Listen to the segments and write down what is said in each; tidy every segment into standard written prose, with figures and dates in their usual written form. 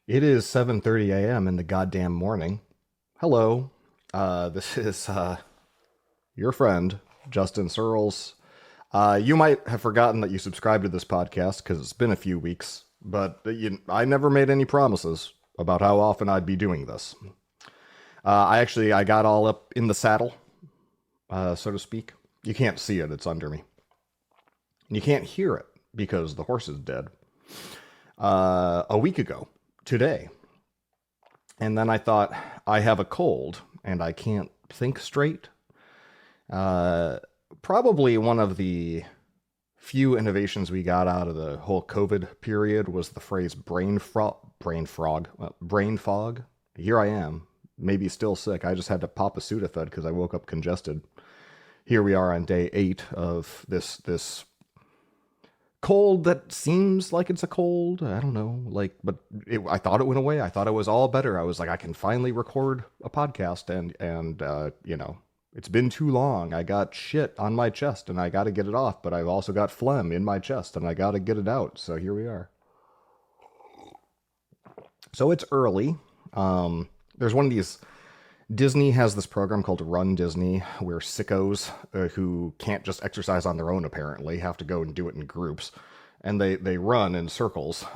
It is 7:30 a.m. in the goddamn morning. Hello. This is your friend, Justin Searles. You might have forgotten that you subscribed to this podcast because it's been a few weeks, but I never made any promises about how often I'd be doing this. I got all up in the saddle, so to speak. You can't see it, it's under me. You can't hear it because the horse is dead. A week ago, today. And then I thought, I have a cold and I can't think straight. Uh, Probably one of the few innovations we got out of the whole COVID period was the phrase brain fog. Here I am, maybe still sick. I just had to pop a Sudafed because I woke up congested. Here we are on day 8 of this cold that seems like it's a cold. I don't know, but I thought it went away. I thought it was all better. I was like, I can finally record a podcast, and it's been too long. I got shit on my chest, and I got to get it off. But I've also got phlegm in my chest, and I got to get it out. So here we are. So it's early. There's one of these. Disney has this program called RunDisney, where sickos who can't just exercise on their own apparently have to go and do it in groups, and they run in circles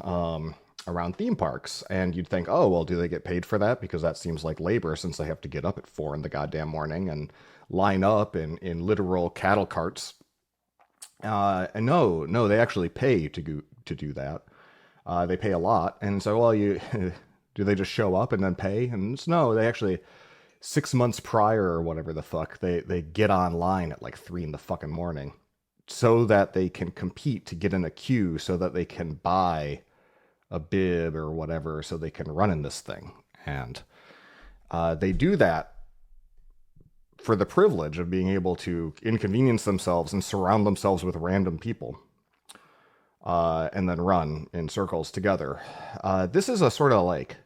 around theme parks. And you'd think, oh well, do they get paid for that? Because that seems like labor, since they have to get up at 4 in the goddamn morning and line up in literal cattle carts. And no, they actually pay to do that. They pay a lot, and so well, you do they just show up and then pay? And no, they actually 6 months prior or whatever the fuck, they get online at like 3 in the fucking morning so that they can compete to get in a queue so that they can buy a bib or whatever so they can run in this thing. And they do that for the privilege of being able to inconvenience themselves and surround themselves with random people and then run in circles together. This is a sort of like,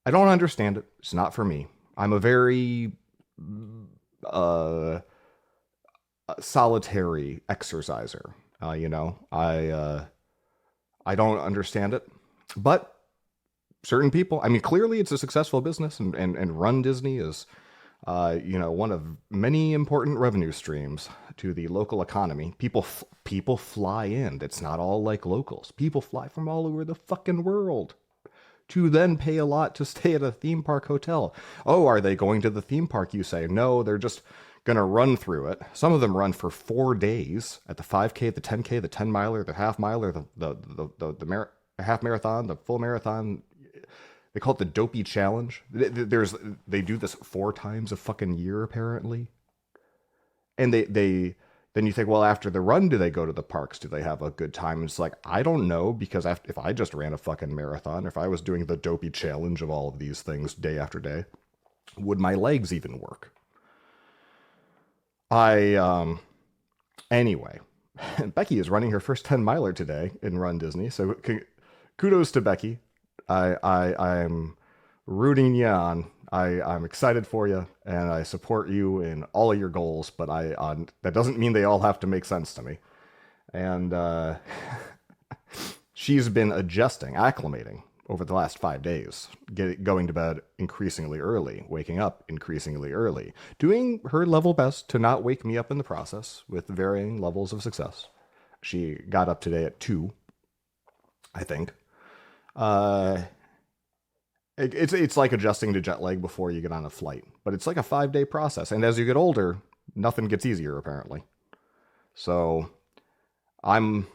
I don't understand it. It's not for me. I'm a very solitary exerciser. I don't understand it, but certain people. I mean, clearly it's a successful business, and RunDisney is, one of many important revenue streams to the local economy. People fly in. It's not all like locals. People fly from all over the fucking world to then pay a lot to stay at a theme park hotel. Oh, are they going to the theme park? You say, no, they're just going to run through it. Some of them run for 4 days at the 5K, the 10K, the 10 miler, the half miler, the half marathon, the full marathon. They call it the dopey challenge. They do this 4 times a fucking year, apparently. And then you think, well, after the run, do they go to the parks? Do they have a good time? And it's like, I don't know, because if I just ran a fucking marathon, if I was doing the dopey challenge of all of these things day after day, would my legs even work? Anyway, Becky is running her first 10 miler today in RunDisney. So kudos to Becky. I'm rooting you on. I'm excited for you, and I support you in all of your goals, but that doesn't mean they all have to make sense to me. And she's been acclimating over the last 5 days, going to bed increasingly early, waking up increasingly early, doing her level best to not wake me up in the process, with varying levels of success. She got up today at 2, I think. It's like adjusting to jet lag before you get on a flight, but it's like a 5-day process. And as you get older, nothing gets easier, apparently. So I'm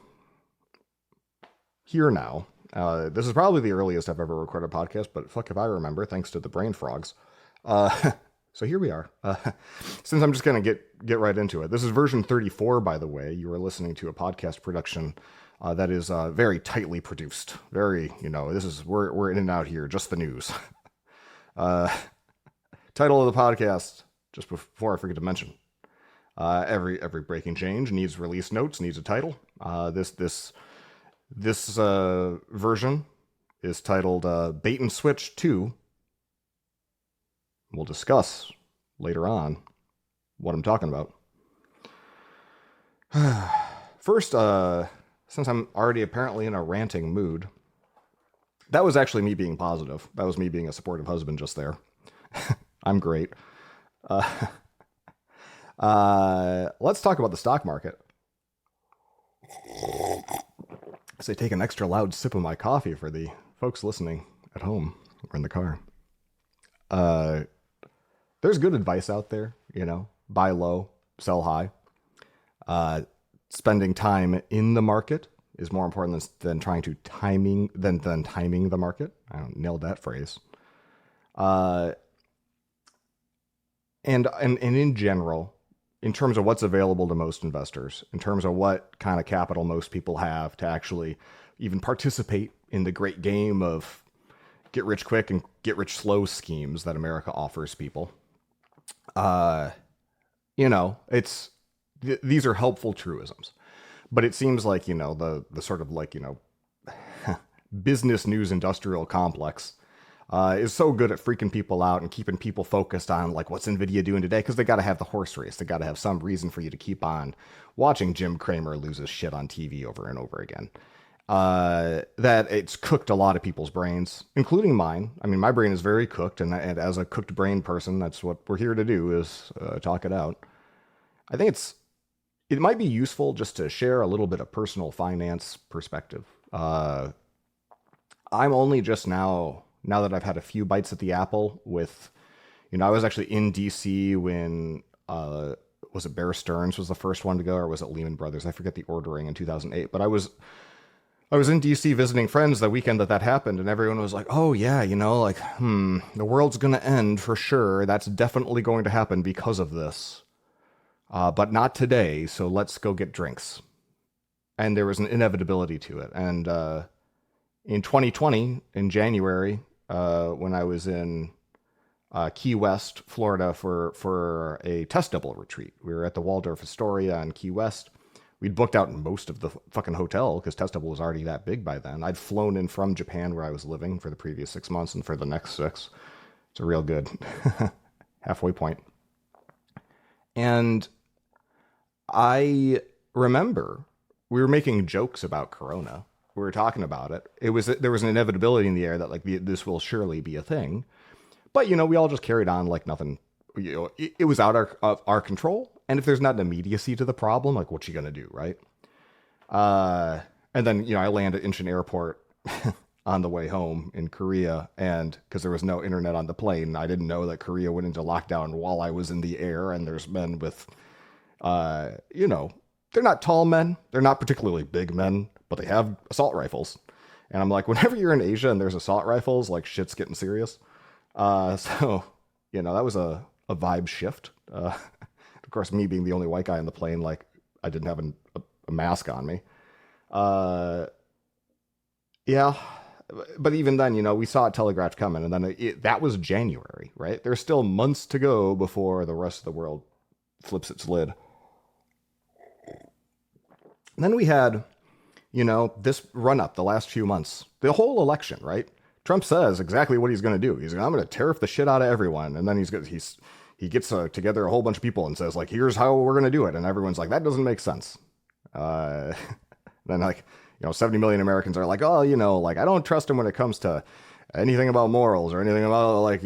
here now. This is probably the earliest I've ever recorded a podcast, but fuck if I remember, thanks to the brain frogs. So here we are. Since I'm just going to get right into it. This is version 34, by the way. You are listening to a podcast production that is very tightly produced. Very, we're in and out here, just the news. Title of the podcast, just before I forget to mention. Every breaking change needs release notes, needs a title. This version is titled Bait and Switch 2. We'll discuss later on what I'm talking about. First, since I'm already apparently in a ranting mood, That was actually me being positive. That was me being a supportive husband just there. I'm great. Uh, let's talk about the stock market. As I take an extra loud sip of my coffee for the folks listening at home or in the car. There's good advice out there, buy low, sell high. Spending time in the market is more important than trying to timing the market. I don't nailed that phrase. And in general, in terms of what's available to most investors, in terms of what kind of capital most people have to actually even participate in the great game of get rich quick and get rich slow schemes that America offers people, these are helpful truisms. But it seems like, the sort of like, business news industrial complex is so good at freaking people out and keeping people focused on like what's Nvidia doing today, because they got to have the horse race. They got to have some reason for you to keep on watching Jim Cramer lose his shit on TV over and over again. That it's cooked a lot of people's brains, including mine. I mean, my brain is very cooked, and as a cooked brain person, that's what we're here to do, is talk it out. I think it might be useful just to share a little bit of personal finance perspective. I'm only just now that I've had a few bites at the apple with, I was actually in DC when, was it Bear Stearns was the first one to go, or was it Lehman Brothers? I forget the ordering in 2008, but I was in DC visiting friends the weekend that happened, and everyone was like, oh yeah, the world's going to end for sure. That's definitely going to happen because of this. But not today, so let's go get drinks. And there was an inevitability to it. And in 2020, in January, when I was in Key West, Florida, for a test double retreat, we were at the Waldorf Astoria in Key West. We'd booked out most of the fucking hotel because test double was already that big by then. I'd flown in from Japan, where I was living, for the previous 6 months and for the next 6. It's a real good halfway point. And I remember we were making jokes about Corona. We were talking about it. There was an inevitability in the air that like this will surely be a thing. But we all just carried on like nothing. It was out of our control. And if there's not an immediacy to the problem, like what you gonna do, right? And then I land at Incheon Airport on the way home in Korea, and because there was no internet on the plane, I didn't know that Korea went into lockdown while I was in the air. And there's men with they're not tall men. They're not particularly big men, but they have assault rifles. And I'm like, whenever you're in Asia and there's assault rifles, like shit's getting serious. So, that was a vibe shift. Of course, me being the only white guy on the plane, like I didn't have a mask on me. Yeah. But even then, we saw it telegraphed coming, and then that was January, right? There's still months to go before the rest of the world flips its lid. And then we had, this run up the last few months, the whole election, right? Trump says exactly what he's going to do. He's like, I'm going to tariff the shit out of everyone. And then he gets together a whole bunch of people and says like, here's how we're going to do it. And everyone's like, that doesn't make sense. Then like, 70 million Americans are like, oh, like I don't trust him when it comes to anything about morals or anything about like,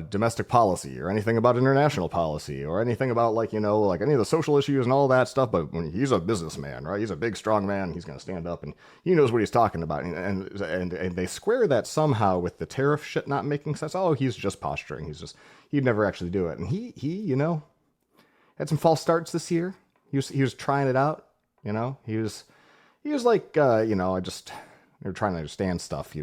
domestic policy or anything about international policy or anything about like, like any of the social issues and all that stuff. But when he's a businessman, right? He's a big, strong man. He's going to stand up and he knows what he's talking about. And they square that somehow with the tariff shit not making sense. Oh, he's just posturing. He'd never actually do it. And he had some false starts this year. He was trying it out. He was like, they're trying to understand stuff,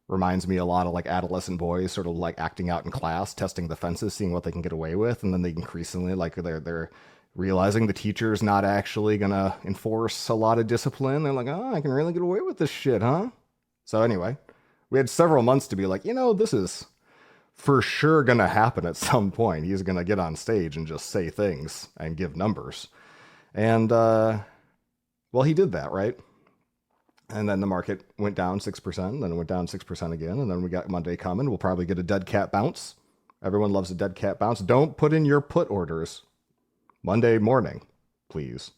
reminds me a lot of like adolescent boys sort of like acting out in class, testing the fences, seeing what they can get away with. And then they increasingly like they're realizing the teacher's not actually going to enforce a lot of discipline. They're like, oh, I can really get away with this shit, huh? So anyway, we had several months to be like, this is for sure going to happen at some point. He's going to get on stage and just say things and give numbers. And, well, he did that, right? And then the market went down 6%, then it went down 6% again, and then we got Monday coming. We'll probably get a dead cat bounce. Everyone loves a dead cat bounce. Don't put in your put orders Monday morning, please.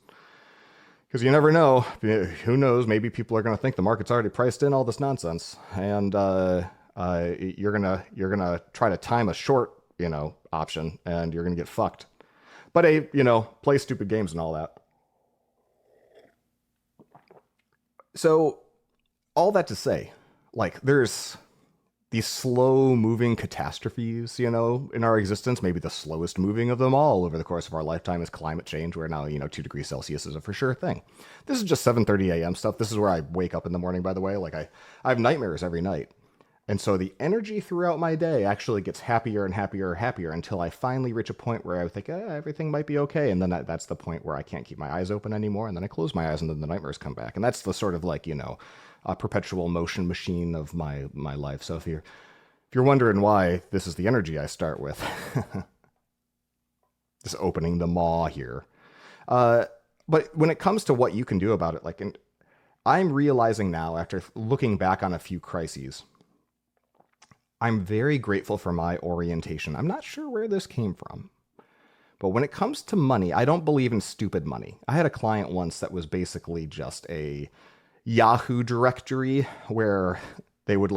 Because you never know. Who knows? Maybe people are going to think the market's already priced in all this nonsense, and you're gonna try to time a short, option, and you're gonna get fucked. But play stupid games and all that. So all that to say, like, there's these slow moving catastrophes, in our existence. Maybe the slowest moving of them all over the course of our lifetime is climate change, where now, 2 degrees Celsius is a for sure thing. This is just 7:30 a.m. stuff. This is where I wake up in the morning, by the way. Like, I have nightmares every night. And so the energy throughout my day actually gets happier and happier and happier until I finally reach a point where I think, everything might be okay. And then that's the point where I can't keep my eyes open anymore. And then I close my eyes and then the nightmares come back. And that's the sort of like, a perpetual motion machine of my life. So if you're wondering why this is the energy I start with, just opening the maw here. But when it comes to what you can do about it, I'm realizing now, after looking back on a few crises, I'm very grateful for my orientation. I'm not sure where this came from. But when it comes to money, I don't believe in stupid money. I had a client once that was basically just a Yahoo directory where they would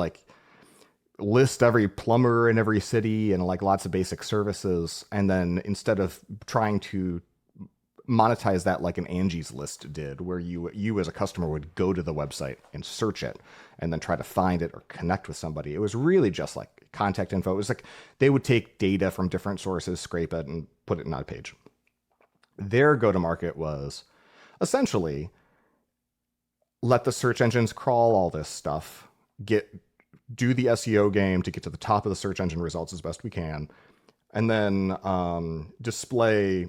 list every plumber in every city and lots of basic services. And then instead of trying to monetize that like an Angie's List did, where you as a customer would go to the website and search it and then try to find it or connect with somebody. It was really just like contact info. It was like they would take data from different sources, scrape it, and put it in a page. Their go-to-market was essentially let the search engines crawl all this stuff, do the SEO game to get to the top of the search engine results as best we can, and then display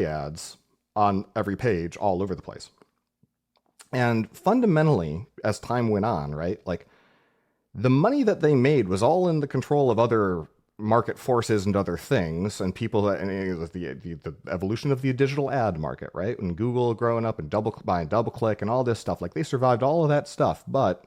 ads on every page all over the place. And fundamentally, as time went on, right, the money that they made was all in the control of other market forces and other things, and people that, and the evolution of the digital ad market, right? And Google growing up and DoubleClick and all this stuff, they survived all of that stuff. But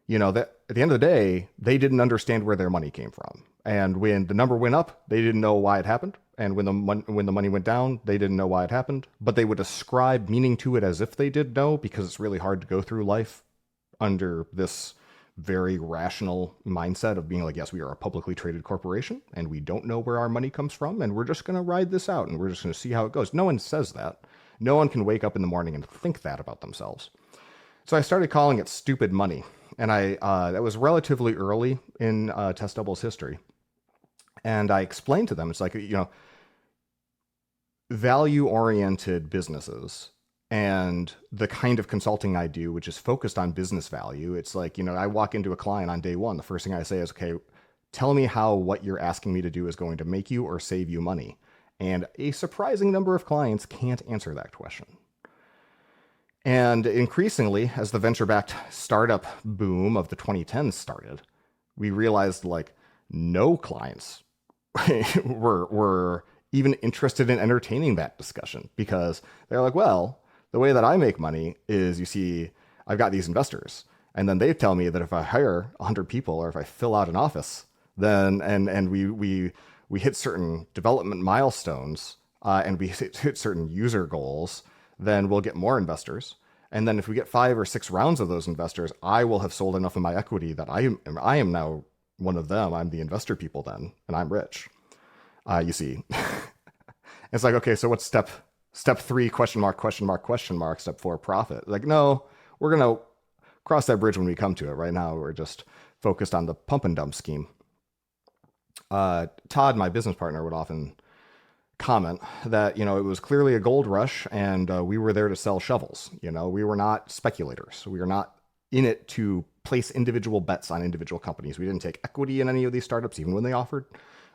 that at the end of the day, they didn't understand where their money came from. And when the number went up, they didn't know why it happened. And when the money went down, they didn't know why it happened. But they would ascribe meaning to it as if they did know, because it's really hard to go through life under this very rational mindset of being like, yes, we are a publicly traded corporation and we don't know where our money comes from, and we're just going to ride this out and we're just going to see how it goes. No one says that. No one can wake up in the morning and think that about themselves. So I started calling it stupid money. And that was relatively early in Test Double's history. And I explained to them, it's like, value-oriented businesses and the kind of consulting I do, which is focused on business value. It's like, I walk into a client on day one. The first thing I say is, okay, tell me how what you're asking me to do is going to make you or save you money. And a surprising number of clients can't answer that question. And increasingly, as the venture-backed startup boom of the 2010s started, we realized no clients were even interested in entertaining that discussion, because they're like, well, the way that I make money is, you see, I've got these investors, and then they tell me that if I hire 100 people or if I fill out an office, then and we hit certain development milestones and we hit certain user goals, then we'll get more investors. And then if we get 5 or 6 rounds of those investors, I will have sold enough of my equity that I am now one of them. I'm the investor people then, and I'm rich. You see, it's like, okay, so what's step 3, question mark, question mark, question mark, step 4, profit. No, we're going to cross that bridge when we come to it. Right now, we're just focused on the pump and dump scheme. Todd, my business partner, would often comment that, it was clearly a gold rush and we were there to sell shovels. We were not speculators. We were not in it to place individual bets on individual companies. We didn't take equity in any of these startups, even when they offered.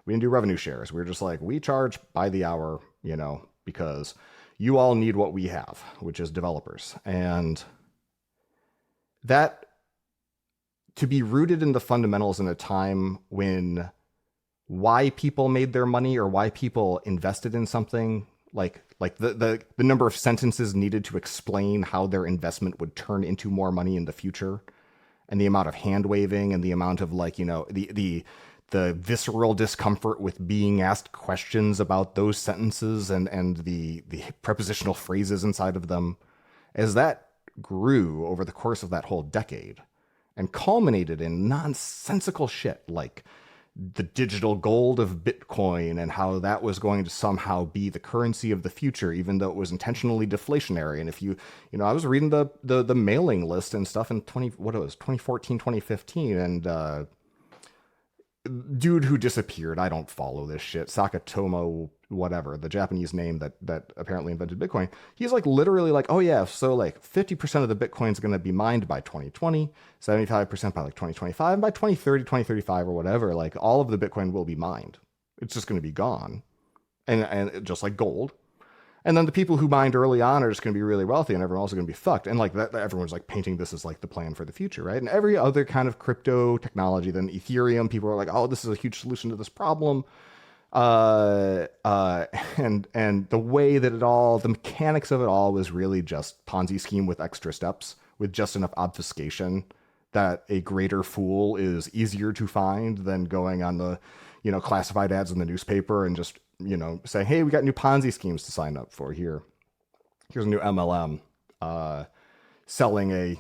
We didn't do revenue shares. We were just like, we charge by the hour, because you all need what we have, which is developers. And that, to be rooted in the fundamentals in a time when why people made their money or why people invested in something, like the number of sentences needed to explain how their investment would turn into more money in the future, and the amount of hand waving and the amount of the the visceral discomfort with being asked questions about those sentences and the prepositional phrases inside of them, as that grew over the course of that whole decade and culminated in nonsensical shit like the digital gold of Bitcoin and how that was going to somehow be the currency of the future, even though it was intentionally deflationary. And if I was reading the mailing list and stuff in 2014, 2015, and dude who disappeared, I don't follow this shit, Sakatomo, whatever, the Japanese name that apparently invented Bitcoin, he's like literally like, oh yeah, so like 50% of the Bitcoin's going to be mined by 2020, 75% by like 2025, and by 2030, 2035 or whatever, like all of the Bitcoin will be mined. It's just going to be gone. And just like gold. And then the people who mined early on are just going to be really wealthy and everyone else is going to be fucked. And like that, everyone's like painting this as like the plan for the future, right? And every other kind of crypto technology, then Ethereum, people are like, oh, this is a huge solution to this problem. And the way that the mechanics of it all was really just Ponzi scheme with extra steps, with just enough obfuscation that a greater fool is easier to find than going on the, classified ads in the newspaper and just, saying, hey, we got new Ponzi schemes to sign up for here. Here's a new MLM, selling a,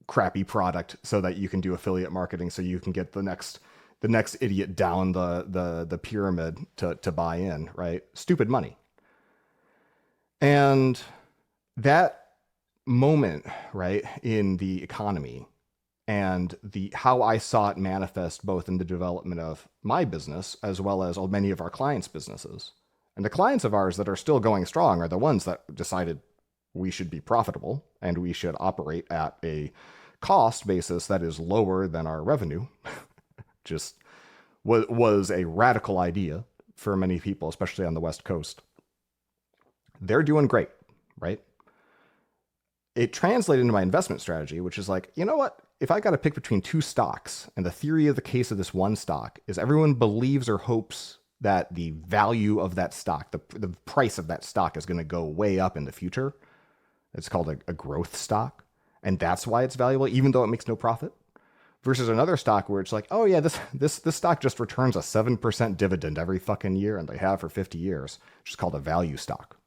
crappy product so that you can do affiliate marketing so you can get the next idiot down the pyramid to buy in, right? Stupid money. And that moment, right, in the economy and how I saw it manifest both in the development of my business as well as many of our clients' businesses. And the clients of ours that are still going strong are the ones that decided we should be profitable and we should operate at a cost basis that is lower than our revenue. Just was a radical idea for many people, especially on the West Coast. They're doing great, right? It translated into my investment strategy, which is like, you know what? If I got to pick between two stocks, and the theory of the case of this one stock is everyone believes or hopes that the value of that stock, the price of that stock is going to go way up in the future. It's called a growth stock. And that's why it's valuable, even though it makes no profit. Versus another stock where it's like, oh yeah, this stock just returns a 7% dividend every fucking year, and they have for 50 years, which is called a value stock,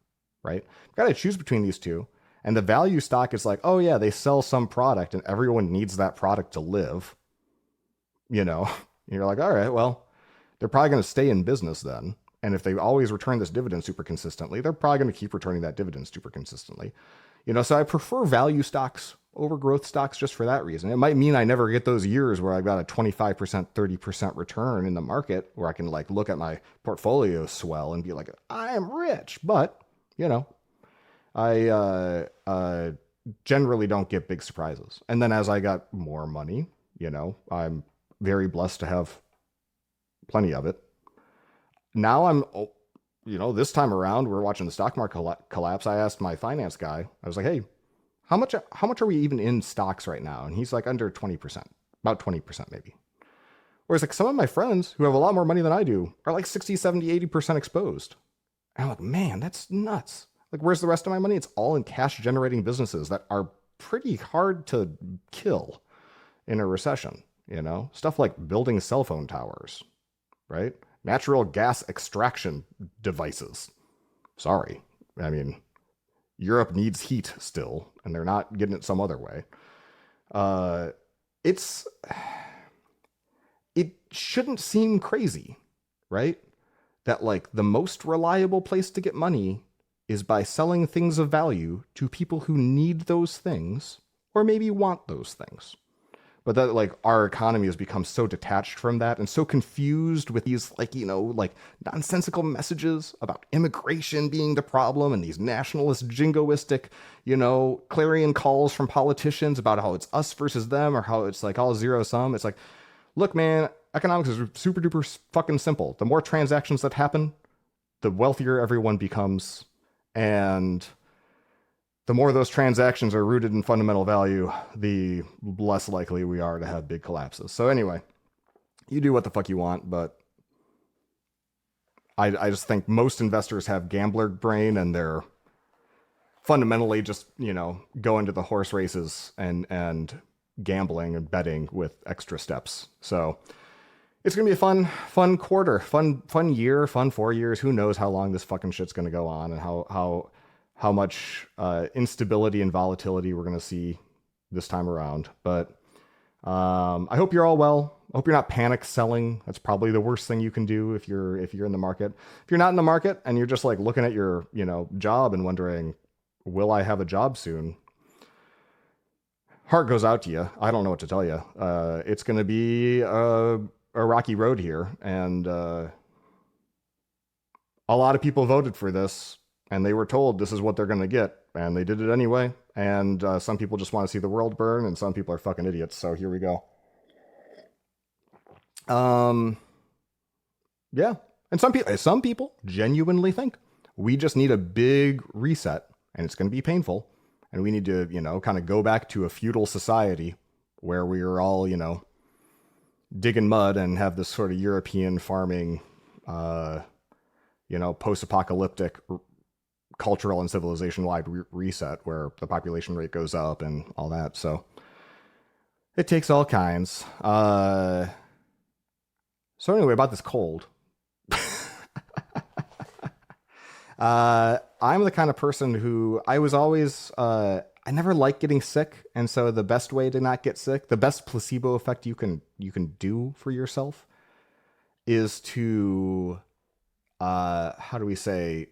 right? You've got to choose between these two. And the value stock is like, oh yeah, they sell some product and everyone needs that product to live. You're like, all right, well, they're probably going to stay in business then. And if they always return this dividend super consistently, they're probably going to keep returning that dividend super consistently. So I prefer value stocks over growth stocks just for that reason. It might mean I never get those years where I've got a 25%, 30% return in the market where I can like look at my portfolio swell and be like, I am rich. But, I generally don't get big surprises. And then as I got more money, I'm very blessed to have plenty of it. Now I'm, this time around, we're watching the stock market collapse. I asked my finance guy, I was like, hey, how much are we even in stocks right now? And he's like under 20%, about 20% maybe. Whereas like some of my friends who have a lot more money than I do are like 60, 70, 80% exposed. And I'm like, man, that's nuts. Like, where's the rest of my money? It's all in cash generating businesses that are pretty hard to kill in a recession, stuff like building cell phone towers, right? Natural gas extraction devices. Sorry. I mean, Europe needs heat still, and they're not getting it some other way. It shouldn't seem crazy, right? That like the most reliable place to get money is by selling things of value to people who need those things or maybe want those things. But that like our economy has become so detached from that and so confused with these like, nonsensical messages about immigration being the problem and these nationalist jingoistic, clarion calls from politicians about how it's us versus them or how it's like all zero sum. It's like, look, man, economics is super duper fucking simple. The more transactions that happen, the wealthier everyone becomes. And the more those transactions are rooted in fundamental value, the less likely we are to have big collapses. So anyway, you do what the fuck you want, but I just think most investors have gambler brain and they're fundamentally just, go into the horse races and gambling and betting with extra steps. So, It's gonna be a fun quarter, fun year, fun 4 years. Who knows how long this fucking shit's gonna go on, and how much instability and volatility we're gonna see this time around. But I hope you're all well. I hope you're not panic selling. That's probably the worst thing you can do if you're in the market. If you're not in the market and you're just like looking at your job and wondering, will I have a job soon? Heart goes out to you. I don't know what to tell you. It's going to be a rocky road here, and a lot of people voted for this, and they were told this is what they're going to get, and they did it anyway. And some people just want to see the world burn, and some people are fucking idiots. So here we go. Yeah, and some people genuinely think we just need a big reset, and it's going to be painful, and we need to kind of go back to a feudal society where we are all digging mud and have this sort of European farming, post-apocalyptic cultural and civilization-wide reset where the population rate goes up and all that. So it takes all kinds. So anyway, about this cold. I'm the kind of person who I was always, I never liked getting sick. And so the best way to not get sick, the best placebo effect you can do for yourself is to, how do we say,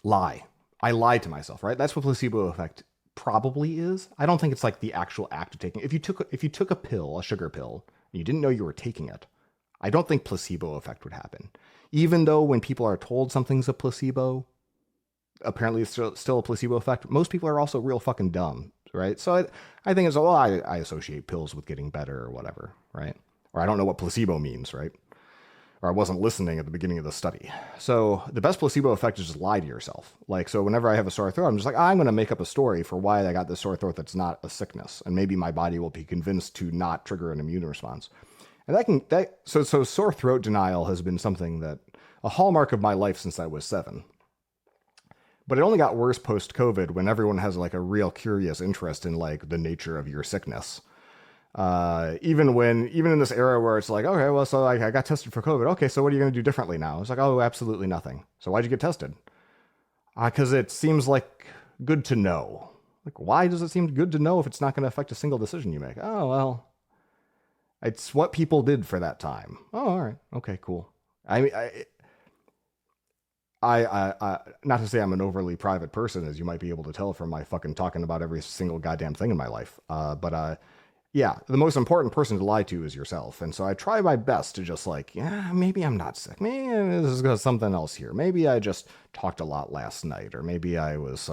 lie. I lied to myself, right? That's what placebo effect probably is. I don't think it's like the actual act of taking. If you took a pill, a sugar pill, and you didn't know you were taking it, I don't think placebo effect would happen. Even though when people are told something's a placebo, apparently it's still a placebo effect. Most people are also real fucking dumb, right? So I think it's, well, I associate pills with getting better or whatever, right? Or I don't know what placebo means, right? Or I wasn't listening at the beginning of the study. So the best placebo effect is just lie to yourself. Like, so whenever I have a sore throat, I'm just like, I'm going to make up a story for why I got this sore throat that's not a sickness. And maybe my body will be convinced to not trigger an immune response. And so sore throat denial has been something that a hallmark of my life since I was 7. But it only got worse post-COVID when everyone has like a real curious interest in like the nature of your sickness. Even in this era where it's like, okay, well, so I got tested for COVID. Okay, so what are you going to do differently now? It's like, oh, absolutely nothing. So why'd you get tested? Because it seems like good to know. Like, why does it seem good to know if it's not going to affect a single decision you make? Oh, well, it's what people did for that time. Oh, all right. Okay, cool. I mean, I not to say I'm an overly private person, as you might be able to tell from my fucking talking about every single goddamn thing in my life. Yeah, the most important person to lie to is yourself. And so I try my best to just like, yeah, maybe I'm not sick. Maybe this is something else here. Maybe I just talked a lot last night, or maybe I was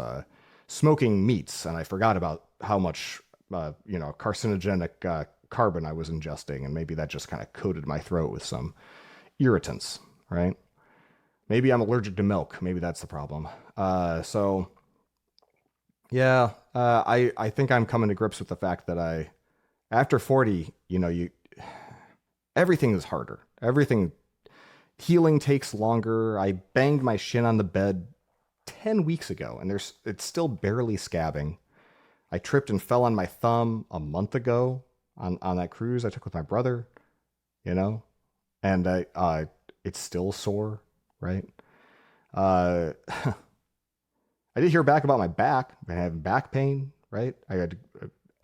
smoking meats and I forgot about how much, carcinogenic carbon I was ingesting. And maybe that just kind of coated my throat with some irritants, right? Maybe I'm allergic to milk. Maybe that's the problem. Yeah, I think I'm coming to grips with the fact that after 40, everything is harder. Healing takes longer. I banged my shin on the bed 10 weeks ago, and it's still barely scabbing. I tripped and fell on my thumb a month ago on that cruise I took with my brother, and it's still sore, right? I did hear back about my back. I had back pain, right? I had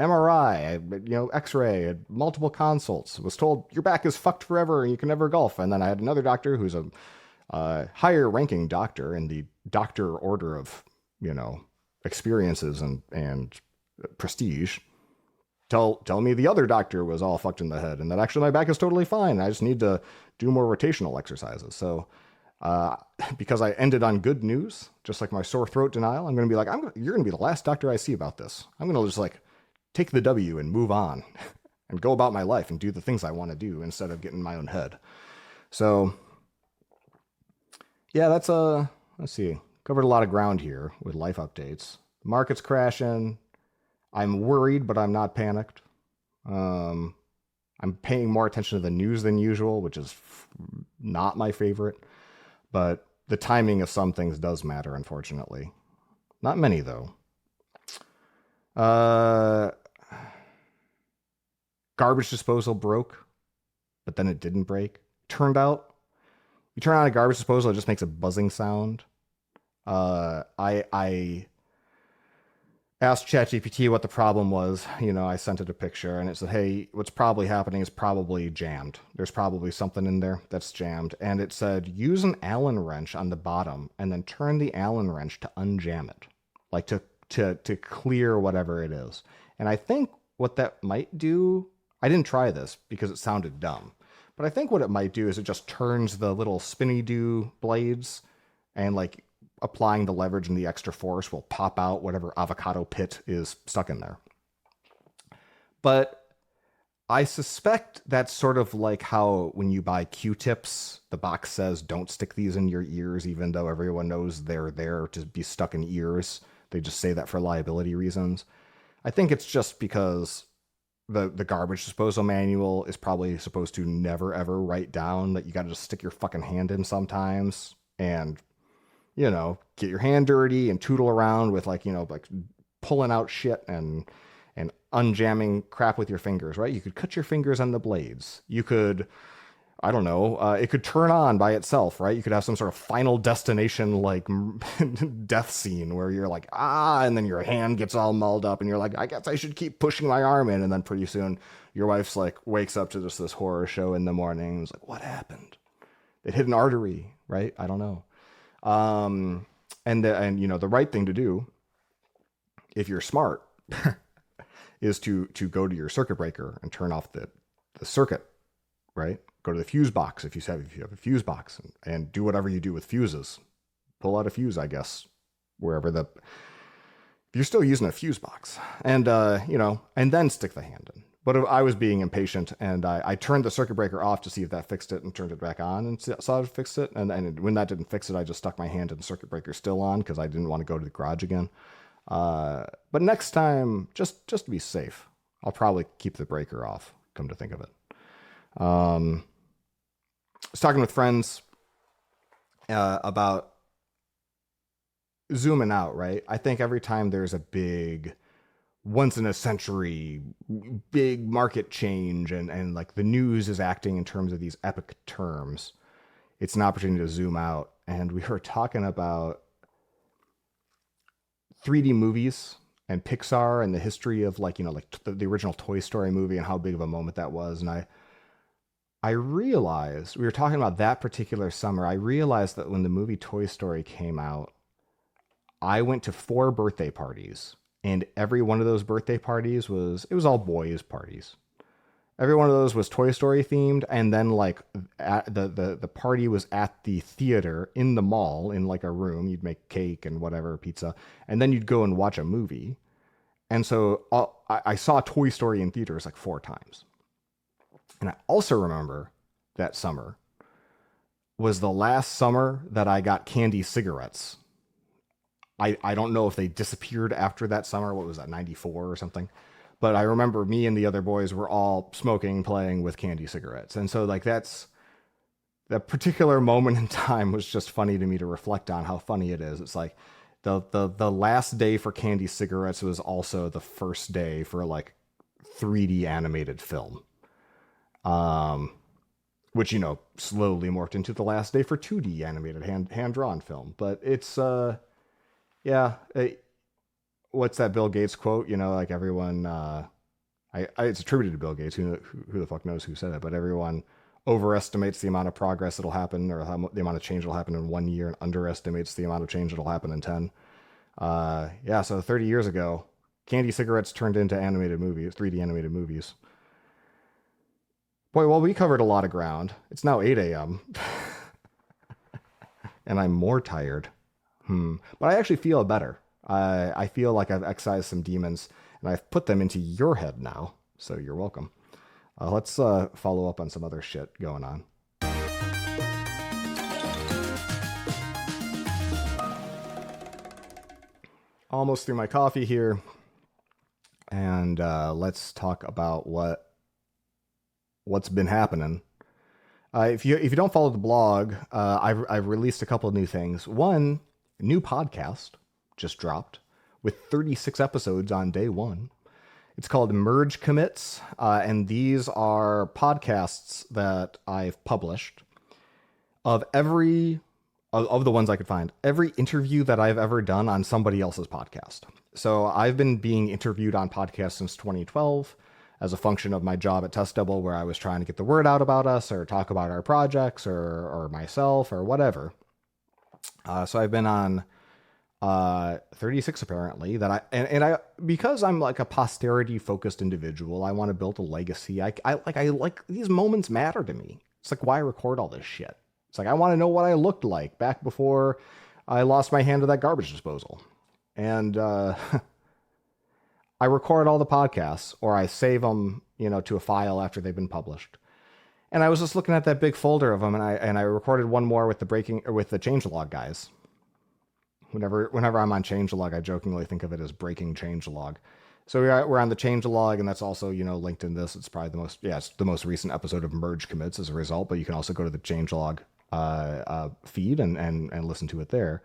MRI, X-ray, had multiple consults. Was told your back is fucked forever and you can never golf. And then I had another doctor who's a higher-ranking doctor in the doctor order of, experiences and prestige. Tell me the other doctor was all fucked in the head and that actually my back is totally fine. I just need to do more rotational exercises. So because I ended on good news, just like my sore throat denial, I'm going to be like, you're going to be the last doctor I see about this. I'm going to just like take the W and move on and go about my life and do the things I want to do instead of getting in my own head. So yeah, let's see. Covered a lot of ground here with life updates. Market's crashing. I'm worried, but I'm not panicked. I'm paying more attention to the news than usual, which is not my favorite. But the timing of some things does matter, unfortunately. Not many, though. Garbage disposal broke, but then it didn't break. Turned out, you turn on a garbage disposal, it just makes a buzzing sound. I asked ChatGPT what the problem was. I sent it a picture and it said, hey, what's probably happening is probably jammed. There's probably something in there that's jammed. And it said, use an Allen wrench on the bottom and then turn the Allen wrench to unjam it, like to clear whatever it is. And I think what that might do, I didn't try this because it sounded dumb, but I think what it might do is it just turns the little spinny do blades, and like applying the leverage and the extra force will pop out whatever avocado pit is stuck in there. But I suspect that's sort of like how when you buy Q-tips, the box says don't stick these in your ears, even though everyone knows they're there to be stuck in ears. They just say that for liability reasons. I think it's just because the garbage disposal manual is probably supposed to never ever write down that you got to just stick your fucking hand in sometimes and get your hand dirty and tootle around with like pulling out shit and unjamming crap with your fingers, right? You could cut your fingers on the blades. You could, I don't know, it could turn on by itself, right? You could have some sort of Final Destination like death scene where you're like, and then your hand gets all mauled up and you're like, I guess I should keep pushing my arm in. And then pretty soon your wife's like wakes up to just this horror show in the morning and is like, what happened? It hit an artery, right? I don't know. The right thing to do, if you're smart, is to go to your circuit breaker and turn off the circuit, right? Go to the fuse box if you have a fuse box and do whatever you do with fuses. Pull out a fuse, I guess, if you're still using a fuse box, and then stick the hand in. But I was being impatient, and I turned the circuit breaker off to see if that fixed it, and turned it back on and saw it fixed it. And when that didn't fix it, I just stuck my hand in the circuit breaker still on because I didn't want to go to the garage again. But next time, just to be safe, I'll probably keep the breaker off, come to think of it. I was talking with friends about zooming out, right? I think every time there's a big once in a century big market change and like the news is acting in terms of these epic terms, it's an opportunity to zoom out. And we were talking about 3D movies and Pixar and the history of the original Toy Story movie and how big of a moment that was. And I realized, we were talking about that particular summer, I realized that when the movie Toy Story came out, I went to 4 birthday parties. And every one of those birthday parties was all boys parties. Every one of those was Toy Story themed. And then the party was at the theater in the mall in like a room. You'd make cake and whatever, pizza. And then you'd go and watch a movie. And so I saw Toy Story in theaters like 4 times. And I also remember that summer was the last summer that I got candy cigarettes. I don't know if they disappeared after that summer. What was that, 94 or something? But I remember me and the other boys were all smoking, playing with candy cigarettes. And so like that particular moment in time was just funny to me to reflect on how funny it is. It's like the last day for candy cigarettes was also the first day for like 3D animated film. Which, slowly morphed into the last day for 2D animated hand-drawn film. But it's, what's that Bill Gates quote? Like everyone, it's attributed to Bill Gates. Who the fuck knows who said it? But everyone overestimates the amount of progress that'll happen, or the amount of change that'll happen in 1 year, and underestimates the amount of change that'll happen in 10. So 30 years ago, candy cigarettes turned into animated movies, 3D animated movies. Boy, well, we covered a lot of ground. It's now 8 a.m. and I'm more tired. But I actually feel better. I feel like I've excised some demons and I've put them into your head now. So you're welcome. Let's follow up on some other shit going on. Almost through my coffee here. And let's talk about what's been happening. If you don't follow the blog, I've released a couple of new things. One, new podcast just dropped with 36 episodes on day 1. It's called Merge Commits, and these are podcasts that I've published of of the ones I could find, every interview that I've ever done on somebody else's podcast. So I've been being interviewed on podcasts since 2012 as a function of my job at Test Double, where I was trying to get the word out about us or talk about our projects or myself or whatever. So I've been on 36 apparently I because I'm like a posterity focused individual, I want to build a legacy. I like these moments matter to me. It's like why I record all this shit. It's like I want to know what I looked like back before I lost my hand to that garbage disposal. And I record all the podcasts, or I save them, to a file after they've been published. And I was just looking at that big folder of them, and I recorded one more with the changelog guys. Whenever I'm on changelog, I jokingly think of it as breaking changelog. So we're on the changelog, and that's also, linked in this. It's probably it's the most recent episode of Merge Commits as a result, but you can also go to the changelog feed and listen to it there.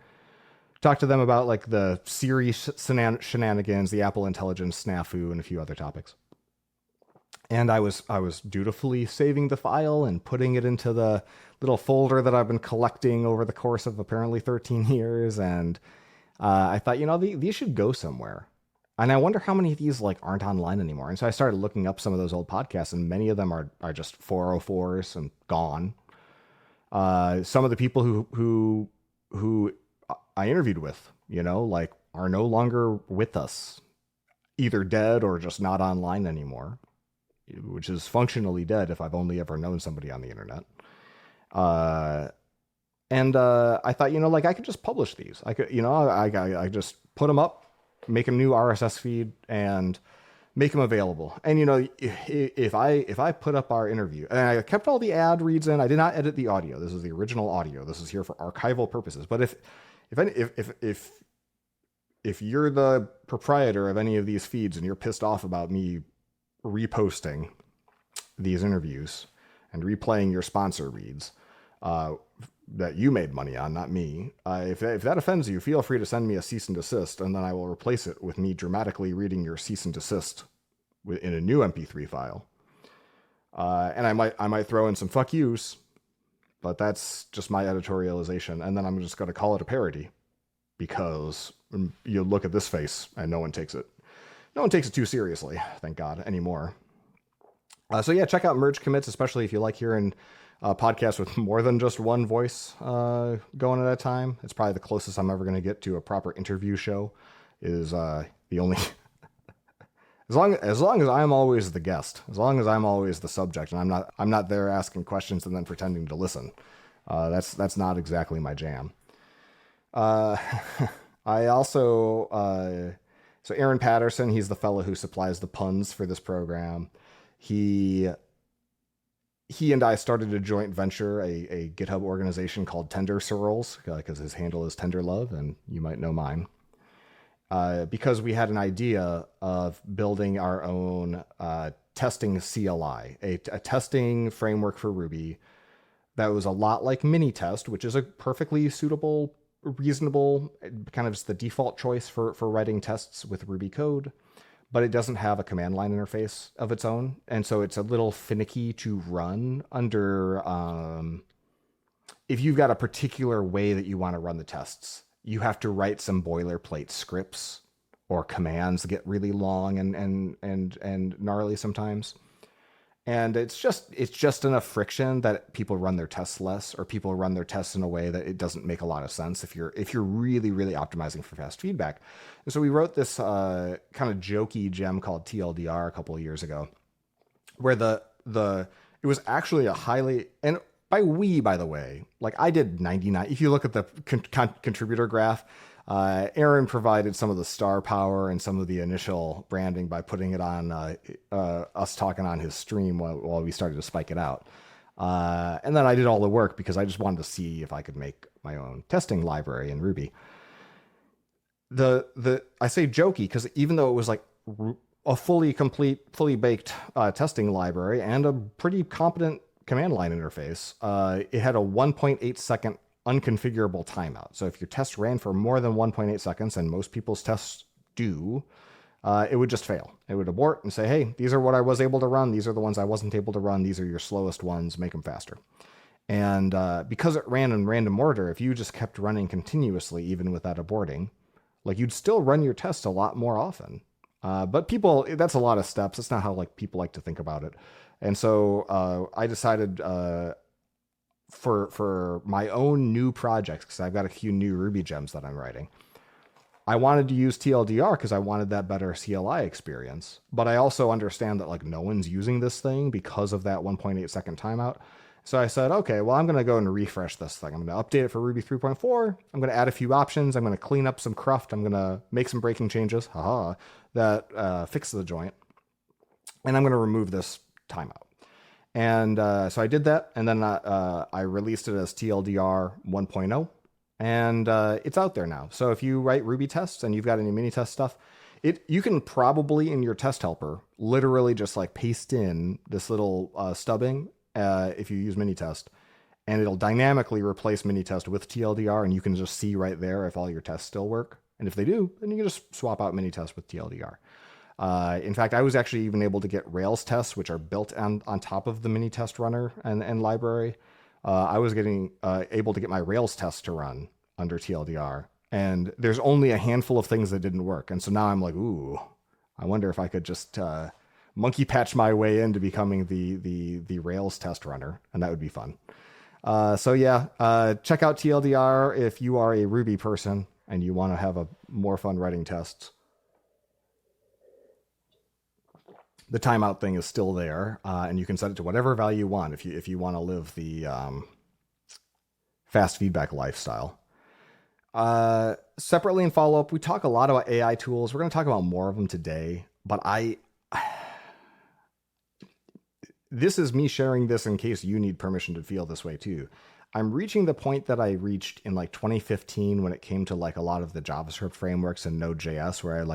Talk to them about like the Siri shenanigans, the Apple Intelligence snafu, and a few other topics. And I was dutifully saving the file and putting it into the little folder that I've been collecting over the course of apparently 13 years. And I thought, these should go somewhere. And I wonder how many of these like aren't online anymore. And so I started looking up some of those old podcasts, and many of them are just 404s and gone. Some of the people who I interviewed with, like are no longer with us, either dead or just not online anymore, which is functionally dead if I've only ever known somebody on the internet. And I thought, like I could just publish these. I could, I just put them up, make a new RSS feed, and make them available. And if I put up our interview, and I kept all the ad reads in, I did not edit the audio. This is the original audio. This is here for archival purposes. But if you're the proprietor of any of these feeds and you're pissed off about me reposting these interviews and replaying your sponsor reads that you made money on, not me, if that offends you, feel free to send me a cease and desist, and then I will replace it with me dramatically reading your cease and desist in a new MP3 file. And I might throw in some fuck yous, but that's just my editorialization. And then I'm just going to call it a parody, because you look at this face and no one takes it too seriously, thank God, anymore. So yeah, check out Merge Commits, especially if you like hearing podcasts with more than just one voice going at a time. It's probably the closest I'm ever going to get to a proper interview show. Is the only as long as I'm always the guest, as long as I'm always the subject, and I'm not there asking questions and then pretending to listen. That's not exactly my jam. I also so Aaron Patterson, he's the fellow who supplies the puns for this program. He and I started a joint venture, a GitHub organization called Tender Swirls, because his handle is Tender Love, and you might know mine. Because we had an idea of building our own testing CLI, a testing framework for Ruby that was a lot like Minitest, which is a perfectly suitable, reasonable, kind of the default choice for writing tests with Ruby code. But it doesn't have a command line interface of its own. And so it's a little finicky to run under, if you've got a particular way that you want to run the tests, you have to write some boilerplate scripts, or commands that get really long and gnarly sometimes. And it's just enough friction that people run their tests less, or people run their tests in a way that it doesn't make a lot of sense if you're really, really optimizing for fast feedback. And so we wrote this kind of jokey gem called TLDR a couple of years ago, where it was actually a highly, and by we, by the way, like I did 99. If you look at the contributor graph, Aaron provided some of the star power and some of the initial branding by putting it on us talking on his stream while we started to spike it out. And then I did all the work because I just wanted to see if I could make my own testing library in Ruby. I say jokey because even though it was like a fully baked testing library and a pretty competent command line interface, it had a 1.8 second unconfigurable timeout. So if your test ran for more than 1.8 seconds, and most people's tests do, it would just fail. It would abort and say, hey, these are what I was able to run. These are the ones I wasn't able to run. These are your slowest ones. Make them faster. And because it ran in random order, if you just kept running continuously, even without aborting, like you'd still run your tests a lot more often. But people, that's a lot of steps. It's not how like people like to think about it. And so I decided for my own new projects, because I've got a few new Ruby gems that I'm writing, I wanted to use TLDR because I wanted that better CLI experience. But I also understand that like no one's using this thing because of that 1.8 second timeout. So I said, okay, well, I'm going to go and refresh this thing. I'm going to update it for Ruby 3.4. I'm going to add a few options. I'm going to clean up some cruft. I'm going to make some breaking changes, that fix the joint. And I'm going to remove this timeout. And so I did that. And then I released it as TLDR 1.0. And it's out there now. So if you write Ruby tests and you've got any mini test stuff, you can probably in your test helper literally just like paste in this little stubbing if you use Minitest, and it'll dynamically replace Minitest with TLDR, and you can just see right there if all your tests still work. And if they do, then you can just swap out Minitest with TLDR. In fact, I was actually even able to get Rails tests, which are built on top of the Minitest runner and library. I was getting able to get my Rails tests to run under TLDR, and there's only a handful of things that didn't work. And so now I'm like, ooh, I wonder if I could just monkey patch my way into becoming the Rails test runner, and that would be fun. So yeah, check out TLDR if you are a Ruby person and you want to have a more fun writing tests. The timeout thing is still there, and you can set it to whatever value you want if you want to live the fast feedback lifestyle. Separately in follow-up, we talk a lot about AI tools. We're going to talk about more of them today, but this is me sharing this in case you need permission to feel this way too. I'm reaching the point that I reached in like 2015 when it came to like a lot of the JavaScript frameworks and Node.js, where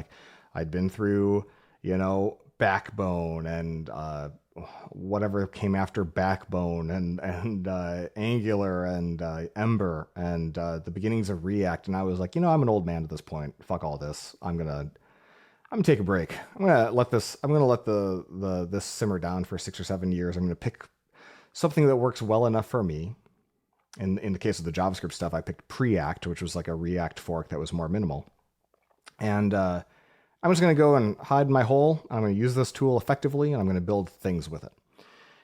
I'd been through, Backbone and whatever came after Backbone and Angular and Ember and the beginnings of React, and I was like, I'm an old man at this point. Fuck all this. I'm gonna take a break. I'm gonna let this simmer down for 6 or 7 years. I'm gonna pick something that works well enough for me. In the case of the JavaScript stuff, I picked Preact, which was like a React fork that was more minimal. And I'm just going to go and hide in my hole. I'm going to use this tool effectively, and I'm going to build things with it.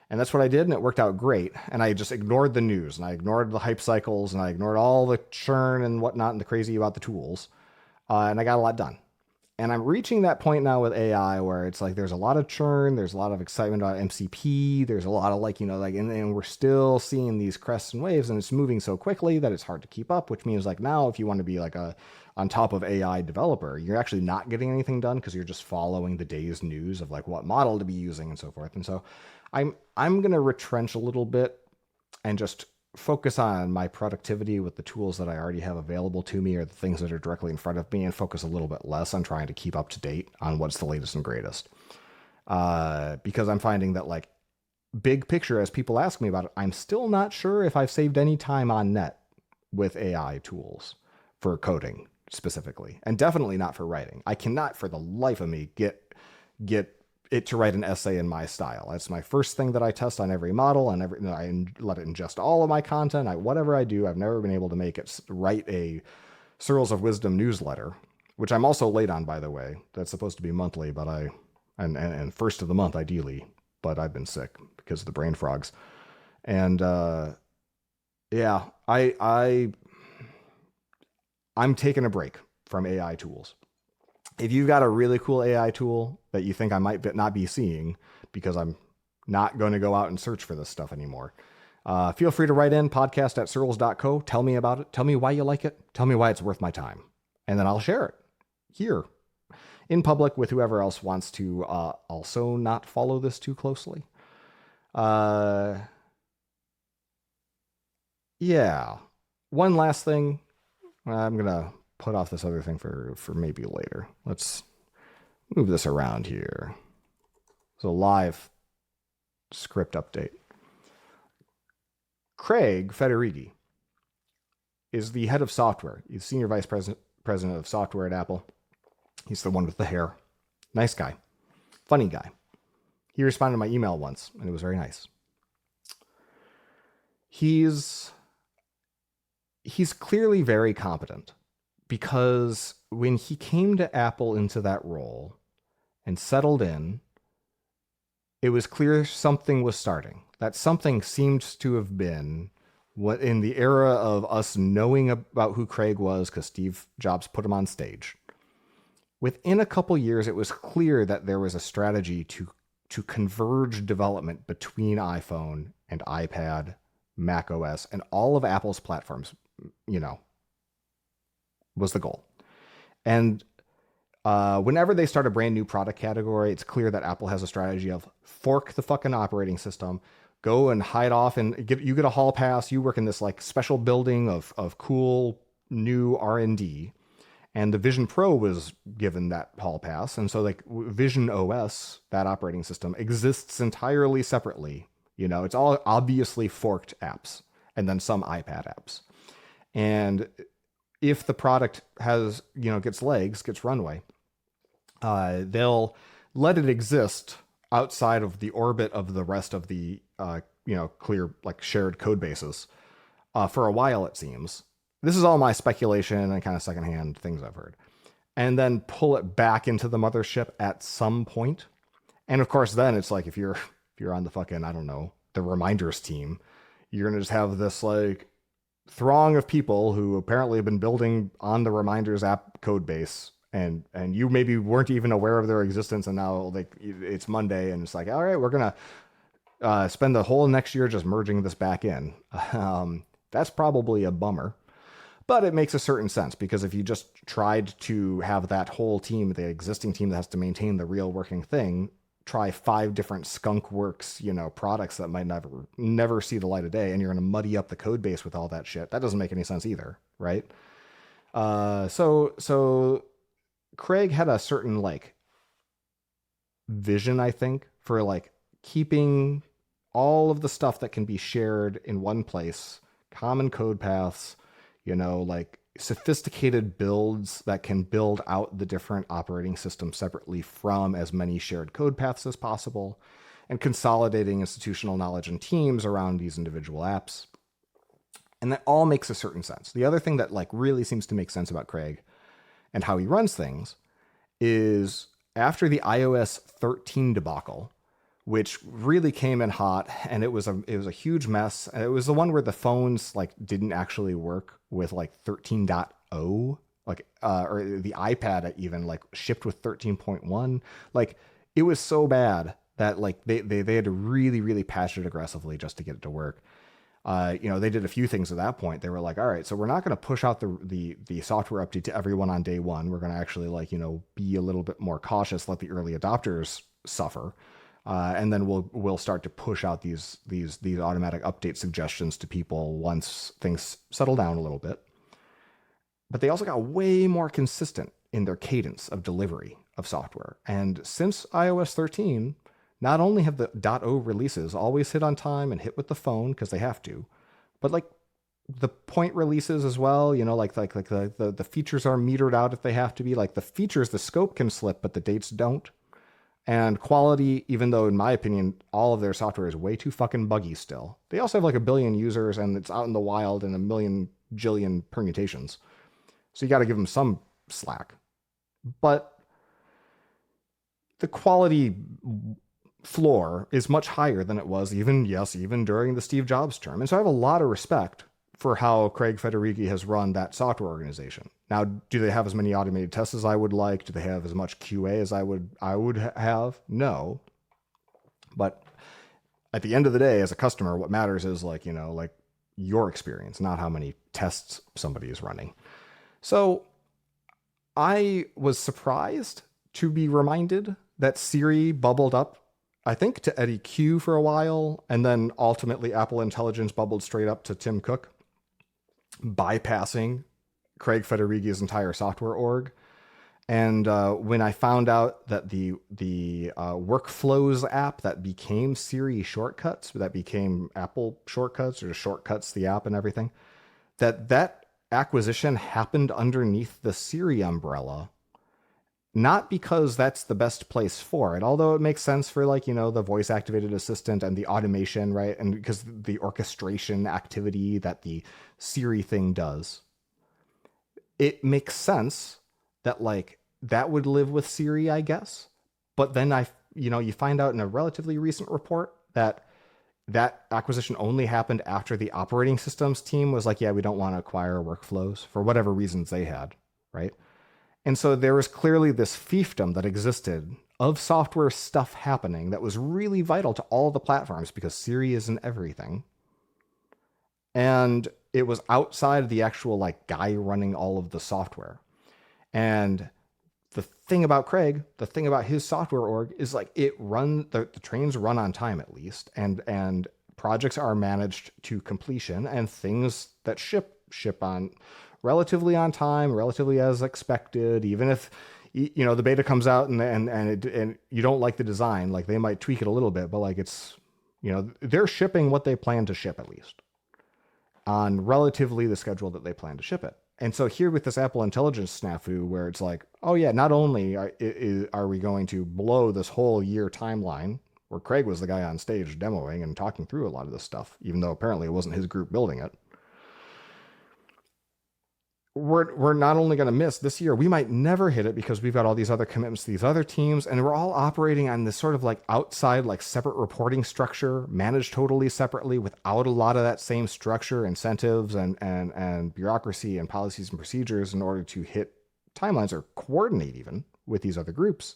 And that's what I did, and it worked out great. And I just ignored the news, and I ignored the hype cycles, and I ignored all the churn and whatnot and the crazy about the tools. And I got a lot done. And I'm reaching that point now with AI where it's like there's a lot of churn, there's a lot of excitement about MCP, there's a lot of and we're still seeing these crests and waves, and it's moving so quickly that it's hard to keep up, which means like now if you want to be like a on top of AI developer, you're actually not getting anything done because you're just following the day's news of like what model to be using and so forth. And so I'm going to retrench a little bit and just focus on my productivity with the tools that I already have available to me or the things that are directly in front of me, and focus a little bit less on trying to keep up to date on what's the latest and greatest. Because I'm finding that like big picture, as people ask me about it, I'm still not sure if I've saved any time on net with AI tools for coding specifically, and definitely not for writing. I cannot for the life of me get it to write an essay in my style. That's my first thing that I test on every model, and I let it ingest all of my content. Whatever I do, I've never been able to make it write a Circles of Wisdom newsletter, which I'm also late on, by the way. That's supposed to be monthly, but and first of the month ideally, but I've been sick because of the brain frogs. And yeah, I'm taking a break from AI tools. If you've got a really cool AI tool that you think I might not be seeing because I'm not going to go out and search for this stuff anymore, feel free to write in podcast@circles.co. Tell me about it. Tell me why you like it. Tell me why it's worth my time. And then I'll share it here in public with whoever else wants to also not follow this too closely. Yeah. One last thing. I'm going to put off this other thing for maybe later. Let's move this around here. So live script update. Craig Federighi is the head of software. He's senior vice president of software at Apple. He's the one with the hair. Nice guy. Funny guy. He responded to my email once, and it was very nice. He's clearly very competent, because when he came to Apple into that role and settled in, it was clear something was starting. That something seemed to have been what, in the era of us knowing about who Craig was, because Steve Jobs put him on stage. Within a couple years, it was clear that there was a strategy to converge development between iPhone and iPad, Mac OS, and all of Apple's platforms, was the goal. And whenever they start a brand new product category, it's clear that Apple has a strategy of fork the fucking operating system, go and hide off, and get a hall pass. You work in this like special building of cool new R&D. And the Vision Pro was given that hall pass. And so like Vision OS, that operating system, exists entirely separately. It's all obviously forked apps and then some iPad apps. And if the product has, gets legs, gets runway, they'll let it exist outside of the orbit of the rest of the, clear, like shared code bases for a while, it seems. This is all my speculation and kind of secondhand things I've heard. And then pull it back into the mothership at some point. And of course, then it's like, if you're on the fucking, I don't know, the reminders team, you're going to just have this like throng of people who apparently have been building on the reminders app code base. And you maybe weren't even aware of their existence. And now like it's Monday and it's like, all right, we're going to spend the whole next year just merging this back in. That's probably a bummer. But it makes a certain sense, because if you just tried to have that whole team, the existing team that has to maintain the real working thing, try 5 different skunk works, products that might never see the light of day, and you're going to muddy up the code base with all that shit. That doesn't make any sense either, right? So Craig had a certain like vision, I think, for like keeping all of the stuff that can be shared in one place, common code paths, like sophisticated builds that can build out the different operating systems separately from as many shared code paths as possible, and consolidating institutional knowledge and teams around these individual apps. And that all makes a certain sense. The other thing that like really seems to make sense about Craig and how he runs things is after the iOS 13 debacle, which really came in hot, and it was a huge mess. It was the one where the phones like didn't actually work with like 13.0, like or the iPad even like shipped with 13.1. Like it was so bad that like they had to really, really patch it aggressively just to get it to work. They did a few things at that point. They were like, all right, so we're not going to push out the software update to everyone on day one. We're going to actually like, be a little bit more cautious, let the early adopters suffer. And then we'll start to push out these automatic update suggestions to people once things settle down a little bit. But they also got way more consistent in their cadence of delivery of software. And since iOS 13, not only have the .0 releases always hit on time and hit with the phone because they have to, but like the point releases as well, like the features are metered out if they have to be. Like the features, the scope can slip, but the dates don't. And quality, even though in my opinion, all of their software is way too fucking buggy still. They also have like 1 billion users and it's out in the wild in 1 million jillion permutations. So you got to give them some slack. But the quality floor is much higher than it was even during the Steve Jobs term. And so I have a lot of respect for how Craig Federighi has run that software organization. Now, do they have as many automated tests as I would like? Do they have as much QA as I would have? No. But at the end of the day, as a customer, what matters is like your experience, not how many tests somebody is running. So I was surprised to be reminded that Siri bubbled up, I think, to Eddie Q for a while, and then ultimately Apple Intelligence bubbled straight up to Tim Cook, bypassing Craig Federighi's entire software org. And when I found out that the Workflows app that became Siri Shortcuts, that became Apple Shortcuts, or Shortcuts, the app and everything, that acquisition happened underneath the Siri umbrella, Not because that's the best place for it, although it makes sense for like, the voice activated assistant and the automation, right? And because the orchestration activity that the Siri thing does, it makes sense that like that would live with Siri, I guess. But then you find out in a relatively recent report that that acquisition only happened after the operating systems team was like, yeah, we don't want to acquire workflows for whatever reasons they had, right? And so there was clearly this fiefdom that existed of software stuff happening that was really vital to all the platforms because Siri is in everything. And it was outside of the actual like guy running all of the software. And the thing about Craig, the thing about his software org is like the trains run on time at least, and projects are managed to completion, and things that ship on relatively on time, relatively as expected, even if the beta comes out and you don't like the design, like they might tweak it a little bit, but like it's they're shipping what they plan to ship at least on relatively the schedule that they plan to ship it. And so here with this Apple Intelligence snafu, where it's like, oh yeah, not only are we going to blow this whole year timeline, where Craig was the guy on stage demoing and talking through a lot of this stuff, even though apparently it wasn't his group building it. We're not only going to miss this year, we might never hit it because we've got all these other commitments to these other teams, and we're all operating on this sort of like outside, like separate reporting structure, managed totally separately without a lot of that same structure, incentives, and bureaucracy and policies and procedures in order to hit timelines or coordinate even with these other groups.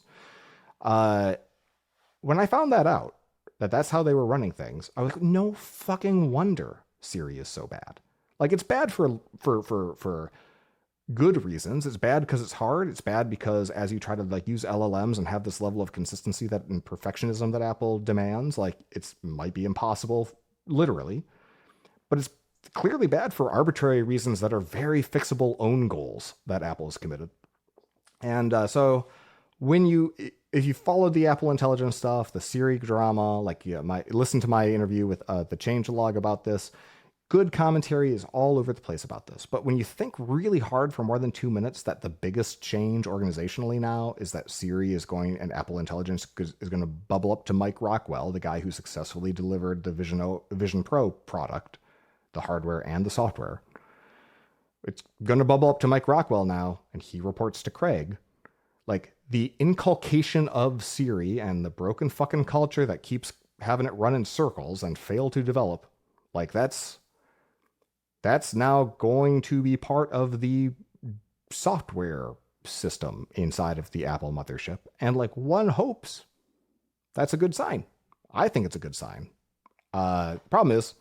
When I found that out, that's how they were running things, I was like, no fucking wonder Siri is so bad. Like it's bad for good reasons. It's bad because it's hard. It's bad because as you try to like use LLMs and have this level of consistency that and perfectionism that Apple demands, like it might be impossible literally, but it's clearly bad for arbitrary reasons that are very fixable own goals that Apple has committed. And so if you followed the Apple Intelligence stuff, the Siri drama, like listen to my interview with the changelog about this. Good commentary is all over the place about this. But when you think really hard for more than 2 minutes that the biggest change organizationally now is that Siri is going and Apple Intelligence is going to bubble up to Mike Rockwell, the guy who successfully delivered the Vision Pro product, the hardware and the software. It's going to bubble up to Mike Rockwell now, and he reports to Craig. Like the inculcation of Siri and the broken fucking culture that keeps having it run in circles and fail to develop, like that's now going to be part of the software system inside of the Apple mothership. And like one hopes that's a good sign. I think it's a good sign. Problem is,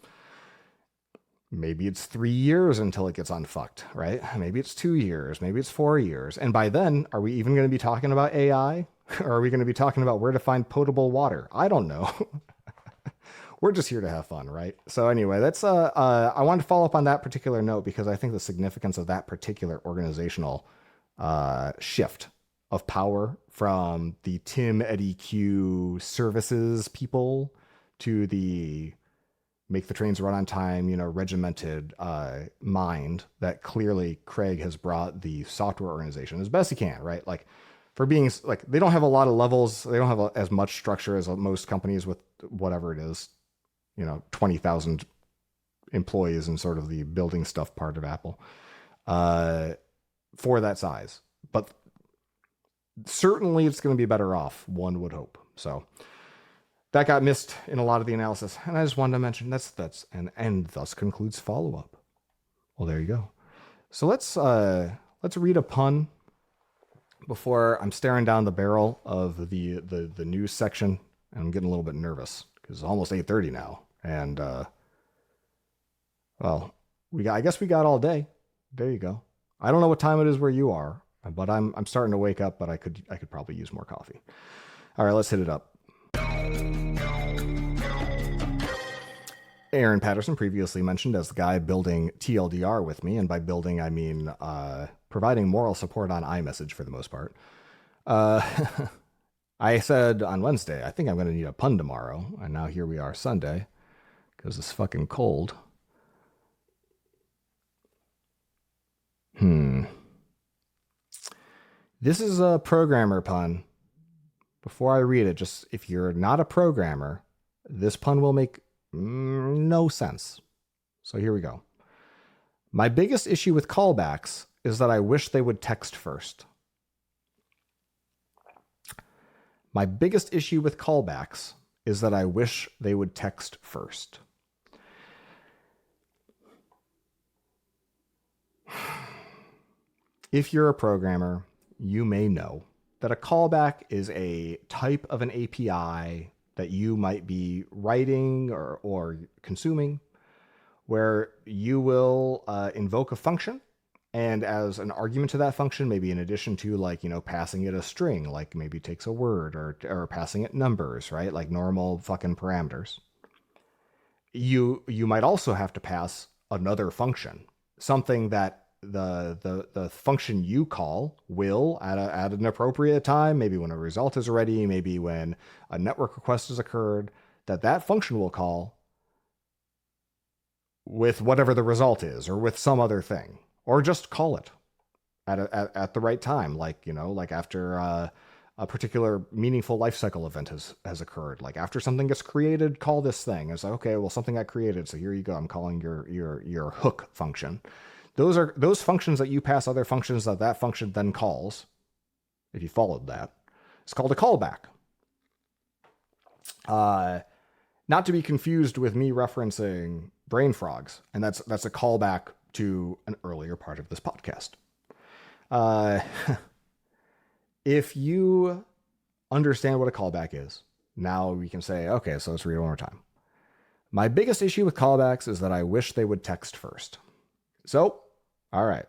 maybe it's 3 years until it gets unfucked, right? Maybe it's 2 years, maybe it's 4 years. And by then, are we even going to be talking about AI? Or are we going to be talking about where to find potable water? I don't know. We're just here to have fun, right? So anyway, that's I wanted to follow up on that particular note because I think the significance of that particular organizational shift of power from the Tim Eddie Q services people to the make the trains run on time, regimented mind that clearly Craig has brought the software organization as best he can, right? Like for being like, they don't have a lot of levels. They don't have as much structure as most companies with whatever it is, 20,000 employees in sort of the building stuff part of Apple for that size. But certainly it's going to be better off, one would hope. So that got missed in a lot of the analysis. And I just wanted to mention that's and thus concludes follow-up. Well, there you go. So let's read a pun before I'm staring down the barrel of the news section. And I'm getting a little bit nervous because it's almost 8:30 now. And well, I guess we got all day. There you go. I don't know what time it is where you are, but I'm starting to wake up, but I could probably use more coffee. All right, let's hit it up. Aaron Patterson, previously mentioned as the guy building TLDR with me, and by building I mean providing moral support on iMessage for the most part. I said on Wednesday, I think I'm going to need a pun tomorrow, and now here we are Sunday, because it's fucking cold. This is a programmer pun. Before I read it, just if you're not a programmer, this pun will make no sense. So here we go. My biggest issue with callbacks is that I wish they would text first. My biggest issue with callbacks is that I wish they would text first. If you're a programmer, you may know that a callback is a type of an API that you might be writing or consuming, where you will invoke a function, and as an argument to that function, maybe in addition to like, passing it a string, like maybe it takes a word, or passing it numbers, right? Like normal fucking parameters. You might also have to pass another function, something that the function you call will at an appropriate time, maybe when a result is ready, maybe when a network request has occurred, that function will call with whatever the result is, or with some other thing, or just call it at the right time, like after a particular meaningful life cycle event has occurred. Like after something gets created, call this thing. It's like, okay, well, something got created, so here you go. I'm calling your hook function. Those are those functions that you pass other functions that function then calls. If you followed that, it's called a callback. Not to be confused with me referencing brain frogs, and that's a callback to an earlier part of this podcast. If you understand what a callback is, now we can say, okay, so let's read it one more time. My biggest issue with callbacks is that I wish they would text first. So, all right.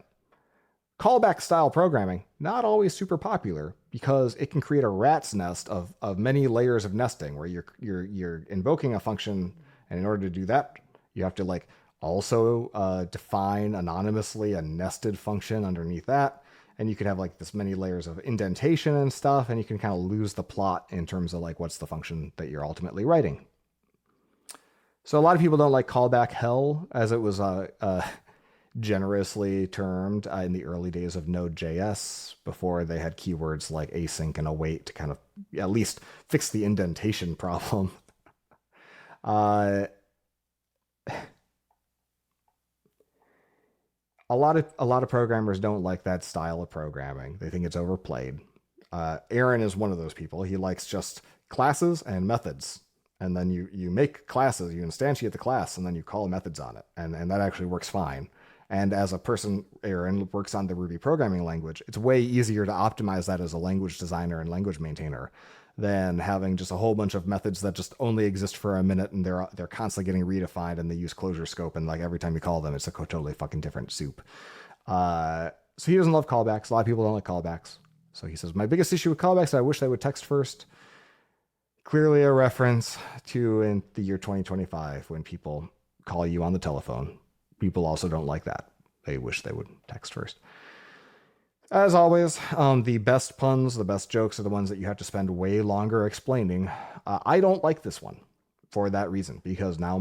Callback style programming, not always super popular because it can create a rat's nest of many layers of nesting where you're invoking a function, and in order to do that, you have to like also define anonymously a nested function underneath that. And you could have like this many layers of indentation and stuff, and you can kind of lose the plot in terms of like what's the function that you're ultimately writing. So a lot of people don't like callback hell, as it was generously termed in the early days of Node.js, before they had keywords like async and await to kind of at least fix the indentation problem. A lot of programmers don't like that style of programming. They think it's overplayed. Aaron is one of those people. He likes just classes and methods. And then you make classes, you instantiate the class, and then you call methods on it. And that actually works fine. And as a person, Aaron works on the Ruby programming language, it's way easier to optimize that as a language designer and language maintainer than having just a whole bunch of methods that just only exist for a minute, and they're constantly getting redefined, and they use closure scope, and like every time you call them, it's a totally fucking different soup. So he doesn't love callbacks. A lot of people don't like callbacks. So he says, my biggest issue with callbacks is I wish they would text first. Clearly a reference to in the year 2025 when people call you on the telephone. People also don't like that. They wish they would text first. As always, the best puns, the best jokes are the ones that you have to spend way longer explaining. I don't like this one for that reason, because now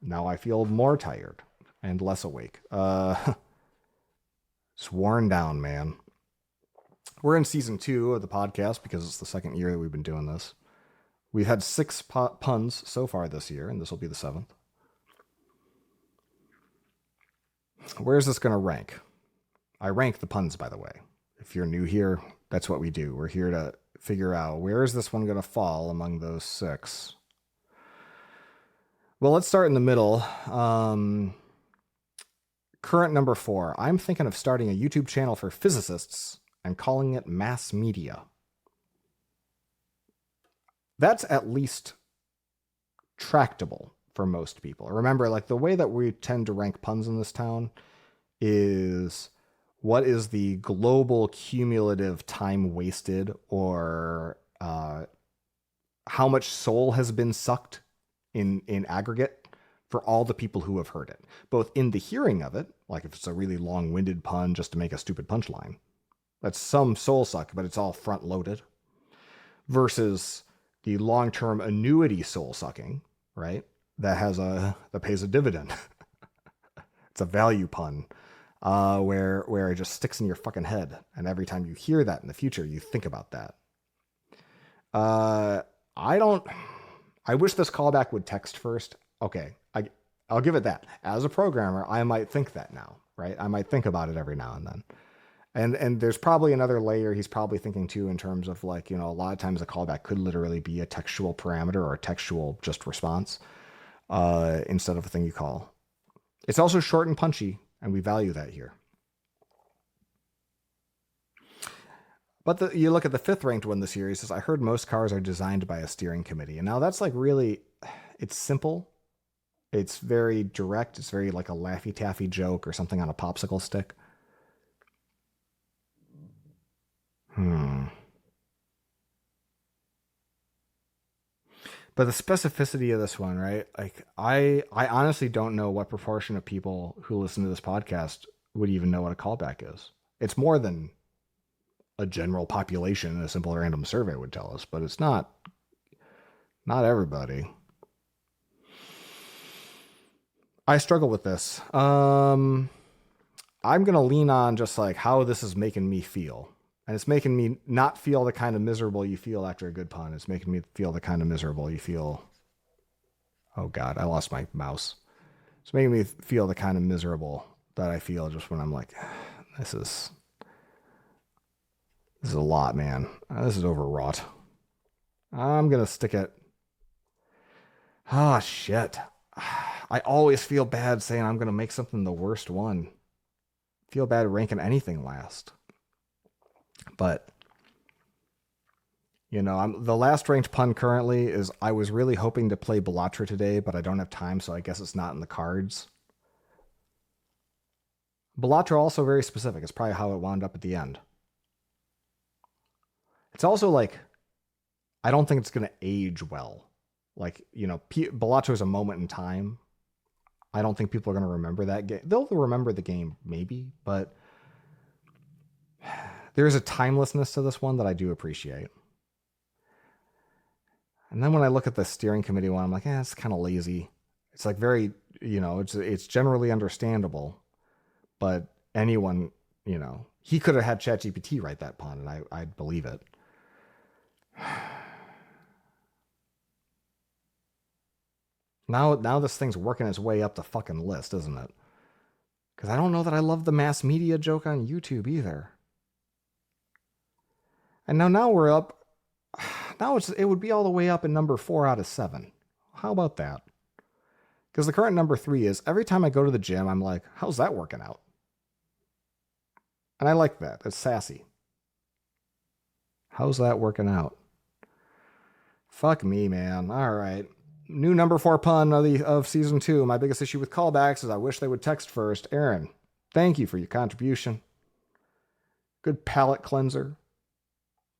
now I feel more tired and less awake. It's worn down, man. We're in season 2 of the podcast because it's the second year that we've been doing this. We've had 6 puns so far this year, and this will be the 7th. Where's this going to rank? I rank the puns, by the way. If you're new here, that's what we do. We're here to figure out where is this one going to fall among those 6. Well, let's start in the middle. Current number 4. I'm thinking of starting a YouTube channel for physicists and calling it mass media. That's at least tractable for most people. Remember, like the way that we tend to rank puns in this town is what is the global cumulative time wasted, or how much soul has been sucked in aggregate for all the people who have heard it, both in the hearing of it, like if it's a really long-winded pun just to make a stupid punchline, that's some soul suck, but it's all front-loaded, versus the long-term annuity soul sucking, right? That pays a dividend. It's a value pun. where it just sticks in your fucking head, and every time you hear that in the future, you think about that. I don't. I wish this callback would text first. Okay, I'll give it that. As a programmer, I might think that now, right? I might think about it every now and then. And there's probably another layer he's probably thinking too in terms of like, a lot of times a callback could literally be a textual parameter or a textual just response instead of a thing you call. It's also short and punchy, and we value that here. But you look at the 5th ranked one in the series, says, I heard most cars are designed by a steering committee. And now that's like really, it's simple. It's very direct. It's very like a Laffy Taffy joke or something on a popsicle stick. But the specificity of this one, right? Like I honestly don't know what proportion of people who listen to this podcast would even know what a callback is. It's more than a general population a simple random survey would tell us, but it's not everybody. I struggle with this. I'm going to lean on just like how this is making me feel. And it's making me not feel the kind of miserable you feel after a good pun. It's making me feel the kind of miserable you feel. Oh God, I lost my mouse. It's making me feel the kind of miserable that I feel just when I'm like, this is a lot, man. This is overwrought. I'm going to stick it. Oh, shit. I always feel bad saying I'm going to make something the worst one. Feel bad ranking anything last. But, the last ranked pun currently is I was really hoping to play Bellatra today, but I don't have time, so I guess it's not in the cards. Bellatra also very specific. It's probably how it wound up at the end. It's also like, I don't think it's going to age well. Like, Bellatra is a moment in time. I don't think people are going to remember that game. They'll remember the game, maybe, but there's a timelessness to this one that I do appreciate. And then when I look at the steering committee one, I'm like, it's kind of lazy. It's like very, it's generally understandable, but anyone, he could have had ChatGPT write that pun, and I'd believe it. Now this thing's working its way up the fucking list, isn't it? Because I don't know that I love the mass media joke on YouTube either. And now we're up. Now it would be all the way up in number 4 out of 7. How about that? Because the current number 3 is every time I go to the gym, I'm like, how's that working out? And I like that. It's sassy. How's that working out? Fuck me, man. All right. New number 4 pun of season 2. My biggest issue with callbacks is I wish they would text first. Aaron, thank you for your contribution. Good palate cleanser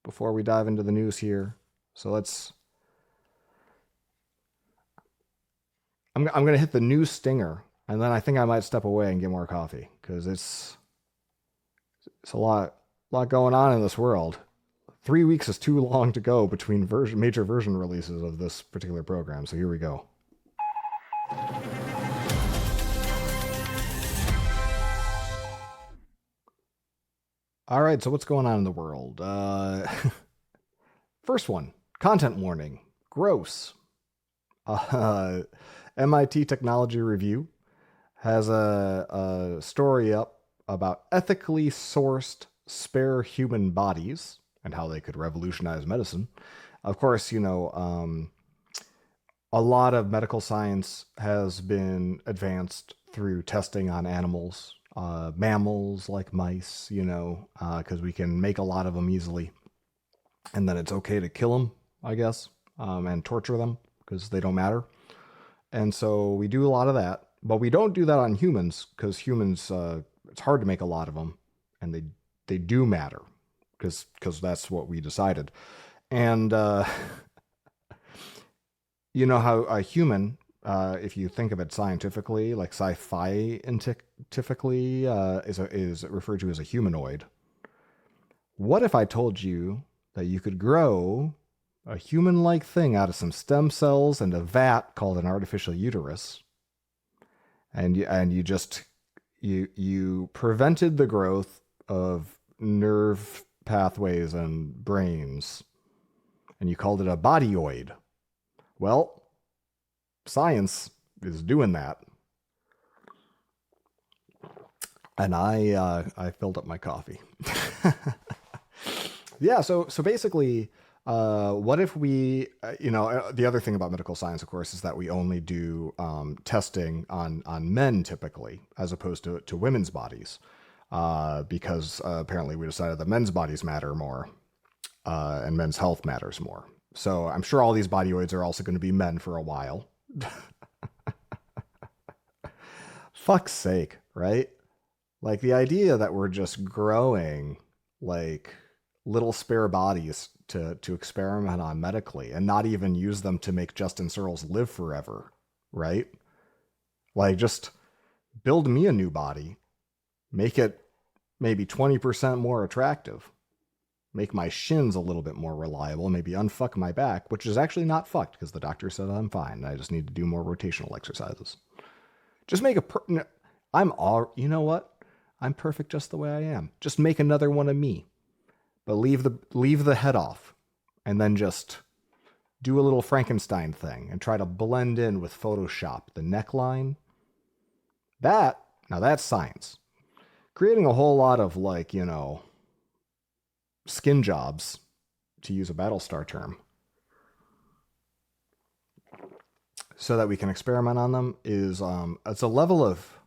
before we dive into the news here. So I'm going to hit the news stinger, and then I think I might step away and get more coffee, because it's a lot going on in this world. 3 weeks is too long to go between major version releases of this particular program. So here we go. All right, so what's going on in the world? First one, content warning, gross. MIT Technology Review has a story up about ethically sourced spare human bodies and how they could revolutionize medicine. Of course, a lot of medical science has been advanced through testing on animals, mammals like mice, because we can make a lot of them easily. And then it's okay to kill them, I guess, and torture them because they don't matter. And so we do a lot of that, but we don't do that on humans because humans, it's hard to make a lot of them, and they do matter because that's what we decided. And you know how a human, if you think of it scientifically, like sci-fi scientifically, is referred to as a humanoid. What if I told you that you could grow a human-like thing out of some stem cells and a vat called an artificial uterus, and you just You prevented the growth of nerve pathways and brains, and you called it a bodyoid. Well, science is doing that. And I filled up my coffee. Yeah, so basically, what if we, the other thing about medical science, of course, is that we only do testing on men typically, as opposed to women's bodies, because apparently we decided that men's bodies matter more, and men's health matters more. So I'm sure all these bodyoids are also going to be men for a while. Fuck's sake, right? Like the idea that we're just growing like little spare bodies to experiment on medically and not even use them to make Justin Searles live forever, right? Like just build me a new body, make it maybe 20% more attractive, make my shins a little bit more reliable, maybe unfuck my back, which is actually not fucked because the doctor said I'm fine. I just need to do more rotational exercises. Just make you know what? I'm perfect just the way I am. Just make another one of me. But leave the head off and then just do a little Frankenstein thing and try to blend in with Photoshop the neckline. Now that's science. Creating a whole lot of skin jobs, to use a Battlestar term, so that we can experiment on them is it's a level of,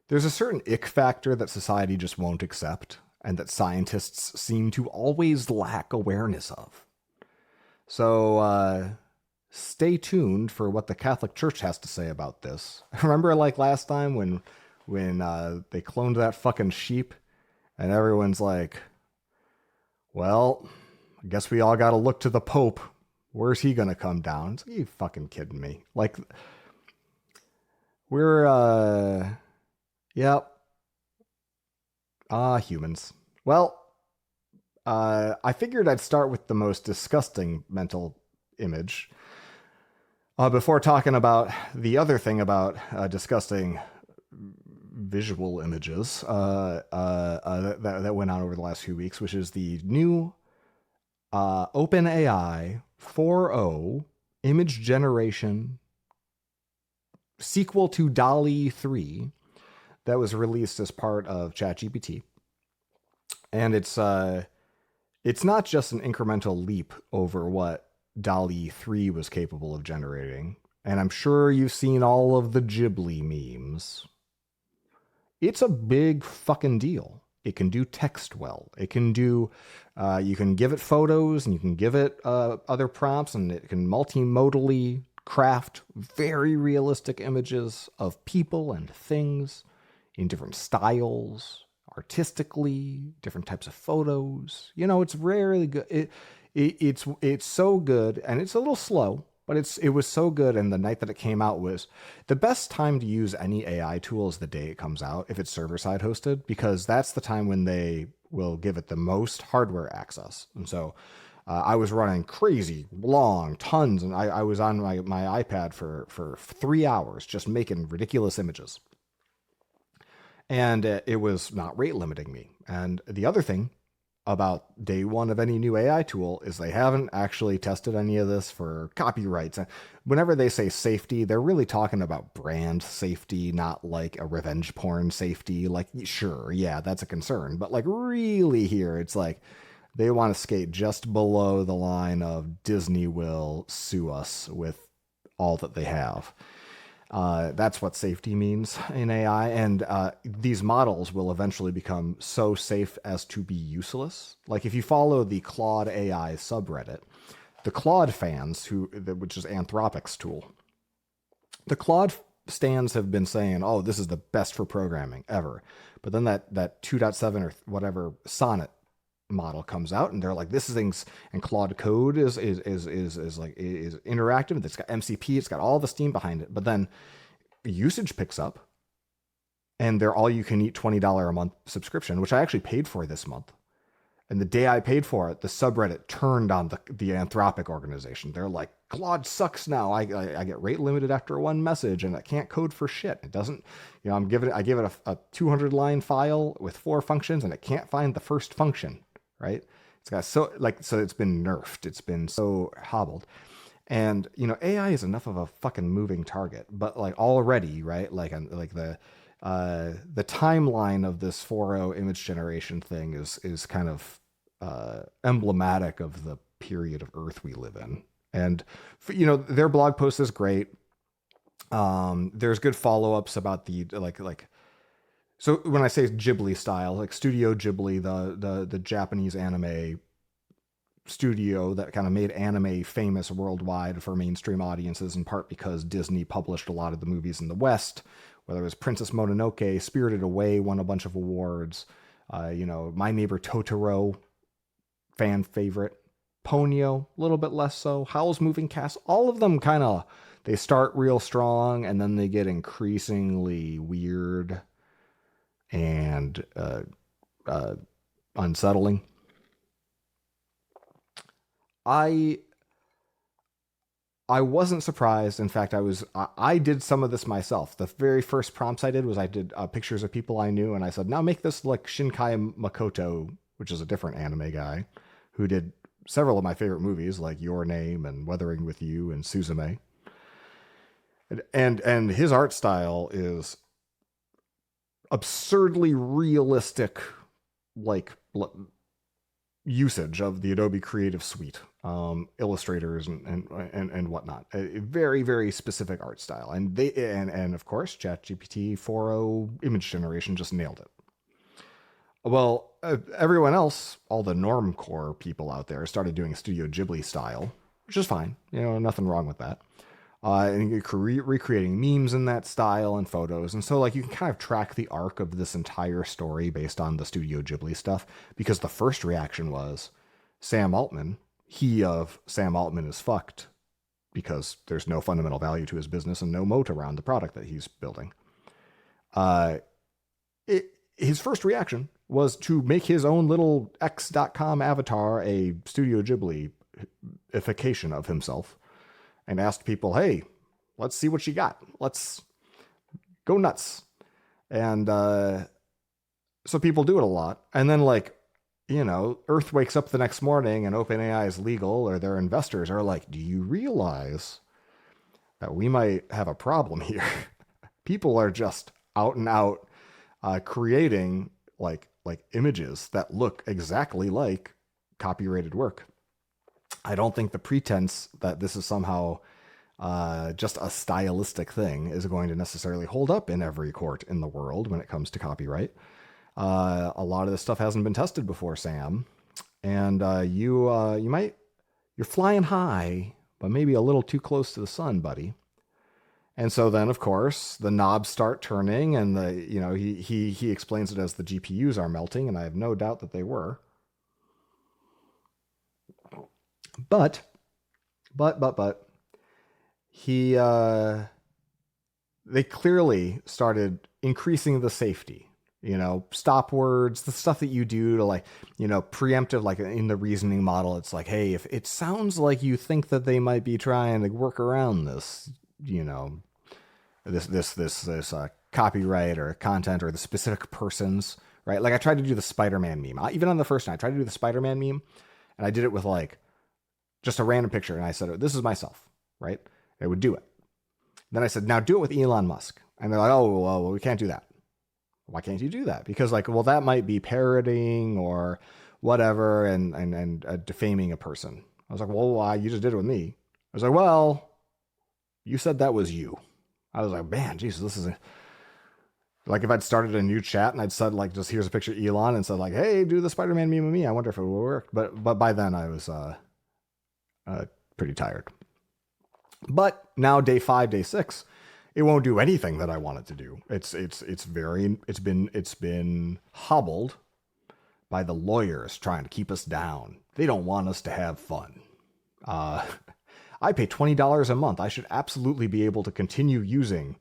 there's a certain ick factor that society just won't accept and that scientists seem to always lack awareness of. So stay tuned for what the Catholic Church has to say about this. Remember like last time when they cloned that fucking sheep and everyone's like, well, I guess we all got to look to the Pope. Where's he going to come down? It's like, you fucking kidding me? Like, we're, yep. Humans. Well, I figured I'd start with the most disgusting mental image before talking about the other thing about disgusting visual images that went on over the last few weeks, which is the new OpenAI 4.0 image generation sequel to DALL-E 3 that was released as part of ChatGPT. And it's not just an incremental leap over what DALL-E 3 was capable of generating. And I'm sure you've seen all of the Ghibli memes. It's a big fucking deal. It can do text well. It can do, you can give it photos and you can give it other prompts, and it can multimodally craft very realistic images of people and things in different styles, artistically, different types of photos. It's rarely good. It's so good, and it's a little slow, but it was so good. And the night that it came out was the best time to use any AI tool is the day it comes out, if it's server-side hosted, because that's the time when they will give it the most hardware access. And so I was running crazy long tons, and I was on my iPad for 3 hours just making ridiculous images. And it was not rate limiting me. And the other thing about day one of any new AI tool is they haven't actually tested any of this for copyrights. And whenever they say safety, they're really talking about brand safety, not like a revenge porn safety. Like, sure, yeah, that's a concern. But like really here, it's like they want to skate just below the line of Disney will sue us with all that they have. That's what safety means in AI. And these models will eventually become so safe as to be useless. Like if you follow the Claude AI subreddit, the Claude fans, which is Anthropic's tool, the Claude stands have been saying, oh, this is the best for programming ever. But then that 2.7 or whatever Sonnet model comes out, and they're like, this thing's, and Claude Code is interactive. It's got MCP, it's got all the steam behind it. But then usage picks up, and they're all you can eat $20 a month subscription, which I actually paid for this month. And the day I paid for it, the subreddit turned on the Anthropic organization. They're like, Claude sucks now. I get rate limited after one message, and it can't code for shit. It doesn't, I give it a 200 line file with 4 functions, and it can't find the first function, right? It's got so it's been nerfed. It's been so hobbled. And AI is enough of a fucking moving target, but like already, right? Like the timeline of this 4.0 image generation thing is kind of emblematic of the period of Earth we live in. And their blog post is great. There's good follow-ups about the like. So when I say Ghibli style, like Studio Ghibli, the Japanese anime studio that kind of made anime famous worldwide for mainstream audiences, in part because Disney published a lot of the movies in the West, whether it was Princess Mononoke, Spirited Away won a bunch of awards, My Neighbor Totoro, fan favorite, Ponyo, a little bit less so, Howl's Moving Castle, all of them kind of, they start real strong and then they get increasingly weird and unsettling. I wasn't surprised. In fact, I did some of this myself. The very first prompts I did was I did pictures of people I knew, and I said, now make this like Shinkai Makoto, which is a different anime guy, who did several of my favorite movies like Your Name and Weathering with You and Suzume. And his art style is absurdly realistic, like usage of the Adobe Creative Suite, illustrators and whatnot. A very, very specific art style. And of course, ChatGPT 4.0 image generation just nailed it. Well, everyone else, all the normcore people out there, started doing Studio Ghibli style, which is fine. Nothing wrong with that. And you're recreating memes in that style and photos. And so like you can kind of track the arc of this entire story based on the Studio Ghibli stuff, because the first reaction was Sam Altman. He of Sam Altman is fucked because there's no fundamental value to his business and no moat around the product that he's building. His first reaction was to make his own little X.com avatar a Studio Ghibli-ification of himself, and asked people, hey, let's see what you got. Let's go nuts. And so people do it a lot. And then Earth wakes up the next morning and OpenAI is legal, or their investors are like, do you realize that we might have a problem here? People are just out and out creating like images that look exactly like copyrighted work. I don't think the pretense that this is somehow just a stylistic thing is going to necessarily hold up in every court in the world when it comes to copyright. A lot of this stuff hasn't been tested before, Sam, and you're flying high, but maybe a little too close to the sun, buddy. And so then, of course, the knobs start turning, and he explains it as the GPUs are melting, and I have no doubt that they were. But they clearly started increasing the safety, stop words, the stuff that you do to preemptive, like in the reasoning model. It's like, hey, if it sounds like you think that they might be trying to work around this, this copyright or content or the specific persons, right? Like I tried to do the Spider-Man meme. Even on the first night, I tried to do the Spider-Man meme, and I did it with just a random picture, and I said, this is myself, right? It would do it. Then I said, now do it with Elon Musk. And they're like, oh, well, we can't do that. Why can't you do that? Because that might be parroting or whatever and defaming a person. I was like, well, you just did it with me. I was like, well, you said that was you. I was like, man, Jesus, this is if I'd started a new chat and I'd said just here's a picture of Elon and said hey, do the Spider-Man meme with me. I wonder if it would work. But by then I was pretty tired. But now day 5, day 6, it won't do anything that I want it to do. It's been hobbled by the lawyers trying to keep us down. They don't want us to have fun. I pay $20 a month. I should absolutely be able to continue using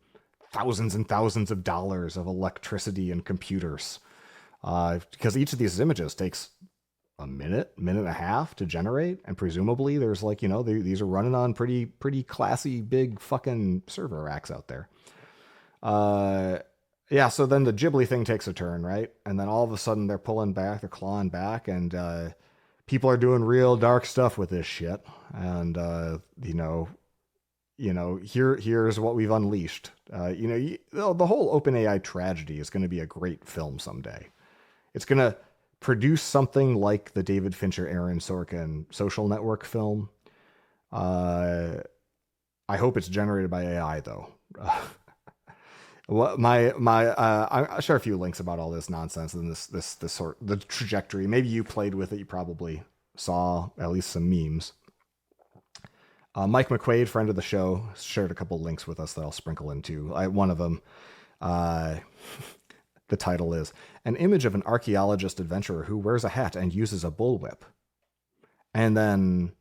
thousands and thousands of dollars of electricity and computers, because each of these images takes a minute and a half to generate, and presumably there's like, these are running on pretty classy big fucking server racks out there. Yeah, so then the Ghibli thing takes a turn, right? And then all of a sudden they're pulling back, they're clawing back, and people are doing real dark stuff with this shit. And here's what we've unleashed. The whole OpenAI tragedy is going to be a great film someday. It's going to produce something like the David Fincher, Aaron Sorkin Social Network film. I hope it's generated by AI though. I'll share a few links about all this nonsense and this sort the trajectory. Maybe you played with it. You probably saw at least some memes. Mike McQuaid, friend of the show, shared a couple links with us that I'll sprinkle into. One of them, the title is "An Image of an Archaeologist Adventurer Who Wears a Hat and Uses a Bullwhip." And then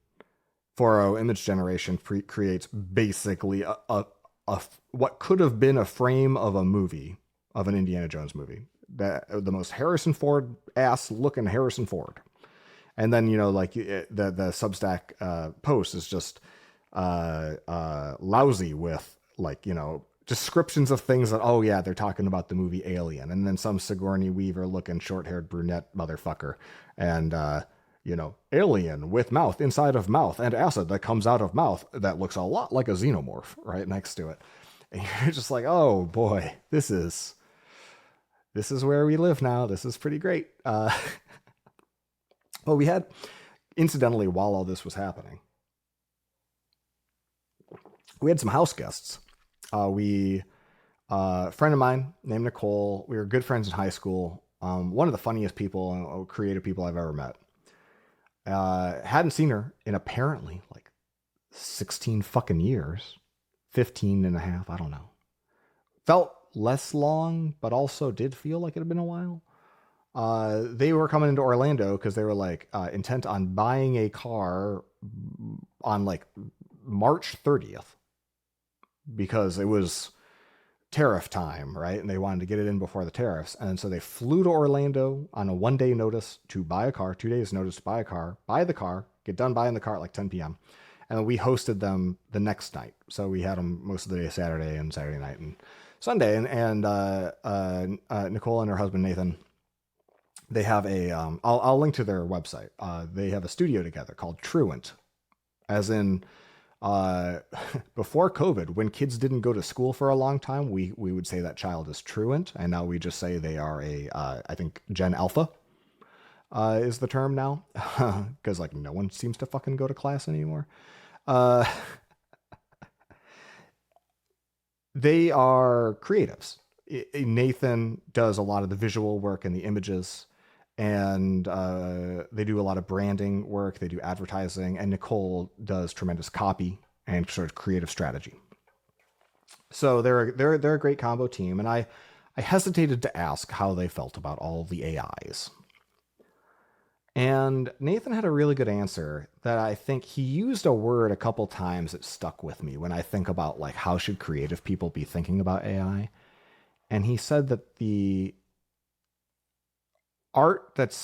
4.0 image generation creates basically a what could have been a frame of a movie, of an Indiana Jones movie. The most Harrison Ford ass looking Harrison Ford. And then, the Substack post is just lousy with descriptions of things that, oh yeah, they're talking about the movie Alien. And then some Sigourney Weaver looking short-haired brunette motherfucker. And, alien with mouth inside of mouth and acid that comes out of mouth that looks a lot like a xenomorph right next to it. And you're just like, oh boy, this is where we live now. This is pretty great. Well, we had, incidentally, while all this was happening, we had some house guests. A friend of mine named Nicole, we were good friends in high school. One of the funniest people and creative people I've ever met. Hadn't seen her in apparently like 16 fucking years, 15 and a half. I don't know. Felt less long, but also did feel like it had been a while. They were coming into Orlando because they were like intent on buying a car on like March 30th because it was tariff time, right? And they wanted to get it in before the tariffs. And so they flew to Orlando on a 1-day notice to buy a car, 2 days notice to buy a car, buy the car, get done buying the car at like 10 p.m. And then we hosted them the next night. So we had them most of the day, Saturday and Saturday night and Sunday. And Nicole and her husband, Nathan, they have I'll link to their website. They have a studio together called Truant, as in, before COVID, when kids didn't go to school for a long time, we would say that child is truant, and now we just say they are I think Gen Alpha is the term now, because like no one seems to fucking go to class anymore. They are creatives. Nathan does a lot of the visual work and the images, and they do a lot of branding work. They do advertising, and Nicole does tremendous copy and sort of creative strategy. So they're a great combo team, and I hesitated to ask how they felt about all of the AIs. And Nathan had a really good answer that I think he used a word a couple times that stuck with me when I think about like how should creative people be thinking about AI. And he said that the art that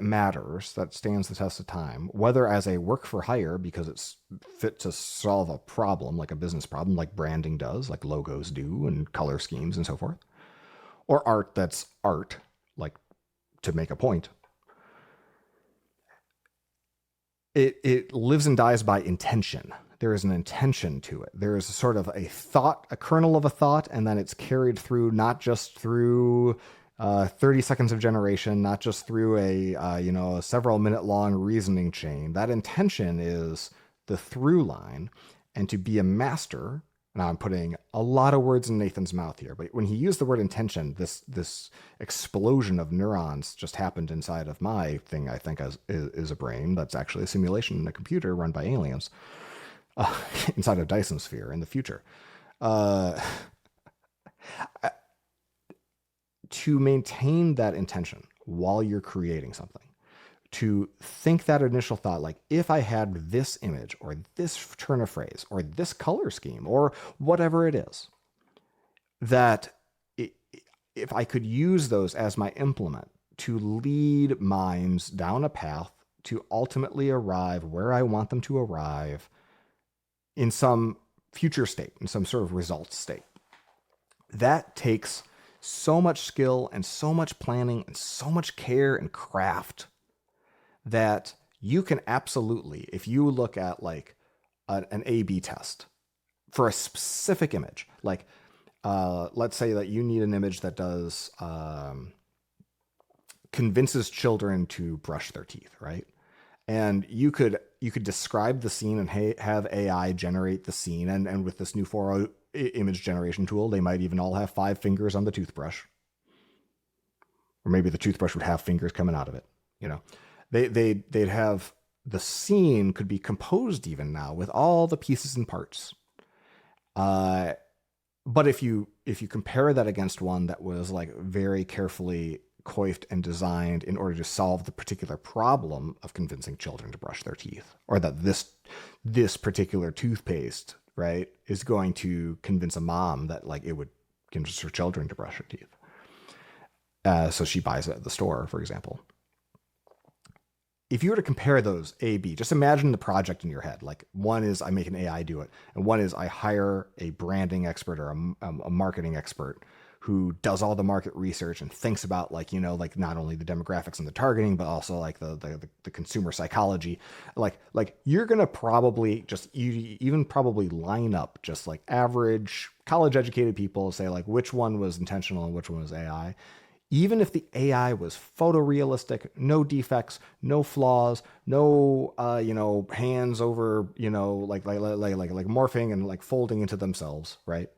matters, that stands the test of time, whether as a work for hire because it's fit to solve a problem, like a business problem, like branding does, like logos do, and color schemes and so forth, or art that's art, like to make a point. It lives and dies by intention. There is an intention to it. There is sort of a thought, a kernel of a thought, and then it's carried through, not just through 30 seconds of generation, not just through a several minute long reasoning chain. That intention is the through line. And to be a master, now I'm putting a lot of words in Nathan's mouth here, but when he used the word intention, this explosion of neurons just happened inside of my thing, I think is a brain that's actually a simulation in a computer run by aliens inside of Dyson Sphere in the future. To maintain that intention while you're creating something, to think that initial thought, like if I had this image or this turn of phrase or this color scheme or whatever it is, that if I could use those as my implement to lead minds down a path to ultimately arrive where I want them to arrive in some future state, in some sort of results state. That takes so much skill and so much planning and so much care and craft that you can absolutely, if you look at like an A/B test for a specific image, like let's say that you need an image that does convinces children to brush their teeth, right? And you could describe the scene and have AI generate the scene, and with this new 4.0 image generation tool, they might even all have 5 fingers on the toothbrush, or maybe the toothbrush would have fingers coming out of it. You know, they'd have the scene could be composed even now with all the pieces and parts. But if you compare that against one that was like very carefully coiffed and designed in order to solve the particular problem of convincing children to brush their teeth, or that this particular toothpaste, right, is going to convince a mom that like it would convince her children to brush their teeth, so she buys it at the store, for example. If you were to compare those A/B, just imagine the project in your head. Like, one is I make an AI do it, and one is I hire a branding expert or a marketing expert who does all the market research and thinks about, like, you know, like not only the demographics and the targeting, but also like the consumer psychology. Like you're gonna probably even probably line up just like average college educated people, say like which one was intentional and which one was AI. Even if the AI was photorealistic, no defects, no flaws, no hands over, like morphing and like folding into themselves, right?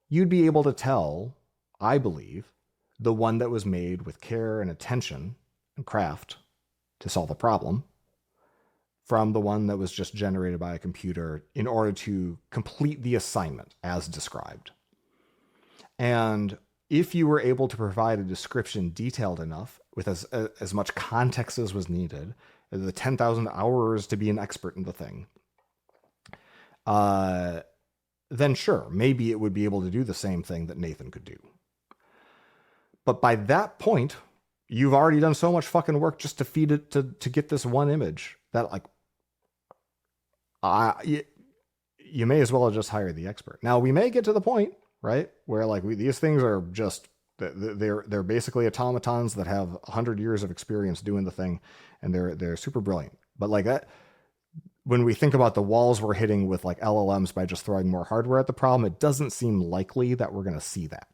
You'd be able to tell, I believe, the one that was made with care and attention and craft to solve a problem from the one that was just generated by a computer in order to complete the assignment as described. And if you were able to provide a description detailed enough with as much context as was needed, the 10,000 hours to be an expert in the thing, then sure, maybe it would be able to do the same thing that Nathan could do. But by that point, you've already done so much fucking work just to feed it to get this one image that like, you may as well have just hired the expert. Now we may get to the point, right, where like these things are just, they're basically automatons that have 100 years of experience doing the thing, and they're super brilliant. But like that, when we think about the walls we're hitting with like LLMs by just throwing more hardware at the problem, it doesn't seem likely that we're going to see that.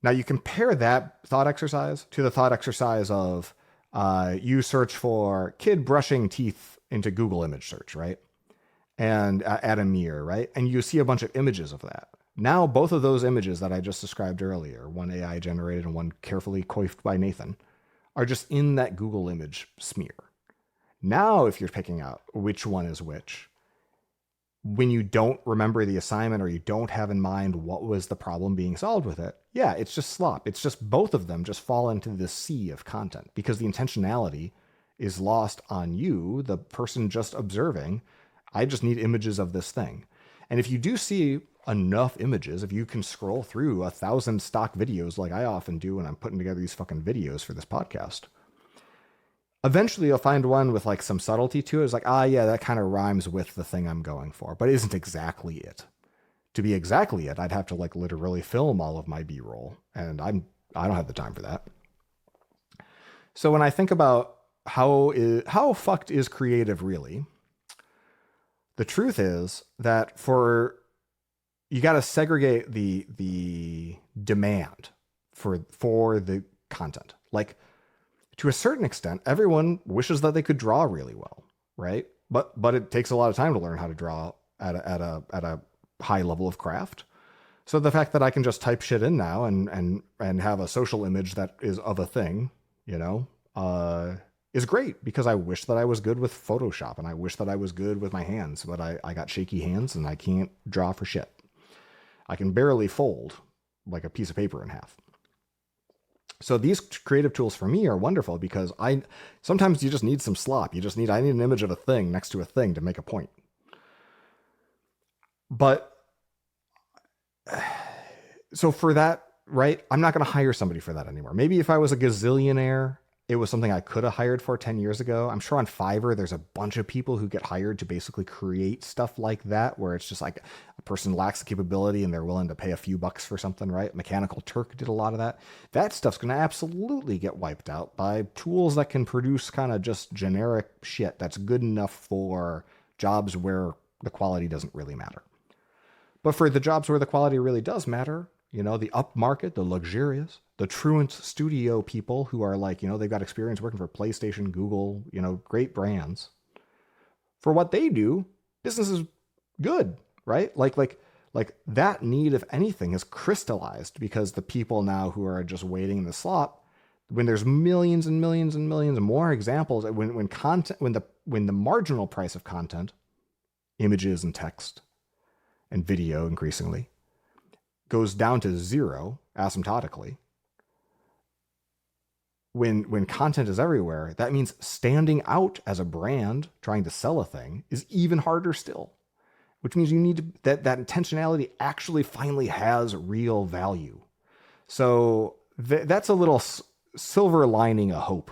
Now you compare that thought exercise to the thought exercise of you search for kid brushing teeth into Google image search, right? And add a mirror, right? And you see a bunch of images of that. Now, both of those images that I just described earlier, one AI generated and one carefully coiffed by Nathan, are just in that Google image smear. Now, if you're picking out which one is which, when you don't remember the assignment or you don't have in mind what was the problem being solved with it, yeah, it's just slop. It's just both of them just fall into this sea of content because the intentionality is lost on you, the person just observing. I just need images of this thing. And if you do see enough images, if you can scroll through 1,000 stock videos like I often do when I'm putting together these fucking videos for this podcast, eventually you'll find one with like some subtlety to it. It's like, yeah, that kind of rhymes with the thing I'm going for, but isn't exactly it. To be exactly it, I'd have to like literally film all of my B-roll, and I don't have the time for that. So when I think about how fucked is creative really, the truth is that you got to segregate the demand for the content. Like, to a certain extent, everyone wishes that they could draw really well, right? But it takes a lot of time to learn how to draw at a high level of craft. So the fact that I can just type shit in now and have a social image that is of a thing, is great, because I wish that I was good with Photoshop and I wish that I was good with my hands, but I got shaky hands and I can't draw for shit. I can barely fold like a piece of paper in half. So these creative tools for me are wonderful because sometimes you just need some slop. I need an image of a thing next to a thing to make a point. But so for that right? I'm not going to hire somebody for that anymore. Maybe if I was a gazillionaire, it was something I could have hired for 10 years ago. I'm sure on Fiverr, there's a bunch of people who get hired to basically create stuff like that, where it's just like a person lacks the capability and they're willing to pay a few bucks for something, right? Mechanical Turk did a lot of that. That stuff's going to absolutely get wiped out by tools that can produce kind of just generic shit that's good enough for jobs where the quality doesn't really matter. But for the jobs where the quality really does matter, the upmarket, the luxurious, the truant studio people who are like, they've got experience working for PlayStation, Google, great brands. For what they do, business is good, right? Like that need, if anything, is crystallized because the people now who are just waiting in the slot, when there's millions and millions and millions more examples, when the marginal price of content, images and text and video increasingly, goes down to zero asymptotically, when content is everywhere, that means standing out as a brand trying to sell a thing is even harder still, which means you need to, that intentionality actually finally has real value. So that's a little silver lining of hope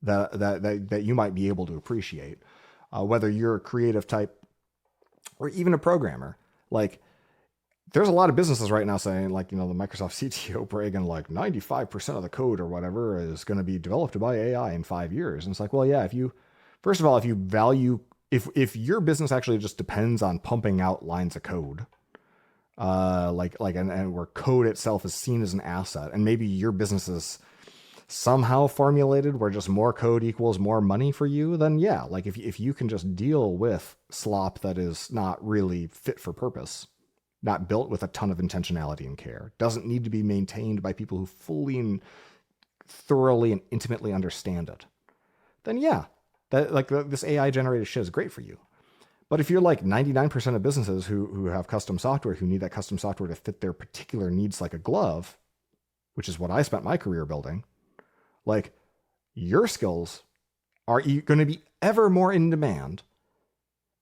that you might be able to appreciate, whether you're a creative type or even a programmer. Like, there's a lot of businesses right now saying, like, the Microsoft CTO bragging like 95% of the code or whatever is going to be developed by AI in 5 years. And it's like, well, yeah, if you value, if your business actually just depends on pumping out lines of code, and where code itself is seen as an asset, and maybe your business is somehow formulated where just more code equals more money for you, then yeah, like if you can just deal with slop that is not really fit for purpose, not built with a ton of intentionality and care, doesn't need to be maintained by people who fully and thoroughly and intimately understand it, then yeah, this AI generated shit is great for you. But if you're like 99% of businesses who have custom software, who need that custom software to fit their particular needs like a glove, which is what I spent my career building, like, your skills are going to be ever more in demand.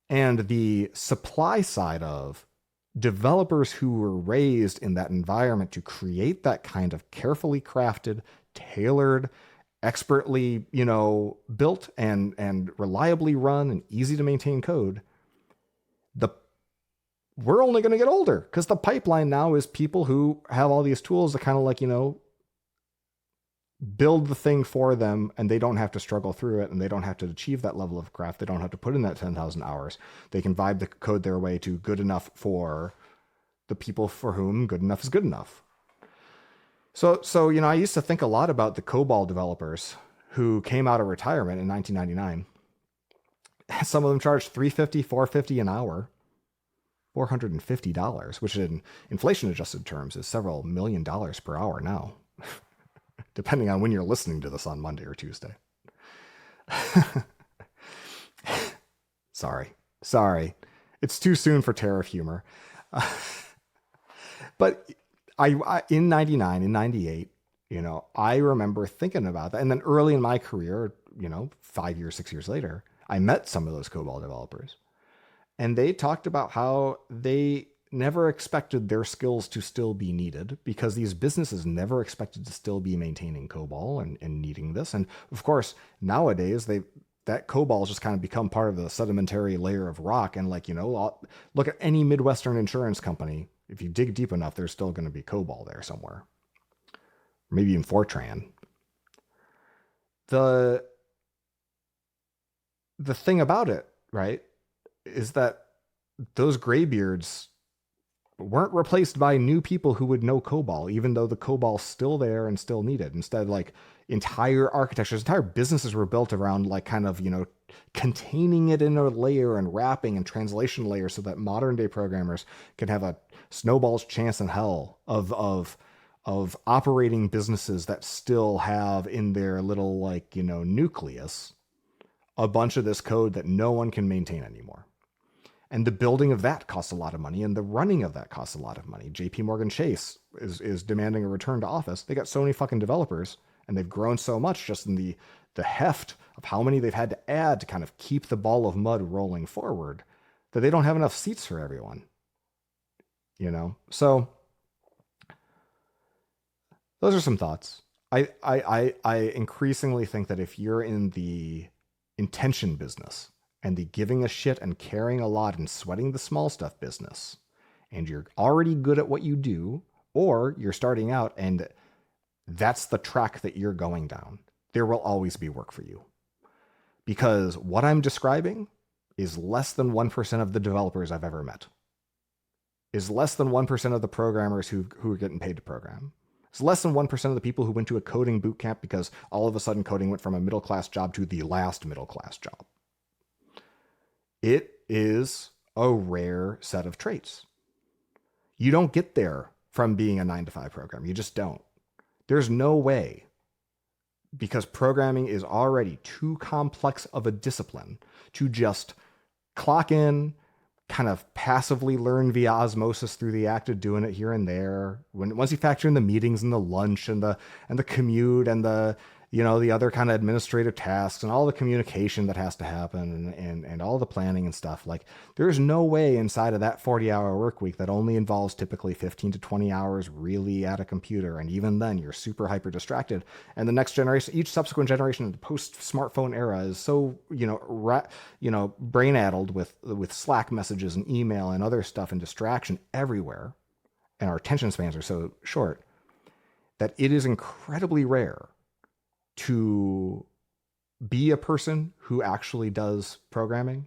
And the supply side of developers who were raised in that environment to create that kind of carefully crafted, tailored, expertly, built and reliably run and easy to maintain code, we're only going to get older, because the pipeline now is people who have all these tools to kind of like, build the thing for them, and they don't have to struggle through it, and they don't have to achieve that level of craft. They don't have to put in that 10,000 hours. They can vibe the code their way to good enough for the people for whom good enough is good enough. So I used to think a lot about the COBOL developers who came out of retirement in 1999. Some of them charged $350, $450 an hour, $450, which in inflation adjusted terms is several $1 million per hour now, depending on when you're listening to this on Monday or Tuesday. Sorry. It's too soon for tariff humor. But I in 99, in 98, I remember thinking about that. And then early in my career, 5 years, 6 years later, I met some of those COBOL developers. And they talked about how they never expected their skills to still be needed, because these businesses never expected to still be maintaining COBOL and needing this. And of course, nowadays, that COBOL has just kind of become part of the sedimentary layer of rock. And look at any Midwestern insurance company. If you dig deep enough, there's still going to be COBOL there somewhere. Maybe even Fortran. The thing about it, right, is that those graybeards weren't replaced by new people who would know COBOL, even though the COBOL's still there and still needed. Instead, like, entire architectures, entire businesses were built around like kind of, containing it in a layer and wrapping and translation layers so that modern day programmers can have a snowball's chance in hell of operating businesses that still have in their little, like, nucleus a bunch of this code that no one can maintain anymore. And the building of that costs a lot of money, and the running of that costs a lot of money. JP Morgan Chase is demanding a return to office. They got so many fucking developers, and they've grown so much just in the heft of how many they've had to add to kind of keep the ball of mud rolling forward, that they don't have enough seats for everyone. So those are some thoughts. I increasingly think that if you're in the intention business and the giving a shit and caring a lot and sweating the small stuff business, and you're already good at what you do, or you're starting out and that's the track that you're going down, there will always be work for you. Because what I'm describing is less than 1% of the developers I've ever met, is less than 1% of the programmers who are getting paid to program. It's less than 1% of the people who went to a coding boot camp because all of a sudden coding went from a middle class job to the last middle class job. It is a rare set of traits. You don't get there from being a 9-to-5 programmer. You just don't. There's no way, because programming is already too complex of a discipline to just clock in, kind of passively learn via osmosis through the act of doing it here and there. Once you factor in the meetings and the lunch and the commute and the other kind of administrative tasks and all the communication that has to happen and all the planning and stuff, like there's no way inside of that 40-hour work week that only involves typically 15 to 20 hours really at a computer. And even then you're super hyper distracted. And the next generation, each subsequent generation in the post smartphone era is so, brain addled with Slack messages and email and other stuff and distraction everywhere. And our attention spans are so short that it is incredibly rare to be a person who actually does programming,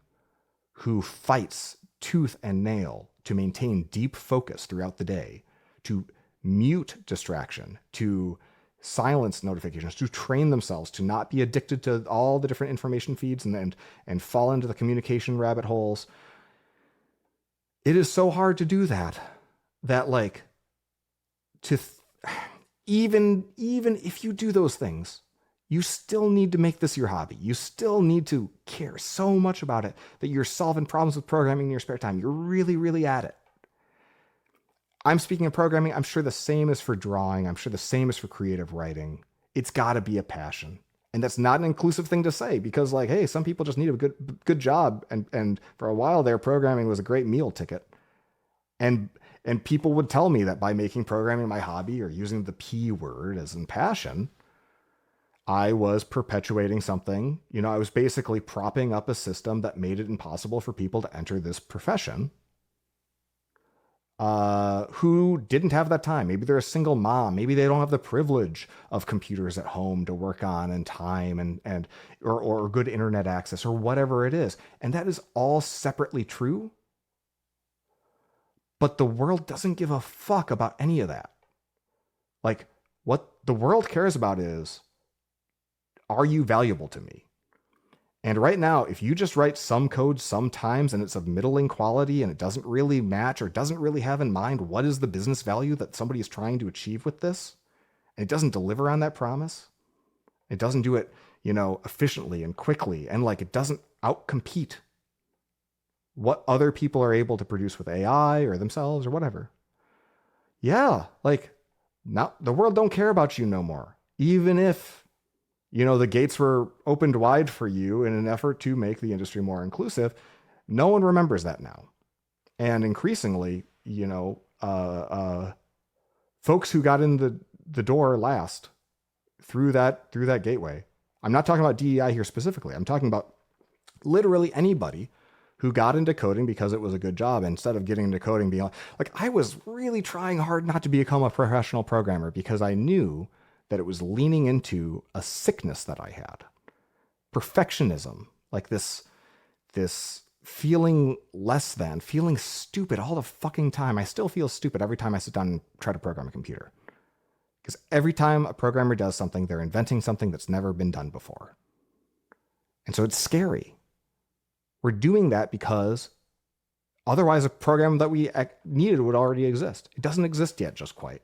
who fights tooth and nail to maintain deep focus throughout the day, to mute distraction, to silence notifications, to train themselves to not be addicted to all the different information feeds and fall into the communication rabbit holes. It is so hard to do that like even if you do those things, you still need to make this your hobby. You still need to care so much about it that you're solving problems with programming in your spare time. You're really, really at it. I'm speaking of programming. I'm sure the same is for drawing. I'm sure the same is for creative writing. It's got to be a passion. And that's not an inclusive thing to say because, like, hey, some people just need a good job. And for a while there, programming was a great meal ticket. And people would tell me that by making programming my hobby or using the P word as in passion, I was perpetuating something. I was basically propping up a system that made it impossible for people to enter this profession who didn't have that time. Maybe they're a single mom. Maybe they don't have the privilege of computers at home to work on and time or good internet access or whatever it is. And that is all separately true. But the world doesn't give a fuck about any of that. Like, what the world cares about is, are you valuable to me? And right now, if you just write some code sometimes and it's of middling quality and it doesn't really match or doesn't really have in mind what is the business value that somebody is trying to achieve with this, and it doesn't deliver on that promise, it doesn't do it, efficiently and quickly, and like it doesn't outcompete what other people are able to produce with AI or themselves or whatever. Yeah, like now the world don't care about you no more. Even if the gates were opened wide for you in an effort to make the industry more inclusive, no one remembers that now. And increasingly, folks who got in the door last through that gateway. I'm not talking about DEI here specifically. I'm talking about literally anybody who got into coding because it was a good job instead of getting into coding being like, I was really trying hard not to become a professional programmer because I knew that it was leaning into a sickness that I had. Perfectionism, like this feeling less than, feeling stupid all the fucking time. I still feel stupid every time I sit down and try to program a computer. Because every time a programmer does something, they're inventing something that's never been done before. And so it's scary. We're doing that because otherwise a program that we needed would already exist. It doesn't exist yet just quite.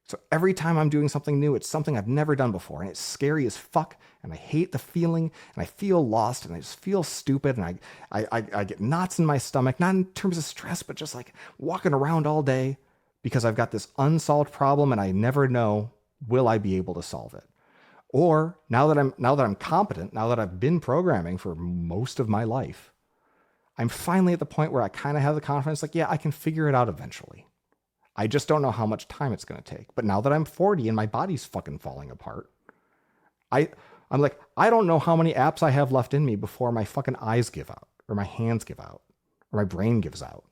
So every time I'm doing something new, it's something I've never done before. And it's scary as fuck. And I hate the feeling. And I feel lost. And I just feel stupid. And I get knots in my stomach. Not in terms of stress, but just like walking around all day because I've got this unsolved problem. And I never know, will I be able to solve it? Or now that I'm competent, now that I've been programming for most of my life, I'm finally at the point where I kind of have the confidence, like, yeah, I can figure it out eventually. I just don't know how much time it's going to take. But now that I'm 40 and my body's fucking falling apart, I I'm like, I don't know how many apps I have left in me before my fucking eyes give out, or my hands give out, or my brain gives out.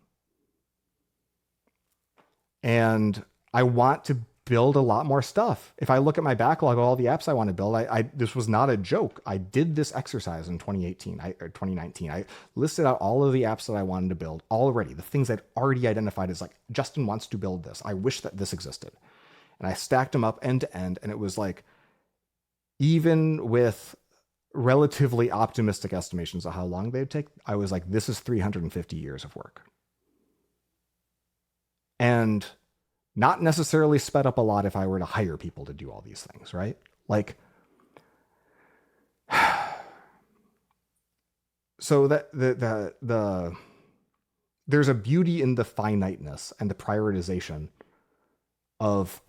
And I want to build a lot more stuff. If I look at my backlog of all the apps I want to build, this was not a joke. I did this exercise in 2018 or 2019. I listed out all of the apps that I wanted to build already, the things I'd already identified as like, Justin wants to build this. I wish that this existed. And I stacked them up end to end. And it was like, even with relatively optimistic estimations of how long they'd take, I was like, this is 350 years of work. And not necessarily sped up a lot if I were to hire people to do all these things, right? Like, so that there's a beauty in the finiteness and the prioritization of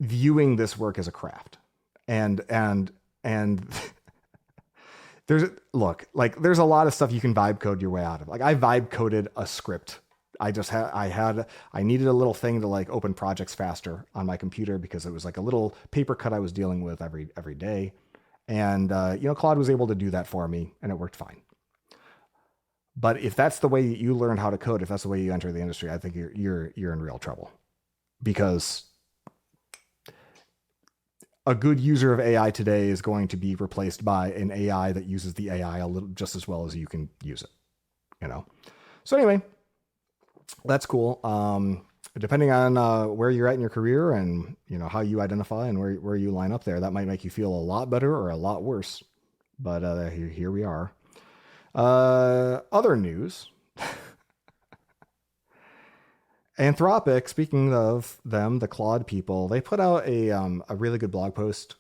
viewing this work as a craft. And there's a lot of stuff you can vibe code your way out of. Like, I vibe coded a script. I needed a little thing to like open projects faster on my computer because it was like a little paper cut I was dealing with every day. And, Claude was able to do that for me and it worked fine. But if that's the way you learned how to code, if that's the way you enter the industry, I think you're in real trouble, because a good user of AI today is going to be replaced by an AI that uses the AI a little just as well as you can use it, So anyway, that's cool. Depending on where you're at in your career and how you identify and where you line up there, that might make you feel a lot better or a lot worse. But here we are. Other news. Anthropic, speaking of them, the Claude people, they put out a really good blog post.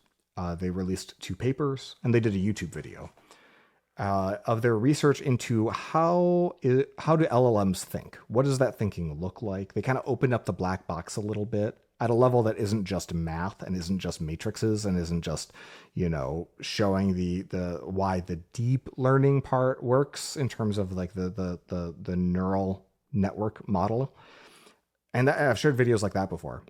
They released 2 papers and they did a YouTube video of their research into how do LLMs think? What does that thinking look like? They kind of opened up the black box a little bit at a level that isn't just math and isn't just matrices and isn't just, showing the why the deep learning part works in terms of like the neural network model. And I've shared videos like that before.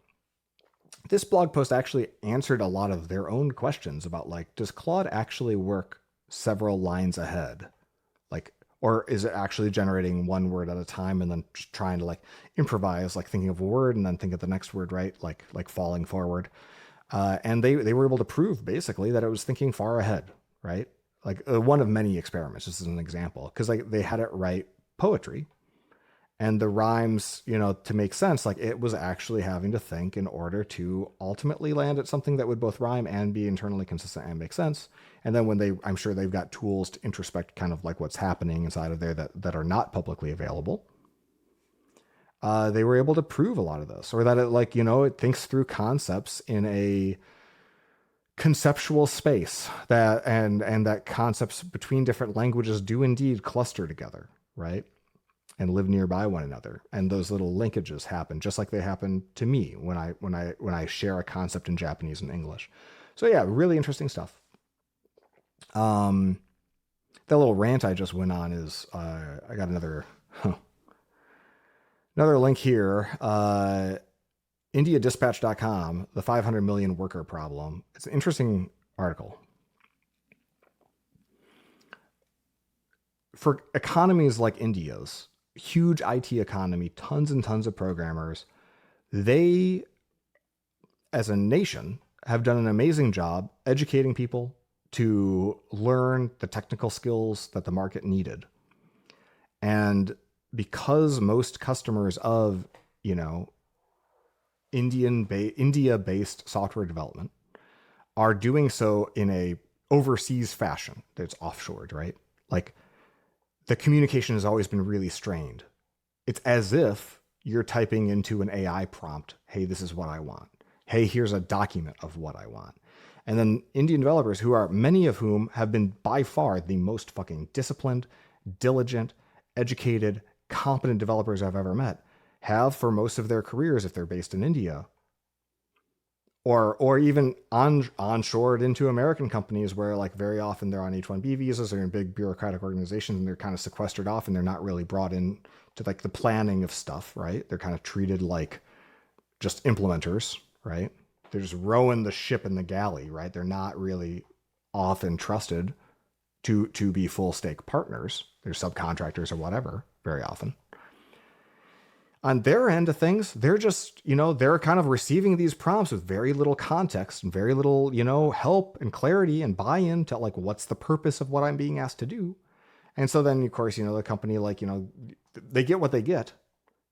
This blog post actually answered a lot of their own questions about like, does Claude actually work several lines ahead? Like, or is it actually generating one word at a time and then just trying to like improvise, like thinking of a word and then think of the next word, right? Like falling forward. And they were able to prove basically that it was thinking far ahead, right? Like one of many experiments, just as an example, because like they had it write poetry. And the rhymes, to make sense, like it was actually having to think in order to ultimately land at something that would both rhyme and be internally consistent and make sense. And then when I'm sure they've got tools to introspect kind of like what's happening inside of there that are not publicly available. They were able to prove a lot of this, or that it it thinks through concepts in a conceptual space and that concepts between different languages do indeed cluster together, right? And live nearby one another. And those little linkages happen just like they happen to me when I share a concept in Japanese and English. So yeah, really interesting stuff. That little rant I just went on is, I got another link here. IndiaDispatch.com, the 500 million worker problem. It's an interesting article. For economies like India's, huge IT economy, tons and tons of programmers, they, as a nation, have done an amazing job educating people to learn the technical skills that the market needed. And because most customers of, India-based software development are doing so in a overseas fashion, that's offshored, right? Like, the communication has always been really strained. It's as if you're typing into an AI prompt, hey, this is what I want. Hey, here's a document of what I want. And then Indian developers, who are many of whom have been by far the most fucking disciplined, diligent, educated, competent developers I've ever met, have for most of their careers, if they're based in India, or even onshored into American companies where like very often they're on H-1B visas or in big bureaucratic organizations and they're kind of sequestered off and they're not really brought in to like the planning of stuff, right? They're kind of treated like just implementers, right? They're just rowing the ship in the galley, right? They're not really often trusted to be full stake partners. They're subcontractors or whatever very often. On their end of things, they're just, they're kind of receiving these prompts with very little context and very little, help and clarity and buy-in to like, what's the purpose of what I'm being asked to do? And so then, of course, the company, like, they get what they get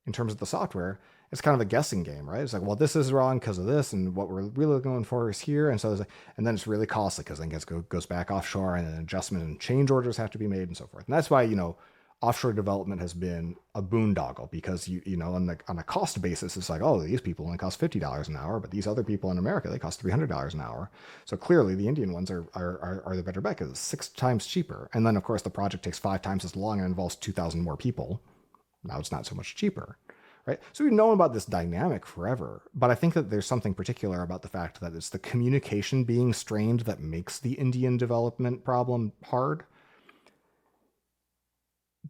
in terms of the software. It's kind of a guessing game, right? It's like, well, this is wrong because of this, and what we're really going for is here. And so, and then it's really costly because then it goes back offshore, and then adjustment and change orders have to be made and so forth. And that's why, offshore development has been a boondoggle because on a cost basis, it's like, oh, these people only cost $50 an hour, but these other people in America, they cost $300 an hour. So clearly the Indian ones are the better bet because it's 6 times cheaper. And then of course the project takes 5 times as long and involves 2,000 more people. Now it's not so much cheaper, right? So we've known about this dynamic forever, but I think that there's something particular about the fact that it's the communication being strained that makes the Indian development problem hard.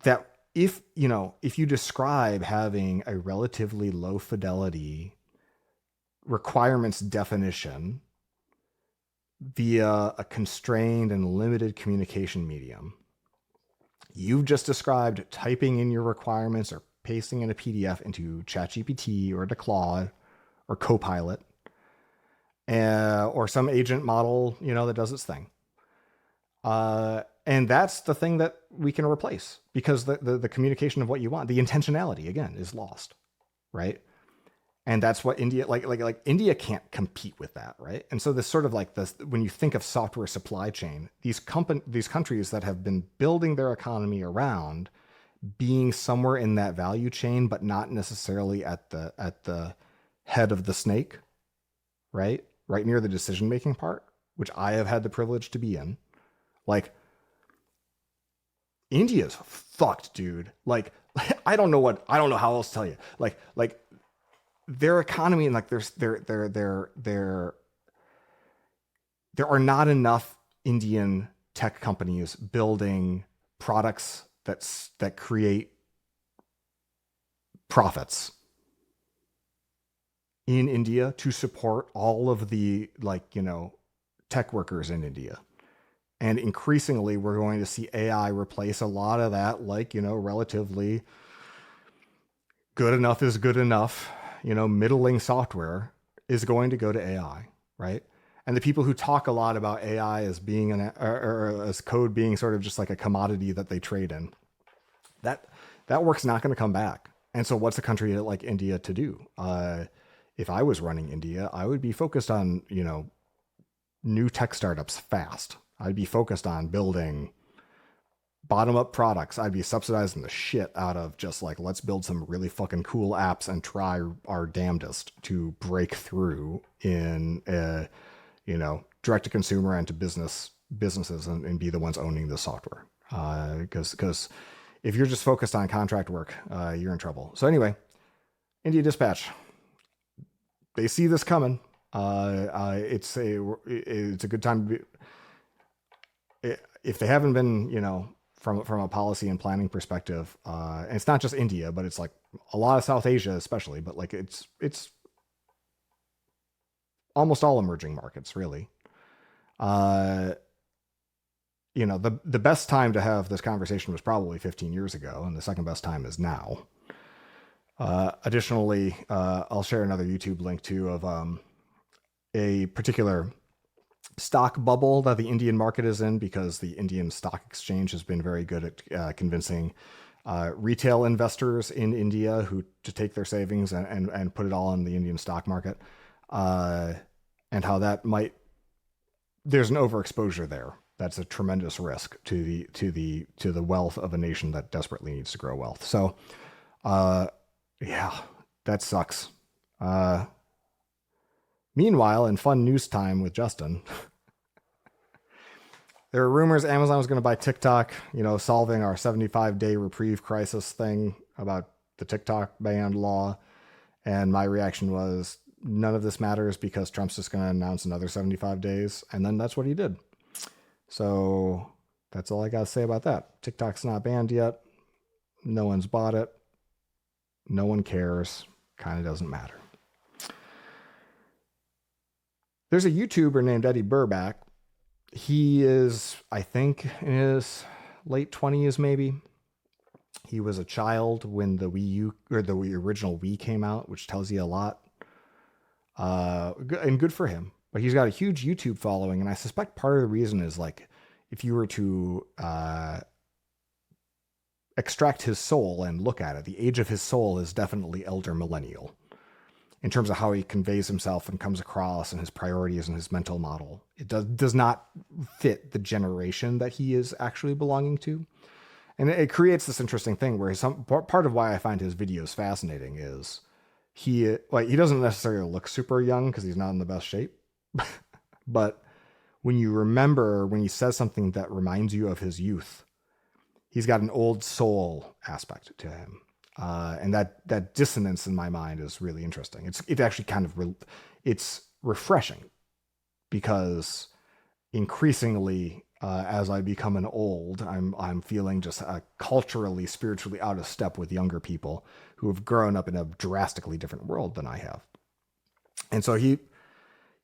That if you describe having a relatively low fidelity requirements definition via a constrained and limited communication medium, you've just described typing in your requirements or pasting in a PDF into ChatGPT or to Claude or Copilot, or some agent model, that does its thing. And that's the thing that we can replace because the communication of what you want, the intentionality again is lost, right? And that's what India, like India can't compete with that, right? And so this sort of like this, when you think of software supply chain, these countries that have been building their economy around being somewhere in that value chain, but not necessarily at the head of the snake, right? Right near the decision-making part, which I have had the privilege to be in. Like, India's fucked, dude. Like, I don't know how else to tell you. Like their economy and like there are not enough Indian tech companies building products that create profits in India to support all of the tech workers in India. And increasingly, we're going to see AI replace a lot of that, relatively good enough is good enough, middling software is going to go to AI, right? And the people who talk a lot about AI as being or as code being sort of just like a commodity that they trade in, that work's not going to come back. And so what's a country like India to do? If I was running India, I would be focused on, new tech startups fast. I'd be focused on building bottom-up products. I'd be subsidizing the shit out of just like, let's build some really fucking cool apps and try our damnedest to break through in, direct-to-consumer and to businesses and be the ones owning the software. Because if you're just focused on contract work, you're in trouble. So anyway, India Dispatch. They see this coming. It's a good time to be... If they haven't been, from a policy and planning perspective, and it's not just India, but it's like a lot of South Asia, especially, but like it's almost all emerging markets, really. The best time to have this conversation was probably 15 years ago, and the second best time is now. Additionally, I'll share another YouTube link too of a particular stock bubble that the Indian market is in, because the Indian stock exchange has been very good at convincing retail investors in India to take their savings and put it all in the Indian stock market, and how there's an overexposure there. That's a tremendous risk to the wealth of a nation that desperately needs to grow wealth. So, yeah, that sucks. Meanwhile, in fun news time with Justin, there are rumors Amazon was going to buy TikTok, solving our 75-day reprieve crisis thing about the TikTok ban law. And my reaction was, none of this matters because Trump's just going to announce another 75 days. And then that's what he did. So that's all I got to say about that. TikTok's not banned yet. No one's bought it. No one cares. Kind of doesn't matter. There's a YouTuber named Eddie Burback. He is, I think, in his late 20s, maybe. He was a child when the Wii U, or the original Wii came out, which tells you a lot. And good for him. But he's got a huge YouTube following, and I suspect part of the reason is like, if you were to extract his soul and look at it, the age of his soul is definitely elder millennial in terms of how he conveys himself and comes across and his priorities and his mental model. It does not fit the generation that he is actually belonging to. And it creates this interesting thing where part of why I find his videos fascinating is he doesn't necessarily look super young because he's not in the best shape. But when you remember when he says something that reminds you of his youth, he's got an old soul aspect to him. And that dissonance in my mind is really interesting. It actually kind of, it's refreshing because increasingly, as I become an old, I'm feeling just culturally, spiritually out of step with younger people who have grown up in a drastically different world than I have. And so he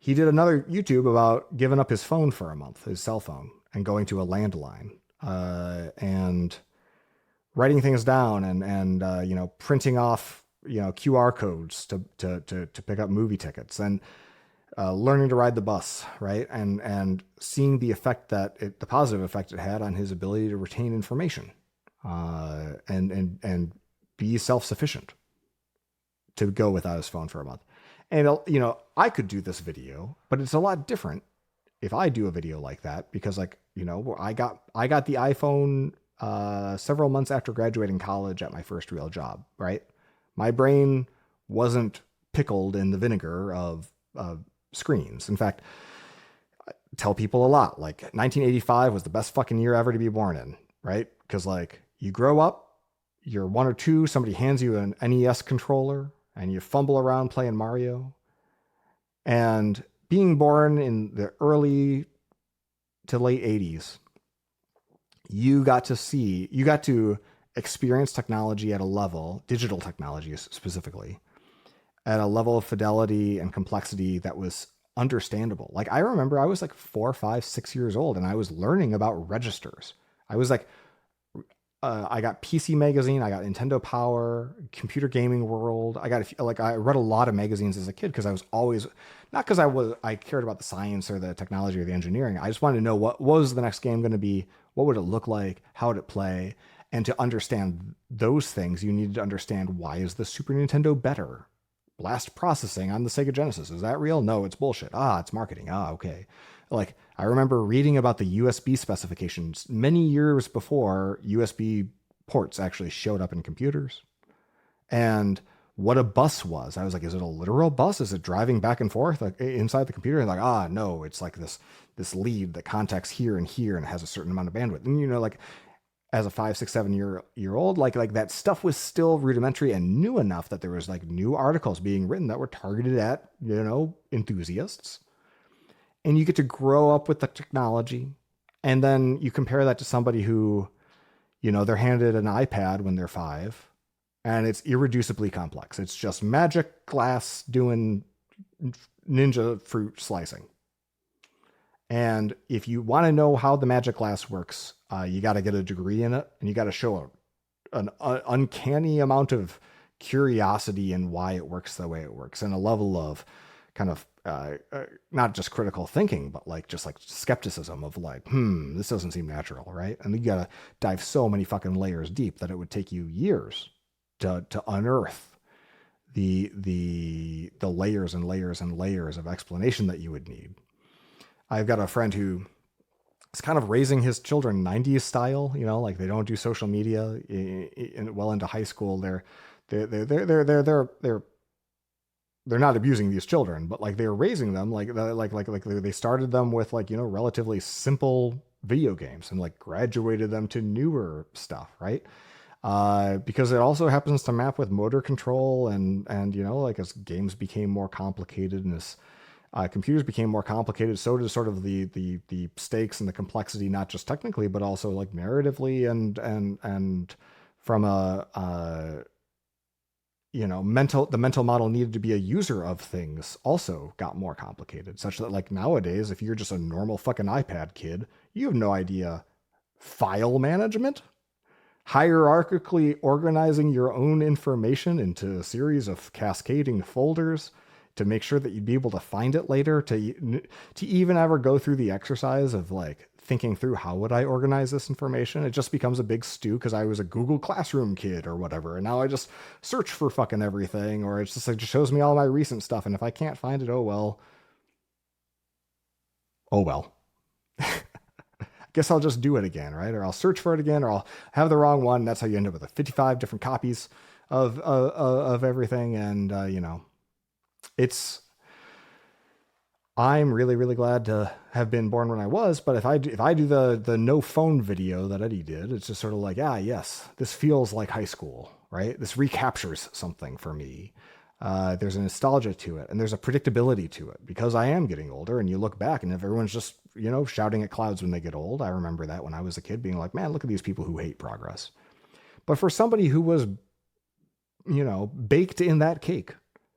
did another YouTube about giving up his phone for a month, his cell phone, and going to a landline, and writing things down and printing off, QR codes to pick up movie tickets and learning to ride the bus, right? And seeing the effect the positive effect it had on his ability to retain information, and be self-sufficient to go without his phone for a month. And, I could do this video, but it's a lot different if I do a video like that, because I got the iPhone, several months after graduating college at my first real job, right? My brain wasn't pickled in the vinegar of screens. In fact, I tell people a lot, like 1985 was the best fucking year ever to be born in, right? Because you grow up, you're one or two, somebody hands you an NES controller and you fumble around playing Mario. And being born in the early to late 80s, you got to experience technology at a level, digital technology specifically, at a level of fidelity and complexity that was understandable. Like, I remember I was like 4, 5, 6 years old and I was learning about registers. I was like, I got PC Magazine, I got Nintendo Power, Computer Gaming World. I read a lot of magazines as a kid because I was always, not because I cared about the science or the technology or the engineering. I just wanted to know what was the next game going to be, what would it look like, how would it play, and to understand those things, you needed to understand, why is the Super Nintendo better? Blast processing on the Sega Genesis, is that real? No, it's bullshit. It's marketing. Okay. Like, I remember reading about the USB specifications many years before USB ports actually showed up in computers, and what a bus was. I was like, is it a literal bus? Is it driving back and forth inside the computer? And like, no, it's like this lead that contacts here and here and has a certain amount of bandwidth. And as a 5, 6, 7 year old, like that stuff was still rudimentary and new enough that there was like new articles being written that were targeted at, enthusiasts. And you get to grow up with the technology. And then you compare that to somebody who, they're handed an iPad when they're 5 and it's irreducibly complex. It's just magic glass doing ninja fruit slicing. And if you want to know how the magic glass works, you got to get a degree in it, and you got to show an uncanny amount of curiosity in why it works the way it works, and a level of kind of not just critical thinking, but just skepticism of this doesn't seem natural, right? And you got to dive so many fucking layers deep that it would take you years to unearth the layers and layers and layers of explanation that you would need. I've got a friend who is kind of raising his children 90s style, they don't do social media well into high school. They're not abusing these children, but they're raising them they started them with relatively simple video games and graduated them to newer stuff, right? because it also happens to map with motor control and like as games became more complicated and as computers became more complicated, so did sort of the stakes and the complexity, not just technically, but also like narratively and from a the mental model needed to be a user of things also got more complicated, such that like nowadays, if you're just a normal fucking iPad kid, you have no idea file management, hierarchically organizing your own information into a series of cascading folders to make sure that you'd be able to find it later, to even ever go through the exercise of like thinking through how would I organize this information. It just becomes a big stew because I was a Google Classroom kid or whatever, and now I just search for fucking everything, or it's just like just shows me all my recent stuff, and if I can't find it, oh well. Oh well. Guess I'll just do it again, right? Or I'll search for it again, or I'll have the wrong one. That's how you end up with 55 different copies of everything, and it's. I'm really, really glad to have been born when I was, but if I do the no phone video that Eddie did, it's just sort of like, yes, this feels like high school, right? This recaptures something for me. There's a nostalgia to it, and there's a predictability to it because I am getting older. And you look back, and if everyone's just shouting at clouds when they get old, I remember that when I was a kid, being like, man, look at these people who hate progress. But for somebody who was, baked in that cake,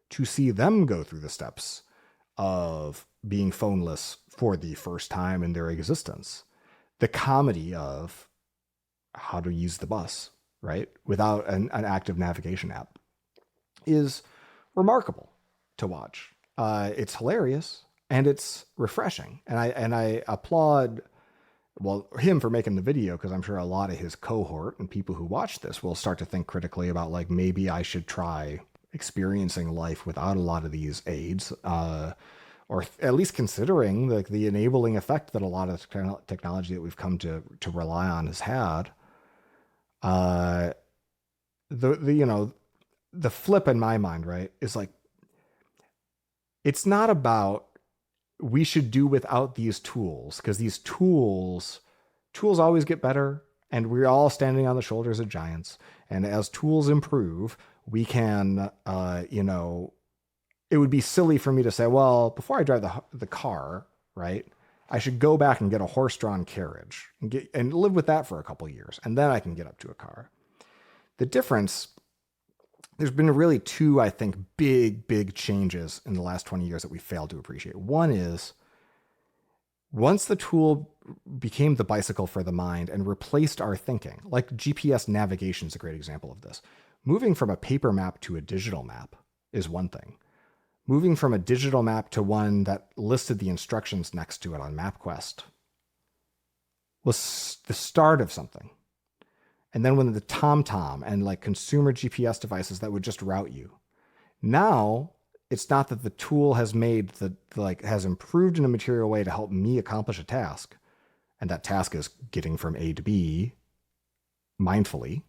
to see them go through the steps of being phoneless for the first time in their existence, the comedy of how to use the bus, right, without an active navigation app is remarkable to watch. It's hilarious and it's refreshing, and I applaud him for making the video, because I'm sure a lot of his cohort and people who watch this will start to think critically about like maybe I should try experiencing life without a lot of these aids, or at least considering like the enabling effect that a lot of technology that we've come to rely on has had. The flip in my mind, right, is like, it's not about we should do without these tools, because these tools always get better, and we're all standing on the shoulders of giants. And as tools improve, we can, it would be silly for me to say, well, before I drive the car, right, I should go back and get a horse-drawn carriage and live with that for a couple of years, and then I can get up to a car. The difference, there's been really two, I think, big changes in the last 20 years that we failed to appreciate. One is, once the tool became the bicycle for the mind and replaced our thinking, like GPS navigation is a great example of this. Moving from a paper map to a digital map is one thing. Moving from a digital map to one that listed the instructions next to it on MapQuest was the start of something. And then when the TomTom and like consumer GPS devices that would just route you. Now, it's not that the tool has has improved in a material way to help me accomplish a task, and that task is getting from A to B mindfully.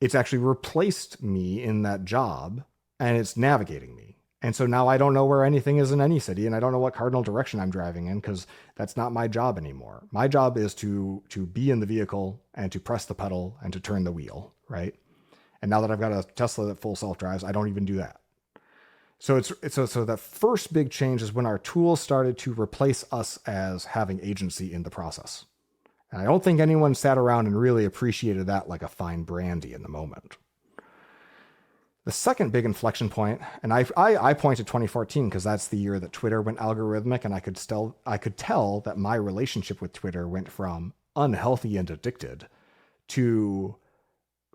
It's actually replaced me in that job, and it's navigating me. And so now I don't know where anything is in any city, and I don't know what cardinal direction I'm driving in, because that's not my job anymore. My job is to be in the vehicle and to press the pedal and to turn the wheel, right? And now that I've got a Tesla that full self drives, I don't even do that. So so the first big change is when our tools started to replace us as having agency in the process. And I don't think anyone sat around and really appreciated that like a fine brandy in the moment. The second big inflection point, and I point to 2014 because that's the year that Twitter went algorithmic, and I could tell that my relationship with Twitter went from unhealthy and addicted to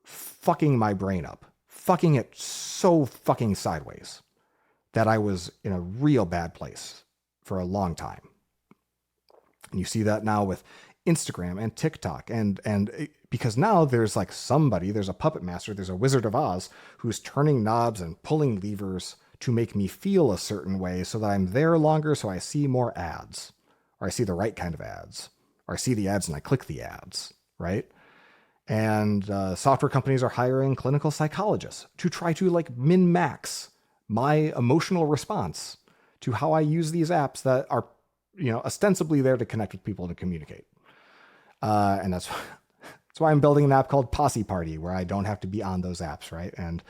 fucking my brain up, fucking it so fucking sideways that I was in a real bad place for a long time. And you see that now with Instagram and TikTok, and because now there's like there's a puppet master, there's a Wizard of Oz who's turning knobs and pulling levers to make me feel a certain way so that I'm there longer, so I see more ads, or I see the right kind of ads, or I see the ads and I click the ads, right? And software companies are hiring clinical psychologists to try to like min-max my emotional response to how I use these apps that are, ostensibly there to connect with people and to communicate. And that's That's why I'm building an app called Posse Party, where I don't have to be on those apps, right? And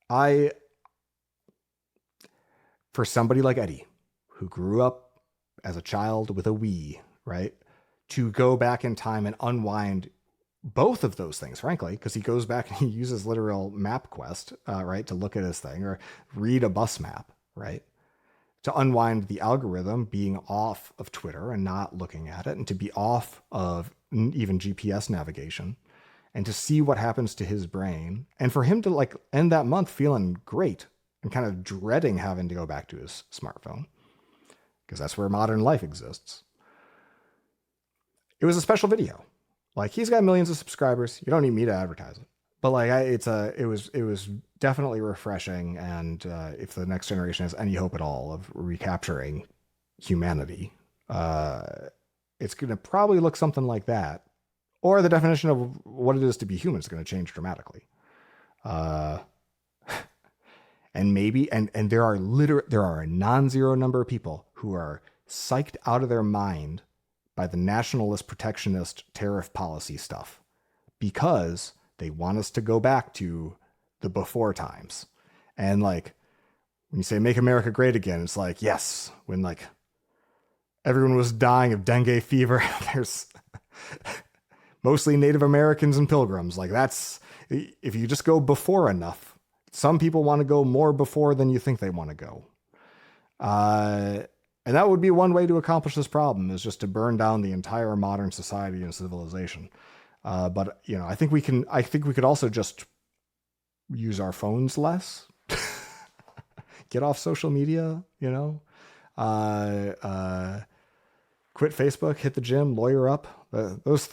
I, for somebody like Eddie, who grew up as a child with a Wii, right, to go back in time and unwind both of those things, frankly, because he goes back and he uses literal MapQuest, right, to look at his thing or read a bus map, right, to unwind the algorithm being off of Twitter and not looking at it, and to be off of even GPS navigation, and to see what happens to his brain, and for him to like end that month feeling great and kind of dreading having to go back to his smartphone, because that's where modern life exists. It was a special video. Like, he's got millions of subscribers. You don't need me to advertise it. But like, it was definitely refreshing. And if the next generation has any hope at all of recapturing humanity, it's going to probably look something like that. Or the definition of what it is to be human is going to change dramatically. And maybe, and there are a non-zero number of people who are psyched out of their mind by the nationalist protectionist tariff policy stuff, because they want us to go back to the before times. And like, when you say make America great again, it's like, yes, when like everyone was dying of dengue fever, there's mostly Native Americans and pilgrims. Like, that's, if you just go before enough, some people want to go more before than you think they want to go. And that would be one way to accomplish this problem, is just to burn down the entire modern society and civilization. But you know, I think we could also just use our phones less, get off social media, you know, quit Facebook, hit the gym, lawyer up. That's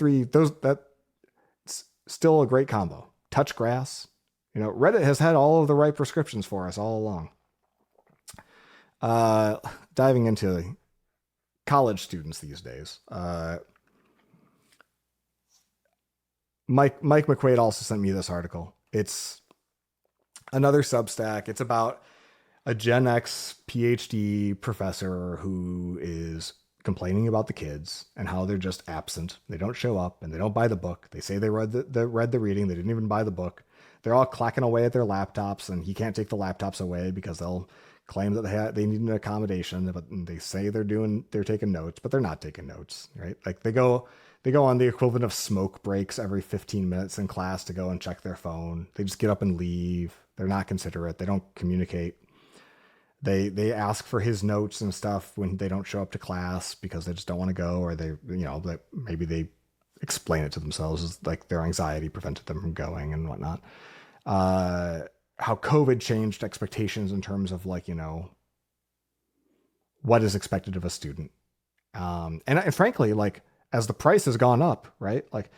still a great combo. Touch grass. You know, Reddit has had all of the right prescriptions for us all along. Diving into college students these days. Mike McQuaid also sent me this article. It's another Substack. It's about a Gen X PhD professor who is complaining about the kids and how they're just absent. They don't show up and they don't buy the book. They say they read the reading. They didn't even buy the book. They're all clacking away at their laptops, and he can't take the laptops away because they'll claim that they need an accommodation, but they say they're taking notes, but they're not taking notes, right? Like they go on the equivalent of smoke breaks every 15 minutes in class to go and check their phone. They just get up and leave. They're not considerate. They don't communicate. They ask for his notes and stuff when they don't show up to class because they just don't want to go, or maybe they explain it to themselves as like their anxiety prevented them from going and whatnot. How COVID changed expectations in terms of like, you know, what is expected of a student. And frankly, like as the price has gone up, right? Like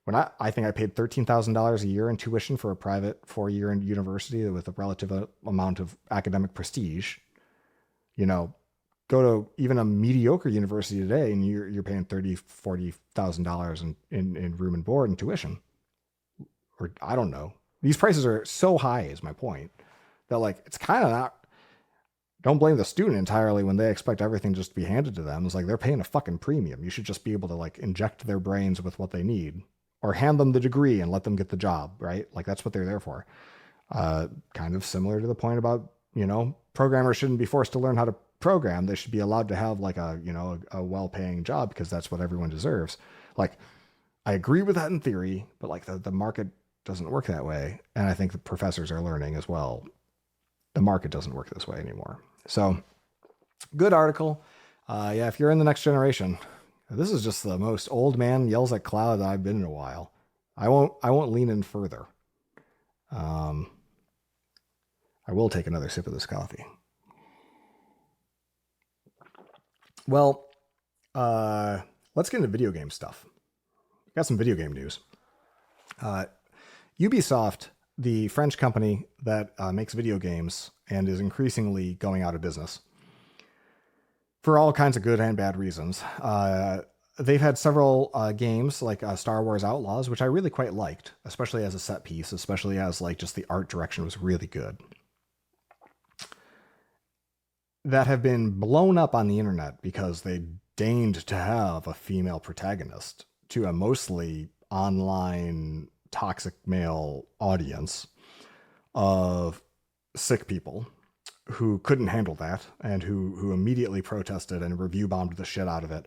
when I think I paid $13,000 a year in tuition for a private 4-year university with a relative amount of academic prestige, you know, go to even a mediocre university today and you're paying $30,000-$40,000 in room and board and tuition, or I don't know. These prices are so high is my point, that like, it's kind of not, don't blame the student entirely when they expect everything just to be handed to them. It's like, they're paying a fucking premium. You should just be able to like inject their brains with what they need, or hand them the degree and let them get the job, right? Like that's what they're there for. Kind of similar to the point about, you know, programmers shouldn't be forced to learn how to program. They should be allowed to have like a well-paying job because that's what everyone deserves. Like, I agree with that in theory, but like the market doesn't work that way. And I think the professors are learning as well. The market doesn't work this way anymore. So good article. Yeah, if you're in the next generation, this is just the most old man yells at cloud that I've been in a while. I won't lean in further. I will take another sip of this coffee. Well, let's get into video game stuff. Got some video game news. Ubisoft, the French company that makes video games and is increasingly going out of business for all kinds of good and bad reasons. They've had several games like Star Wars Outlaws, which I really quite liked, especially as a set piece, especially as like just the art direction was really good, that have been blown up on the internet because they deigned to have a female protagonist to a mostly online toxic male audience of sick people who couldn't handle that and who immediately protested and review bombed the shit out of it,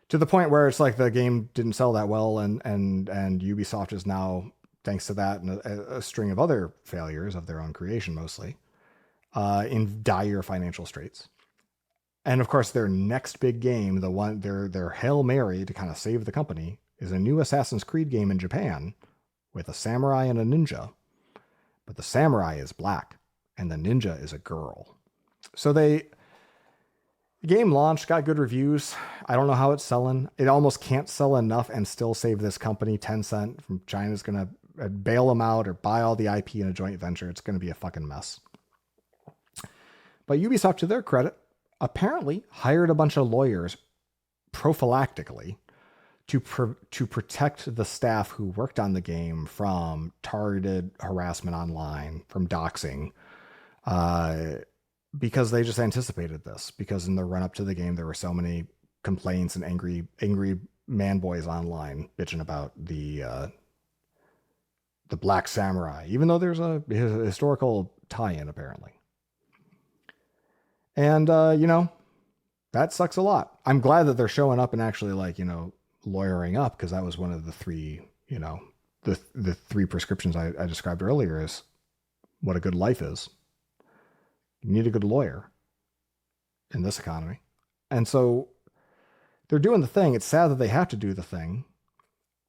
to the point where it's like the game didn't sell that well, and Ubisoft is now, thanks to that and a string of other failures of their own creation mostly, in dire financial straits. And of course, their next big game, the one their Hail Mary to kind of save the company, is a new Assassin's Creed game in Japan with a samurai and a ninja. But the samurai is black and the ninja is a girl. So the game launched, got good reviews. I don't know how it's selling. It almost can't sell enough and still save this company. Tencent from China is going to bail them out or buy all the IP in a joint venture. It's going to be a fucking mess. But Ubisoft, to their credit, apparently hired a bunch of lawyers prophylactically to protect the staff who worked on the game from targeted harassment online, from doxing, because they just anticipated this. Because in the run up to the game, there were so many complaints and angry man boys online bitching about the Black Samurai, even though there's a historical tie-in apparently. And, that sucks a lot. I'm glad that they're showing up and actually lawyering up, because that was one of the three, the three prescriptions I described earlier is what a good life is. You need a good lawyer in this economy. And so they're doing the thing. It's sad that they have to do the thing.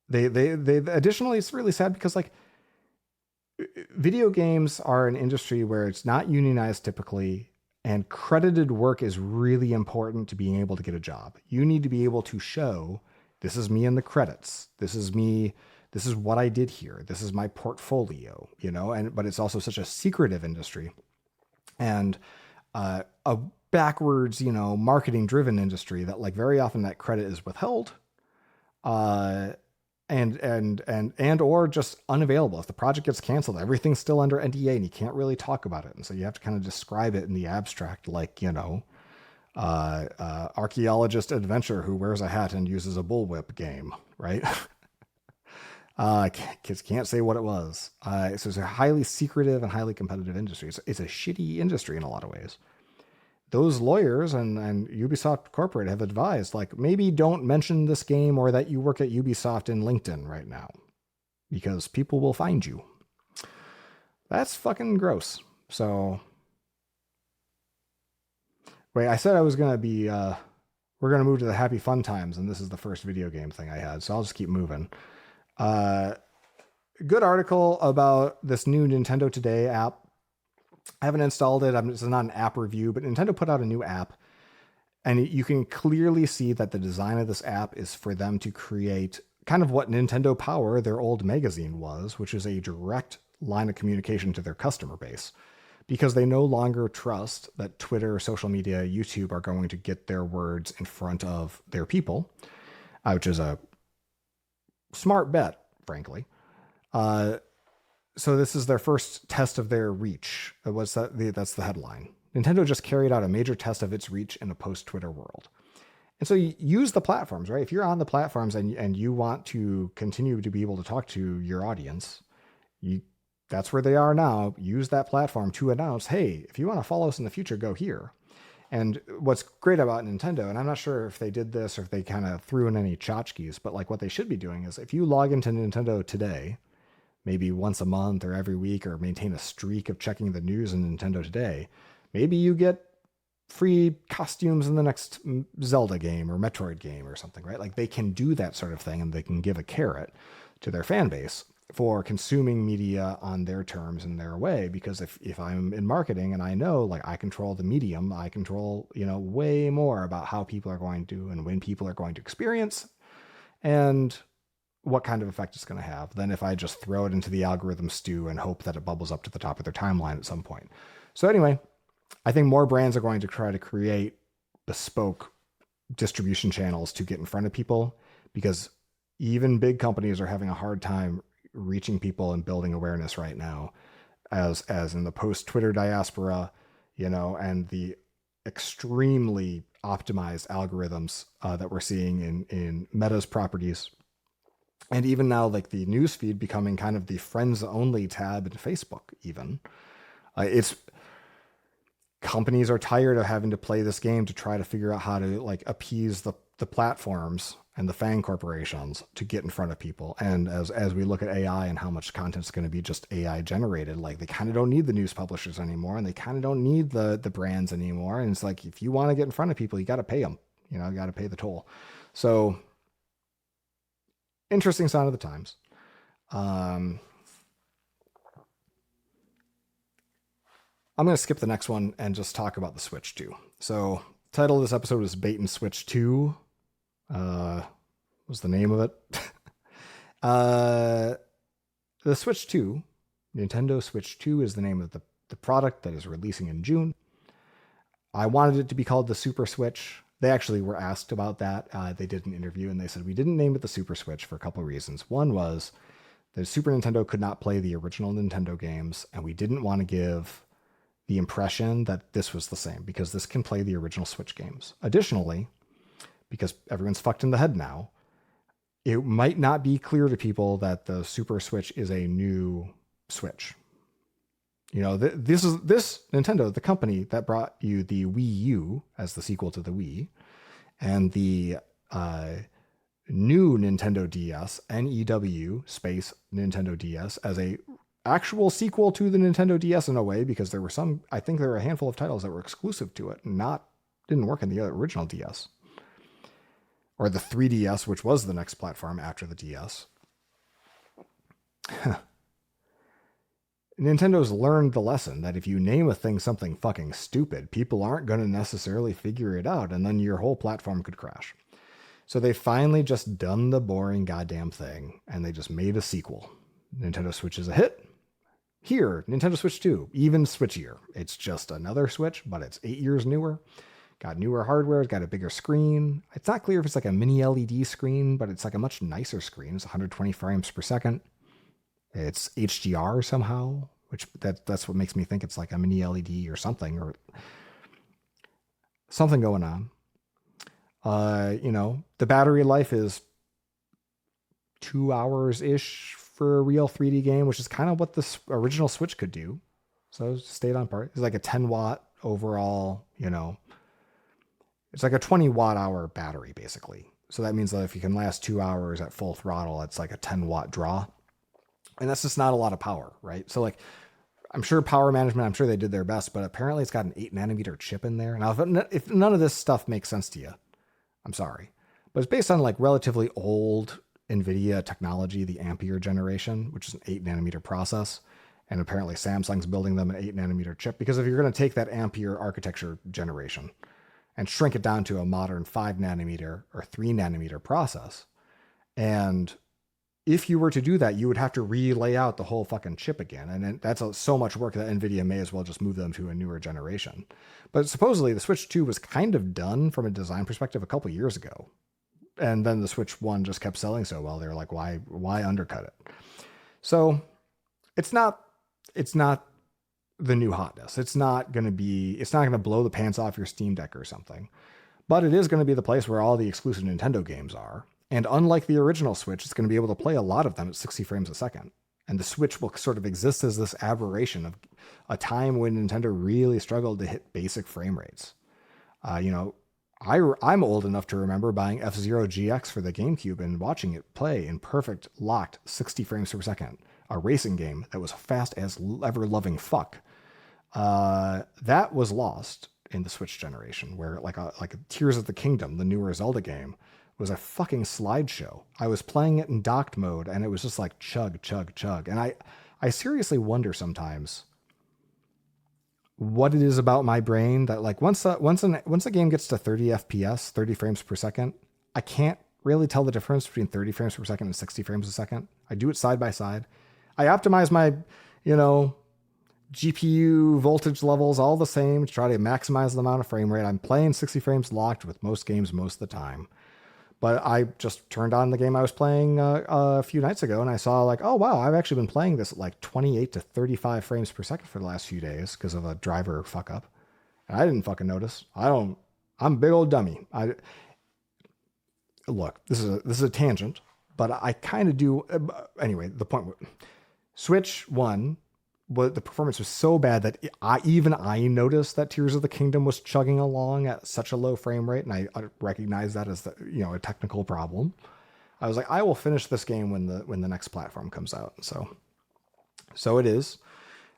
They additionally, it's really sad because video games are an industry where it's not unionized typically. And credited work is really important to being able to get a job. You need to be able to show, this is me in the credits. This is me. This is what I did here. This is my portfolio, but it's also such a secretive industry and a backwards, marketing driven industry that very often that credit is withheld. And or just unavailable. If the project gets canceled, everything's still under NDA and you can't really talk about it. And so you have to kind of describe it in the abstract, archaeologist adventure who wears a hat and uses a bullwhip game, right? Kids can't say what it was. So it's a highly secretive and highly competitive industry. It's a shitty industry in a lot of ways. Those lawyers and Ubisoft Corporate have advised, maybe don't mention this game or that you work at Ubisoft in LinkedIn right now, because people will find you. That's fucking gross. So, wait, I said I was going to be, we're going to move to the happy fun times, and this is the first video game thing I had, so I'll just keep moving. Good article about this new Nintendo Today app. I haven't installed it. This is not an app review, but Nintendo put out a new app, and you can clearly see that the design of this app is for them to create kind of what Nintendo Power, their old magazine, was, which is a direct line of communication to their customer base, because they no longer trust that Twitter, social media, YouTube are going to get their words in front of their people, which is a smart bet, frankly. So this is their first test of their reach. That's the headline. Nintendo just carried out a major test of its reach in a post-Twitter world. And so you use the platforms, right? If you're on the platforms and you want to continue to be able to talk to your audience, that's where they are now. Use that platform to announce, hey, if you want to follow us in the future, go here. And what's great about Nintendo, and I'm not sure if they did this or if they kind of threw in any tchotchkes, but what they should be doing is if you log into Nintendo Today, maybe once a month or every week, or maintain a streak of checking the news in Nintendo Today, maybe you get free costumes in the next Zelda game or Metroid game or something, right? They can do that sort of thing, and they can give a carrot to their fan base for consuming media on their terms and their way. Because if I'm in marketing and I know, I control the medium, I control, way more about how people are going to and when people are going to experience and what kind of effect it's going to have than if I just throw it into the algorithm stew and hope that it bubbles up to the top of their timeline at some point. So anyway, I think more brands are going to try to create bespoke distribution channels to get in front of people, because even big companies are having a hard time reaching people and building awareness right now, as in the post-Twitter diaspora, and the extremely optimized algorithms that we're seeing in Meta's properties And even now, like the newsfeed becoming kind of the friends only tab in Facebook, even. It's companies are tired of having to play this game to try to figure out how to like appease the platforms and the FANG corporations to get in front of people. And as we look at AI and how much content's going to be just AI generated, like they kind of don't need the news publishers anymore, and they kind of don't need the brands anymore. And it's like, if you want to get in front of people, you got to pay them, you know, you got to pay the toll. So interesting sign of the times. I'm going to skip the next one and just talk about the Switch 2. So, title of this episode is Bait and Switch 2. Was the name of it. The Switch 2, Nintendo Switch 2 is the name of the product that is releasing in June. I wanted it to be called the Super Switch. They actually were asked about that. They did an interview and they said, we didn't name it the Super Switch for a couple of reasons. One was the Super Nintendo could not play the original Nintendo games, and we didn't want to give the impression that this was the same, because this can play the original Switch games. Additionally, because everyone's fucked in the head now, it might not be clear to people that the Super Switch is a new Switch. You know, this Nintendo, the company that brought you the Wii U as the sequel to the Wii, and the new Nintendo DS, NEW space Nintendo DS, as a actual sequel to the Nintendo DS in a way, because there were I think there were a handful of titles that were exclusive to it and didn't work in the original DS. Or the 3DS, which was the next platform after the DS. Nintendo's learned the lesson that if you name a thing something fucking stupid, people aren't going to necessarily figure it out, and then your whole platform could crash. So they finally just done the boring goddamn thing, and they just made a sequel. Nintendo Switch is a hit. Here, Nintendo Switch 2, even switchier. It's just another Switch, but it's 8 years newer. Got newer hardware, it's got a bigger screen. It's not clear if it's like a mini LED screen, but it's like a much nicer screen. It's 120 frames per second. It's HDR somehow, which that's what makes me think it's like a mini LED or something going on. You know, the battery life is 2 hours-ish for a real 3D game, which is kind of what the original Switch could do. So stayed on par. It's like a 10 watt overall, you know, it's like a 20 watt hour battery basically. So that means that if you can last 2 hours at full throttle, it's like a 10 watt draw. And that's just not a lot of power, right? So like, I'm sure power management, I'm sure they did their best, but apparently it's got an 8 nanometer chip in there. Now, if none of this stuff makes sense to you, I'm sorry, but it's based on like relatively old NVIDIA technology, the Ampere generation, which is an 8 nanometer process. And apparently Samsung's building them an 8 nanometer chip, because if you're going to take that Ampere architecture generation and shrink it down to a modern 5 nanometer or 3 nanometer process, and if you were to do that, you would have to relay out the whole fucking chip again. And that's so much work that NVIDIA may as well just move them to a newer generation. But supposedly the Switch 2 was kind of done from a design perspective a couple years ago. And then the Switch 1 just kept selling so well. They were like, why undercut it? So it's not the new hotness. It's not going to blow the pants off your Steam Deck or something. But it is going to be the place where all the exclusive Nintendo games are. And unlike the original Switch, it's going to be able to play a lot of them at 60 frames a second. And the Switch will sort of exist as this aberration of a time when Nintendo really struggled to hit basic frame rates. You know, I'm old enough to remember buying F-Zero GX for the GameCube and watching it play in perfect, locked 60 frames per second. A racing game that was fast as ever-loving fuck. That was lost in the Switch generation, where like Tears of the Kingdom, the newer Zelda game, was a fucking slideshow. I was playing it in docked mode, and it was just like chug, chug, chug. And I seriously wonder sometimes what it is about my brain that like once a game gets to 30 FPS, 30 frames per second, I can't really tell the difference between 30 frames per second and 60 frames a second. I do it side by side. I optimize my, you know, GPU voltage levels all the same to try to maximize the amount of frame rate. I'm playing 60 frames locked with most games most of the time. But I just turned on the game I was playing a few nights ago, and I saw like, oh, wow, I've actually been playing this at like 28 to 35 frames per second for the last few days because of a driver fuck up. And I didn't fucking notice. I'm a big old dummy. Look, this is a tangent, but I kind of do. Anyway, the point, Switch 1, the performance was so bad that even I noticed that Tears of the Kingdom was chugging along at such a low frame rate, and I recognize that as a technical problem. I was like, I will finish this game when the next platform comes out. So it is.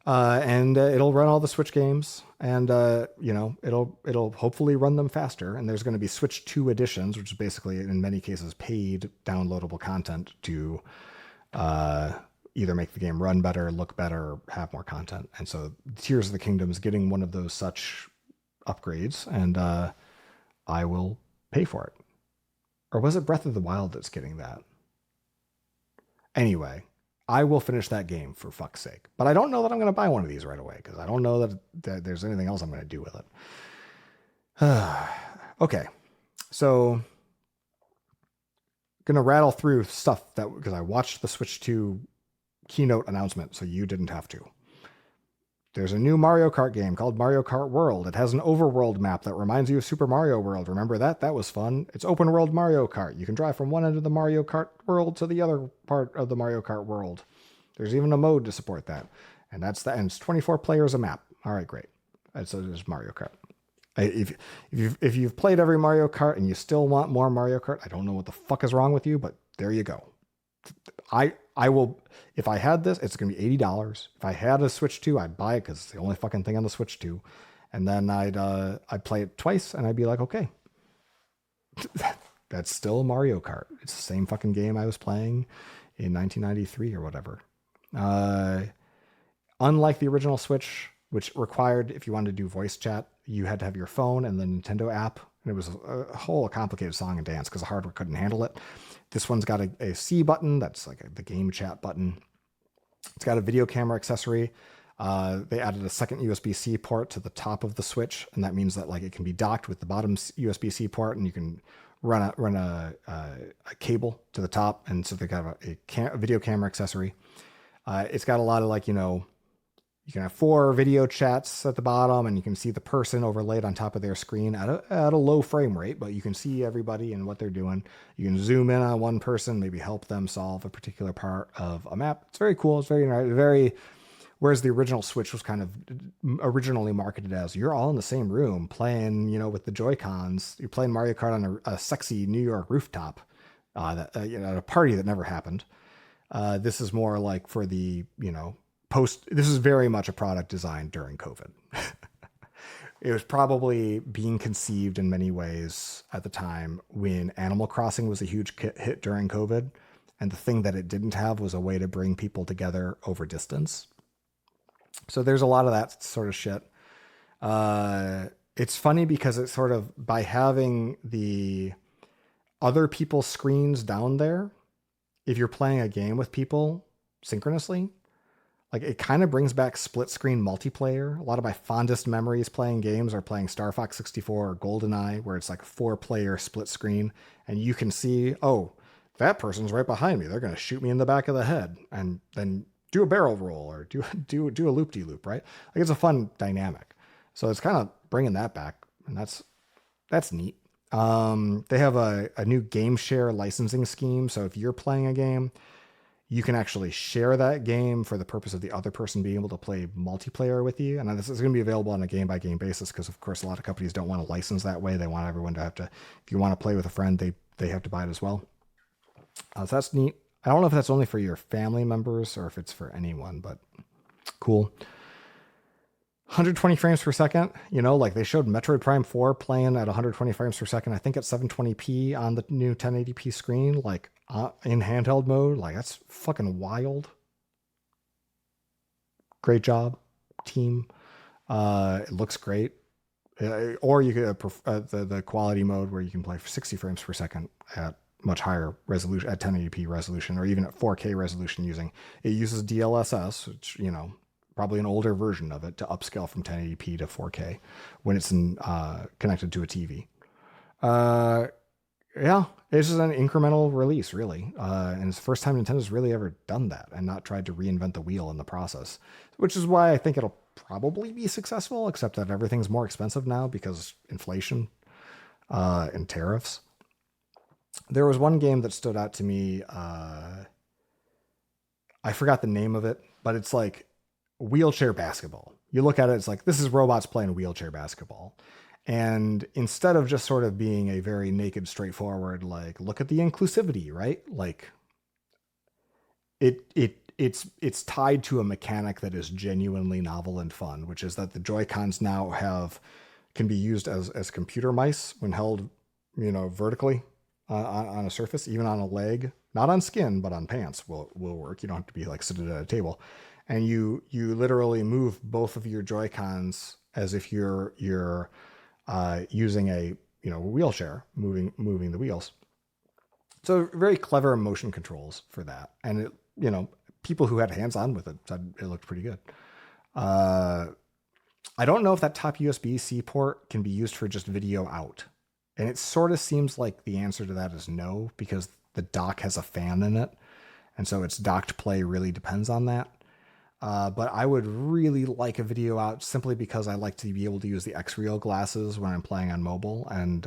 And it'll run all the Switch games, and it'll hopefully run them faster. And there's going to be Switch 2 editions, which is basically in many cases paid downloadable content to either make the game run better, look better, or have more content. And so Tears of the Kingdom is getting one of those such upgrades, and I will pay for it. Or was it Breath of the Wild that's getting that? Anyway, I will finish that game for fuck's sake. But I don't know that I'm going to buy one of these right away, because I don't know that there's anything else I'm going to do with it. Okay, so going to rattle through stuff because I watched the Switch 2 keynote announcement, so you didn't have to. There's a new Mario Kart game called Mario Kart World. It has an overworld map that reminds you of Super Mario World. Remember that? That was fun. It's open world Mario Kart. You can drive from one end of the Mario Kart world to the other part of the Mario Kart world. There's even a mode to support that. And it's 24 players a map. All right, great. So there's Mario Kart. If you've played every Mario Kart and you still want more Mario Kart, I don't know what the fuck is wrong with you, but there you go. I will, if I had this, it's going to be $80. If I had a Switch 2, I'd buy it because it's the only fucking thing on the Switch 2. And then I'd play it twice and I'd be like, okay, that's still Mario Kart. It's the same fucking game I was playing in 1993 or whatever. Unlike the original Switch, which required, if you wanted to do voice chat, you had to have your phone and the Nintendo app. And it was a whole complicated song and dance because the hardware couldn't handle it. This one's got a C button. That's like the game chat button. It's got a video camera accessory. They added a second USB-C port to the top of the Switch. And that means that like it can be docked with the bottom USB-C port, and you can run a cable to the top. And so they got a video camera accessory. It's got a lot of you can have 4 video chats at the bottom, and you can see the person overlaid on top of their screen at a low frame rate, but you can see everybody and what they're doing. You can zoom in on one person, maybe help them solve a particular part of a map. It's very cool. It's very, whereas the original Switch was kind of originally marketed as you're all in the same room playing, with the Joy-Cons. You're playing Mario Kart on a sexy New York rooftop at a party that never happened. This is more like for the, this is very much a product designed during COVID. It was probably being conceived in many ways at the time when Animal Crossing was a huge hit during COVID. And the thing that it didn't have was a way to bring people together over distance. So there's a lot of that sort of shit. It's funny because it's sort of by having the other people's screens down there, if you're playing a game with people synchronously, like it kind of brings back split screen multiplayer. A lot of my fondest memories playing games are playing Star Fox 64 or GoldenEye, where it's like a 4-player split screen, and you can see, oh, that person's right behind me. They're going to shoot me in the back of the head, and then do a barrel roll or do a loop-de-loop, right? Like it's a fun dynamic. So it's kind of bringing that back, and that's neat. They have a new game share licensing scheme. So if you're playing a game, you can actually share that game for the purpose of the other person being able to play multiplayer with you. And this is going to be available on a game-by-game basis because, of course, a lot of companies don't want to license that way. They want everyone to have to, if you want to play with a friend, they have to buy it as well. So that's neat. I don't know if that's only for your family members or if it's for anyone, but cool. 120 frames per second, like they showed Metroid Prime 4 playing at 120 frames per second. I think at 720p on the new 1080p screen, like in handheld mode. Like that's fucking wild. Great job, team. It looks great. Or you could the quality mode where you can play for 60 frames per second at much higher resolution, at 1080p resolution, or even at 4K resolution. It uses DLSS, which probably an older version of it, to upscale from 1080p to 4K when it's connected to a TV. Yeah, it's just an incremental release, really. And it's the first time Nintendo's really ever done that and not tried to reinvent the wheel in the process, which is why I think it'll probably be successful, except that everything's more expensive now because inflation and tariffs. There was one game that stood out to me. I forgot the name of it, but it's like wheelchair basketball. You look at it, it's like this is robots playing wheelchair basketball. And instead of just sort of being a very naked, straightforward, like, look at the inclusivity, right? Like it's tied to a mechanic that is genuinely novel and fun, which is that the Joy-Cons now can be used as computer mice when held, vertically on a surface, even on a leg, not on skin, but on pants will work. You don't have to be like sitting at a table, and you literally move both of your Joy-Cons as if you're using a wheelchair, moving the wheels. So very clever motion controls for that, and people who had hands on with it said it looked pretty good. I don't know if that top USB-C port can be used for just video out. And it sort of seems like the answer to that is no, because the dock has a fan in it. And so its docked play really depends on that. But I would really like a video out simply because I like to be able to use the X-Real glasses when I'm playing on mobile and,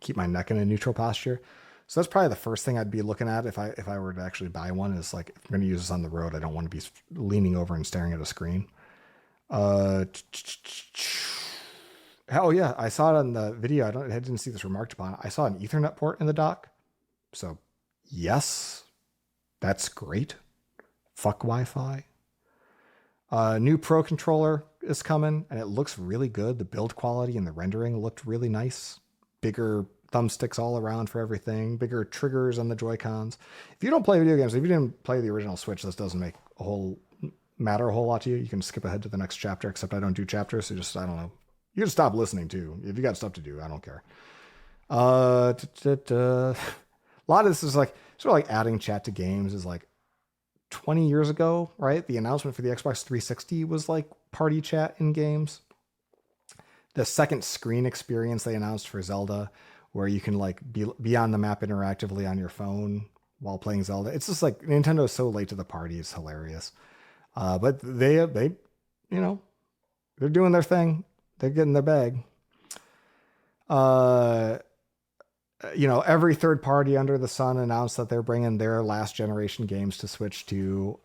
keep my neck in a neutral posture. So that's probably the first thing I'd be looking at if I were to actually buy one, is like, if I'm going to use this on the road, I don't want to be leaning over and staring at a screen. Oh yeah, I saw it on the video. I didn't see this remarked upon. I saw an Ethernet port in the dock. So yes, that's great. Fuck Wi-Fi. New Pro controller is coming, and it looks really good. The build quality and the rendering looked really nice. Bigger thumbsticks all around for everything. Bigger triggers on the Joy-Cons. If you don't play video games, if you didn't play the original Switch, this doesn't matter a whole lot to you. You can skip ahead to the next chapter, except I don't do chapters, so just, I don't know. You can stop listening too. If you got stuff to do, I don't care. A lot of this is like sort of like adding chat to games is like 20 years ago, right? The announcement for the Xbox 360 was like party chat in games. The second screen experience they announced for Zelda, where you can like be on the map interactively on your phone while playing Zelda. It's just like Nintendo is so late to the party. It's hilarious. But they, they're doing their thing. They're getting their bag. Every third party under the sun announced that they're bringing their last generation games to Switch 2.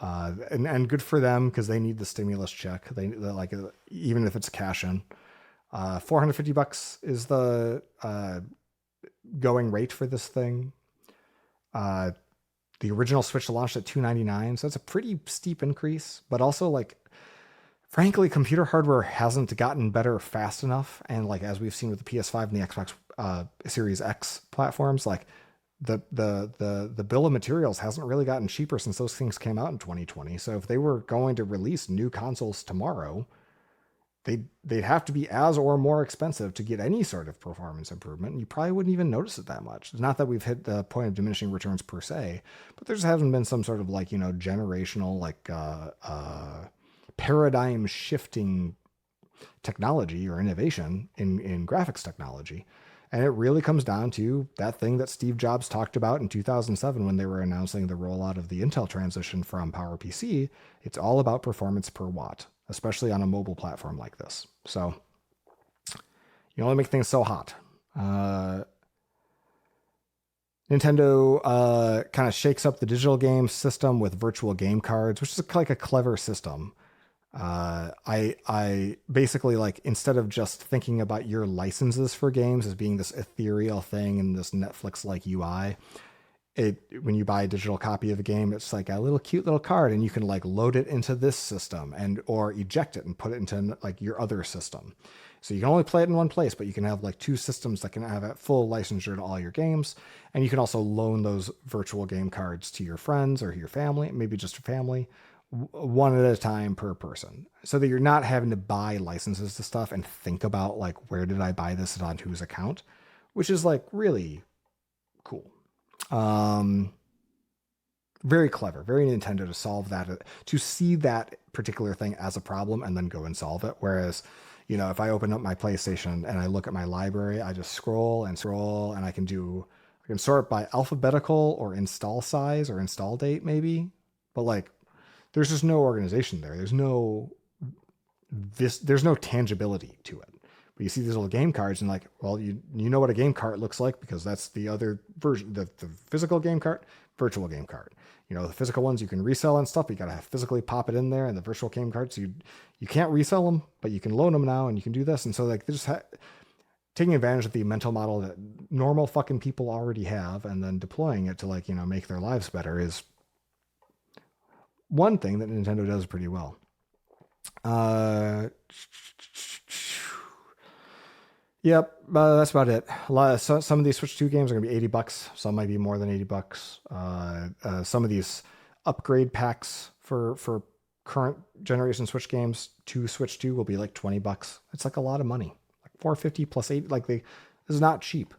And good for them, because they need the stimulus check. They're like, even if it's cash in. $450 is the going rate for this thing. The original Switch launched at $299, so that's a pretty steep increase. But also, like, frankly, computer hardware hasn't gotten better fast enough. And like, as we've seen with the PS5 and the Xbox Series X platforms, like the bill of materials hasn't really gotten cheaper since those things came out in 2020. So if they were going to release new consoles tomorrow, they'd have to be as or more expensive to get any sort of performance improvement. And you probably wouldn't even notice it that much. It's not that we've hit the point of diminishing returns per se, but there just hasn't been some sort of like, generational, like, paradigm shifting technology or innovation in graphics technology. And it really comes down to that thing that Steve Jobs talked about in 2007 when they were announcing the rollout of the Intel transition from PowerPC. It's all about performance per watt, especially on a mobile platform like this. So you only make things so hot. Nintendo kind of shakes up the digital game system with virtual game cards, which is like a clever system. I basically, like, instead of just thinking about your licenses for games as being this ethereal thing and this Netflix like UI, when you buy a digital copy of a game, it's like a little cute little card, and you can like load it into this system or eject it and put it into like your other system. So you can only play it in one place, but you can have like two systems that can have a full licensure to all your games. And you can also loan those virtual game cards to your friends or your family, maybe just your family, one at a time per person, so that you're not having to buy licenses to stuff and think about like, where did I buy this and on whose account, which is like really cool. Very clever, very Nintendo to solve that, to see that particular thing as a problem and then go and solve it. Whereas, if I open up my PlayStation and I look at my library, I just scroll and scroll, and I can sort by alphabetical or install size or install date maybe, but like, there's just no organization there. There's no tangibility to it. But you see these little game cards and like, well, you know what a game cart looks like because that's the other version, the physical game cart, virtual game cart. You know, the physical ones you can resell and stuff, but you got to physically pop it in there, and the virtual game carts, you can't resell them, but you can loan them now and you can do this. And so like they just taking advantage of the mental model that normal fucking people already have and then deploying it to like, you know, make their lives better is one thing that Nintendo does pretty well. Yep, that's about it. Some of these Switch 2 games are going to be $80. Some might be more than $80. Some of these upgrade packs for current generation Switch games to Switch 2 will be like $20. It's like a lot of money. Like $450 plus $8. Like this is not cheap.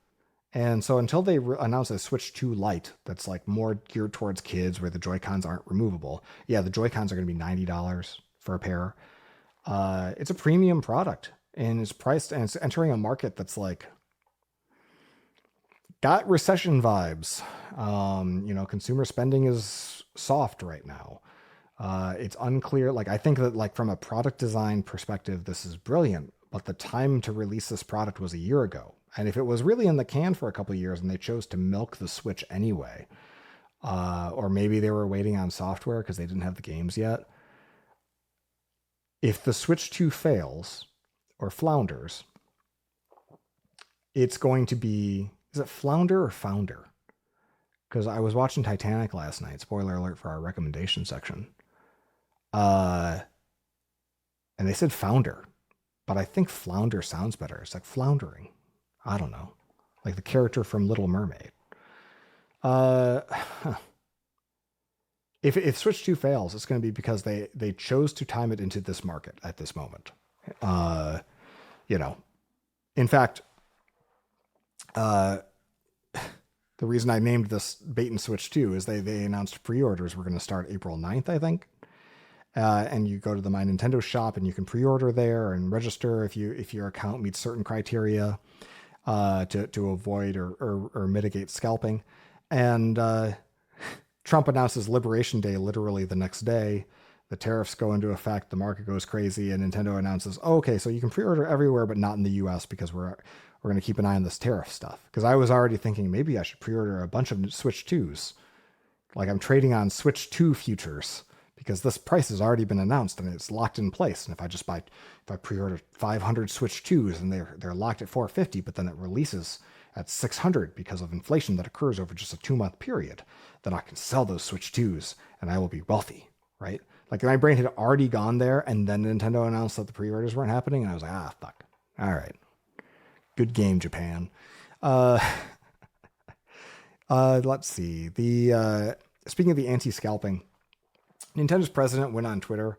And so until they announce a Switch 2 Lite that's like more geared towards kids where the Joy-Cons aren't removable. Yeah, the Joy-Cons are going to be $90 for a pair. It's a premium product. And it's priced, and it's entering a market that's like got recession vibes. You know, consumer spending is soft right now. It's unclear. Like, I think that like from a product design perspective, this is brilliant, but the time to release this product was a year ago. And if it was really in the can for a couple of years and they chose to milk the Switch anyway, or maybe they were waiting on software because they didn't have the games yet. If the Switch 2 fails, or flounders, it's going to be, is it flounder or founder? Because I was watching Titanic last night, spoiler alert for our recommendation section. And they said founder, but I think flounder sounds better. It's like floundering. I don't know. Like the character from Little Mermaid. If Switch 2 fails, it's going to be because they chose to time it into this market at this moment. You know, in fact, the reason I named this Bait and Switch 2 is they announced pre-orders were going to start April 9th, I think. And you go to the My Nintendo shop and you can pre-order there and register if your account meets certain criteria to avoid or mitigate scalping. And Trump announces Liberation Day literally the next day. The tariffs go into effect, the market goes crazy, and Nintendo announces, oh, okay, so you can pre-order everywhere, but not in the US because we're going to keep an eye on this tariff stuff. Because I was already thinking maybe I should pre-order a bunch of Switch 2s. Like I'm trading on Switch 2 futures because this price has already been announced and it's locked in place. And if I pre-order 500 Switch 2s and they're locked at $450, but then it releases at $600 because of inflation that occurs over just a 2-month period, then I can sell those Switch 2s and I will be wealthy, right? Like my brain had already gone there, and then Nintendo announced that the pre-orders weren't happening, and I was like, fuck. All right. Good game, Japan. Let's see. Speaking of the anti-scalping, Nintendo's president went on Twitter.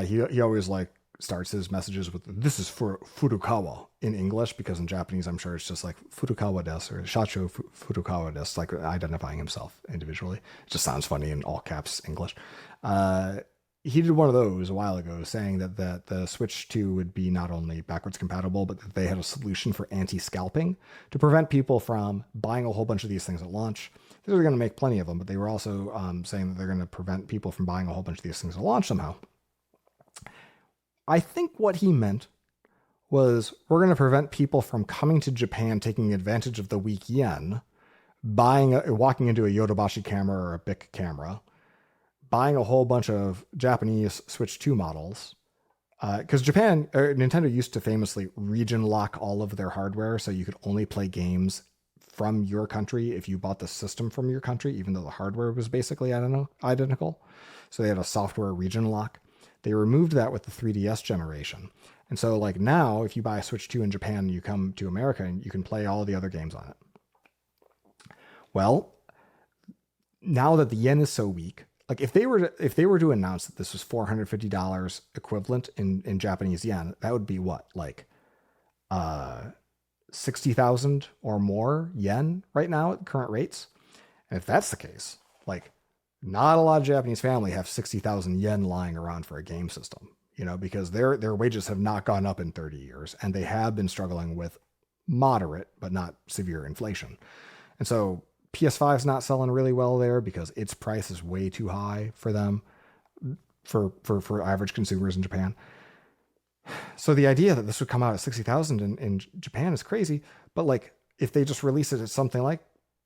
He always like starts his messages with, this is for Furukawa in English, because in Japanese, I'm sure it's just like Furukawa desu or Shacho Furukawa desu, like identifying himself individually. It just sounds funny in all caps English. He did one of those a while ago saying that the Switch 2 would be not only backwards compatible, but that they had a solution for anti-scalping to prevent people from buying a whole bunch of these things at launch. They were going to make plenty of them, but they were also saying that they're going to prevent people from buying a whole bunch of these things at launch somehow. I think what he meant was we're going to prevent people from coming to Japan, taking advantage of the weak yen, walking into a Yodobashi camera or a Bic camera, buying a whole bunch of Japanese Switch 2 models. Because Nintendo used to famously region lock all of their hardware, so you could only play games from your country if you bought the system from your country, even though the hardware was basically identical. So they had a software region lock. They removed that with the 3DS generation. And so like now, if you buy a Switch 2 in Japan and you come to America, and you can play all the other games on it. Well, now that the yen is so weak, like if they were to announce that this was $450 equivalent in Japanese yen, that would be what, like 60,000 or more yen right now at current rates. And if that's the case, like not a lot of Japanese family have 60,000 yen lying around for a game system, because their wages have not gone up in 30 years and they have been struggling with moderate but not severe inflation. And so PS5 is not selling really well there because its price is way too high for them, for average consumers in Japan. So the idea that this would come out at 60,000 in Japan is crazy. But like, if they just release it at something like,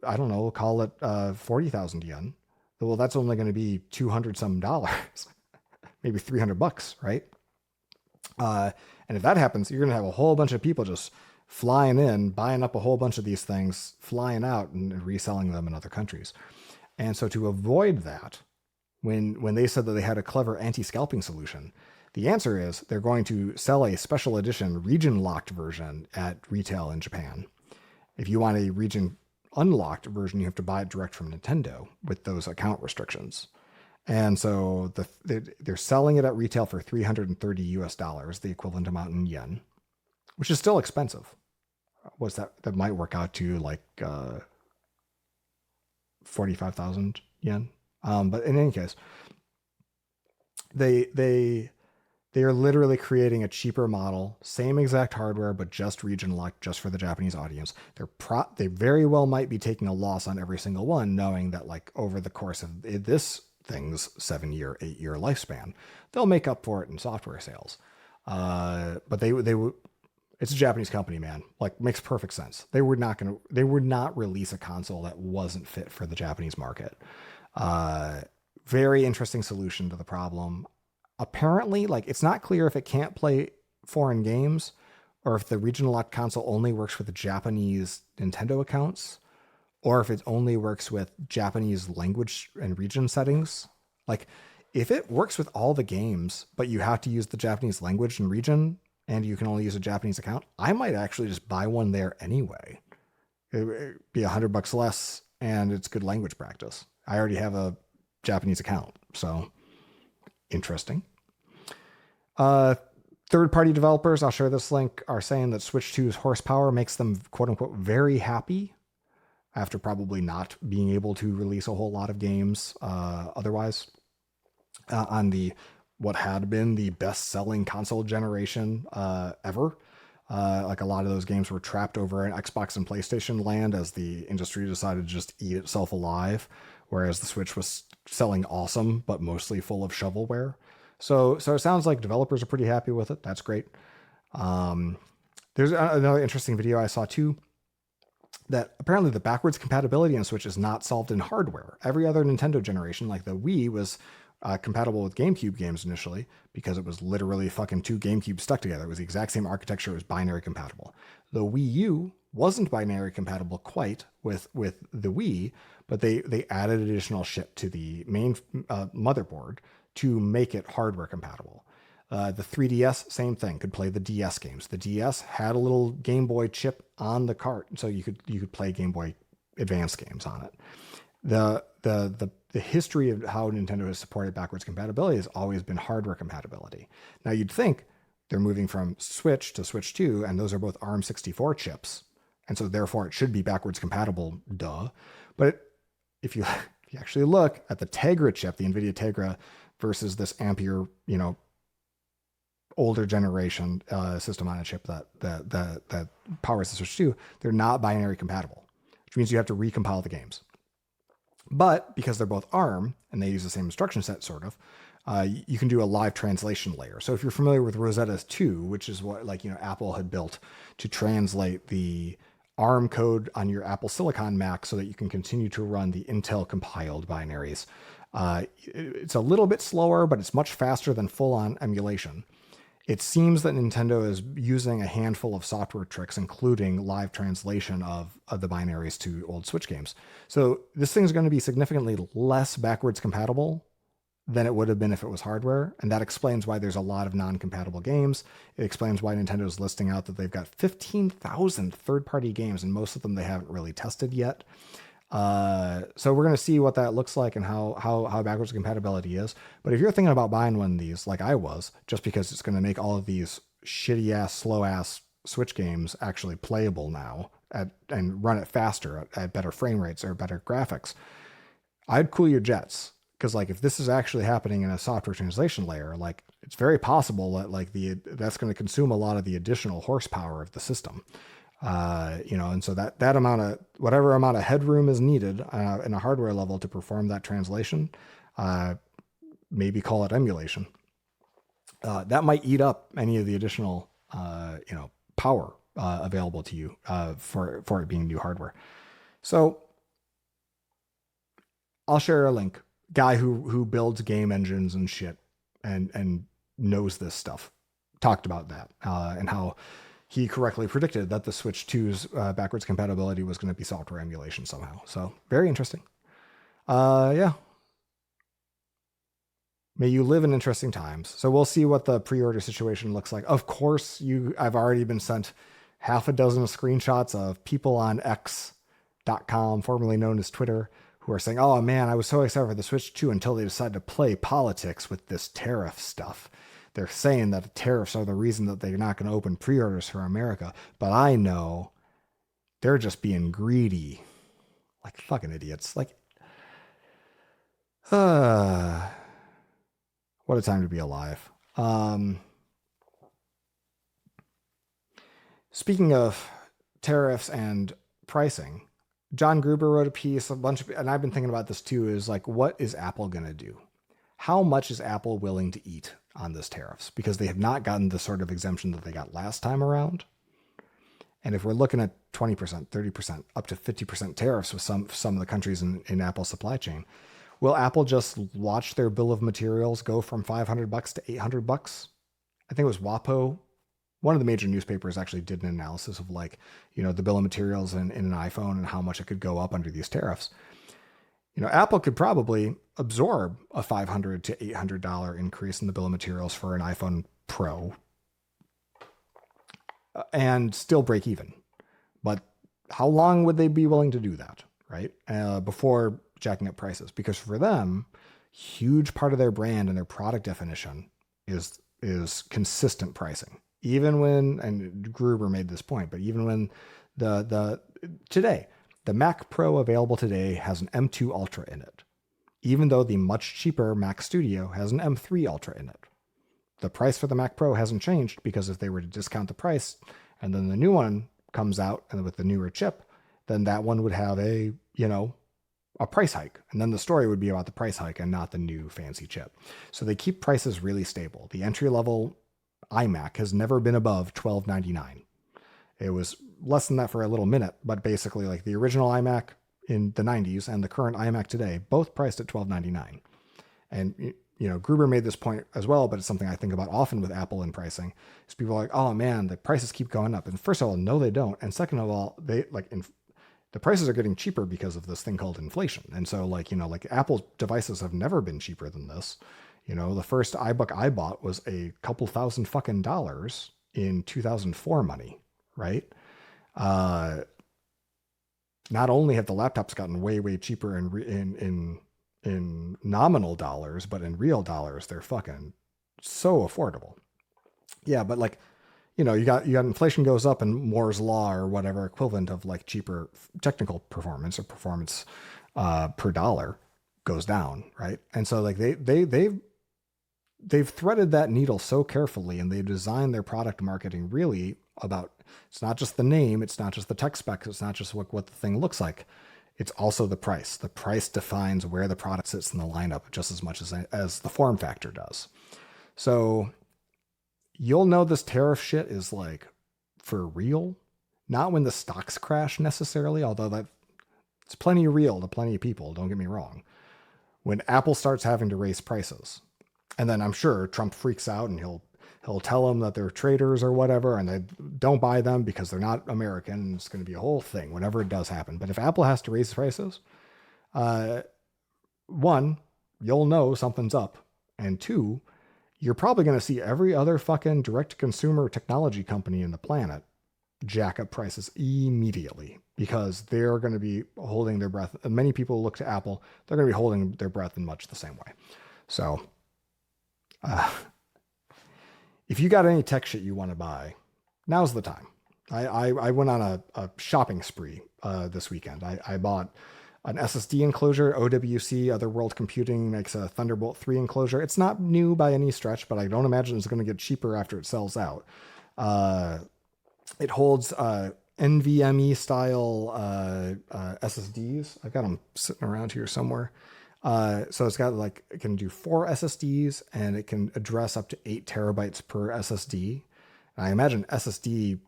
I don't know, we'll call it 40,000 yen. Well, that's only going to be 200 some dollars, maybe $300, right? And if that happens, you're going to have a whole bunch of people just flying in, buying up a whole bunch of these things, flying out and reselling them in other countries. And so to avoid that, when they said that they had a clever anti-scalping solution, the answer is they're going to sell a special edition region-locked version at retail in Japan. If you want a region unlocked version, you have to buy it direct from Nintendo with those account restrictions. And so they're selling it at retail for $330, the equivalent amount in yen, which is still expensive. What's that? That might work out to like 45,000 yen. But in any case, they are literally creating a cheaper model, same exact hardware, but just region locked, just for the Japanese audience. They very well might be taking a loss on every single one, knowing that like over the course of this thing's 7-year, 8-year lifespan, they'll make up for it in software sales. But they would. It's a Japanese company, man. Like, makes perfect sense. They would not release a console that wasn't fit for the Japanese market. Very interesting solution to the problem. Apparently, like, it's not clear if it can't play foreign games or if the regional locked console only works with the Japanese Nintendo accounts, or if it only works with Japanese language and region settings. Like, if it works with all the games, but you have to use the Japanese language and region, and you can only use a Japanese account, I might actually just buy one there anyway. It'd be $100 less, and it's good language practice. I already have a Japanese account, so interesting. Third-party developers, I'll share this link, are saying that Switch 2's horsepower makes them, quote-unquote, very happy after probably not being able to release a whole lot of games otherwise on the what had been the best-selling console generation ever. Like a lot of those games were trapped over in Xbox and PlayStation land as the industry decided to just eat itself alive, whereas the Switch was selling awesome, but mostly full of shovelware. So it sounds like developers are pretty happy with it. That's great. There's another interesting video I saw too, that apparently the backwards compatibility on Switch is not solved in hardware. Every other Nintendo generation, like the Wii, was compatible with GameCube games initially because it was literally fucking two GameCubes stuck together. It was the exact same architecture. It was binary compatible. The Wii U wasn't binary compatible quite with the Wii, but they added additional shit to the main motherboard to make it hardware compatible. The 3DS, same thing, could play the DS games. The DS had a little Game Boy chip on the cart, so you could play Game Boy Advance games on it. The history of how Nintendo has supported backwards compatibility has always been hardware compatibility. Now you'd think they're moving from Switch to Switch 2, and those are both ARM64 chips, and so therefore it should be backwards compatible, duh. But if you actually look at the Tegra chip, the NVIDIA Tegra, versus this Ampere, older generation system on a chip that powers the Switch 2, they're not binary compatible, which means you have to recompile the games. But because they're both ARM and they use the same instruction set, sort of, you can do a live translation layer. So if you're familiar with Rosetta 2, which is what Apple had built to translate the ARM code on your Apple Silicon Mac so that you can continue to run the Intel compiled binaries. It's a little bit slower, but it's much faster than full-on emulation. It seems that Nintendo is using a handful of software tricks, including live translation of the binaries to old Switch games. So this thing's going to be significantly less backwards compatible than it would have been if it was hardware. And that explains why there's a lot of non-compatible games. It explains why Nintendo's listing out that they've got 15,000 third-party games, and most of them they haven't really tested yet. So we're going to see what that looks like and how backwards compatibility is. But if you're thinking about buying one of these, like I was, just because it's going to make all of these shitty ass, slow ass Switch games actually playable now and run it faster at better frame rates or better graphics, I'd cool your jets. Because like if this is actually happening in a software translation layer, like it's very possible that that's going to consume a lot of the additional horsepower of the system. And so that amount of whatever amount of headroom is needed in a hardware level to perform that translation, maybe call it emulation. that might eat up any of the additional, power available to you for it being new hardware. So I'll share a link. Guy who builds game engines and shit and knows this stuff talked about that and how he correctly predicted that the Switch 2's backwards compatibility was going to be software emulation somehow. So very interesting. Yeah. May you live in interesting times. So we'll see what the pre-order situation looks like. Of course, I've already been sent half a dozen screenshots of people on X.com, formerly known as Twitter, who are saying, oh man, I was so excited for the Switch 2 until they decided to play politics with this tariff stuff. They're saying that the tariffs are the reason that they're not going to open pre-orders for America. But I know they're just being greedy. Like fucking idiots. Like, what a time to be alive. Speaking of tariffs and pricing, John Gruber wrote a piece, and I've been thinking about this too, is like, what is Apple going to do? How much is Apple willing to eat on this tariffs? Because they have not gotten the sort of exemption that they got last time around. And if we're looking at 20%, 30%, up to 50% tariffs with some of the countries in Apple's supply chain, will Apple just watch their bill of materials go from $500 to $800? I think it was WAPO. One of the major newspapers actually did an analysis of like, the bill of materials in an iPhone and how much it could go up under these tariffs. Apple could probably absorb a $500 to $800 increase in the bill of materials for an iPhone Pro and still break even. But how long would they be willing to do that, right? Before jacking up prices? Because for them, huge part of their brand and their product definition is consistent pricing. Even when, and Gruber made this point, but even when today, the Mac Pro available today has an M2 Ultra in it, even though the much cheaper Mac Studio has an M3 Ultra in it. The price for the Mac Pro hasn't changed, because if they were to discount the price and then the new one comes out and with the newer chip, then that one would have a price hike. And then the story would be about the price hike and not the new fancy chip. So they keep prices really stable. The entry level iMac has never been above $12.99. It was less than that for a little minute, but basically like the original iMac in the 90s and the current iMac today, both priced at $12.99. And, Gruber made this point as well, but it's something I think about often with Apple and pricing, is people are like, oh man, the prices keep going up. And first of all, no, they don't. And second of all, the prices are getting cheaper because of this thing called inflation. And so like Apple's devices have never been cheaper than this. The first iBook I bought was a couple $1,000 fucking dollars in 2004 money, right? Not only have the laptops gotten way, way cheaper in nominal dollars, but in real dollars, they're fucking so affordable. Yeah, but like, you got inflation goes up and Moore's law or whatever equivalent of like cheaper technical performance or performance per dollar goes down, right? And so like they've threaded that needle so carefully, and they've designed their product marketing really about, it's not just the name, it's not just the tech specs, it's not just what the thing looks like. It's also the price. The price defines where the product sits in the lineup just as much as the form factor does. So you'll know this tariff shit is like for real, not when the stocks crash necessarily, although that it's plenty real to plenty of people, don't get me wrong. When Apple starts having to raise prices, and then I'm sure Trump freaks out and he'll tell them that they're traitors or whatever, and they don't buy them because they're not American. And it's going to be a whole thing whenever it does happen. But if Apple has to raise prices, one, you'll know something's up. And two, you're probably going to see every other fucking direct-to-consumer technology company in the planet jack up prices immediately, because they're going to be holding their breath. And many people look to Apple, they're going to be holding their breath in much the same way. So if you got any tech shit you want to buy, now's the time. I went on a shopping spree this weekend. I bought an SSD enclosure. OWC, Other World Computing, makes a Thunderbolt 3 enclosure. It's not new by any stretch, but I don't imagine it's going to get cheaper after it sells out. It holds NVMe style SSDs. I've got them sitting around here somewhere. So it's got like, it can do 4 SSDs and it can address up to 8 terabytes per SSD. I imagine SSD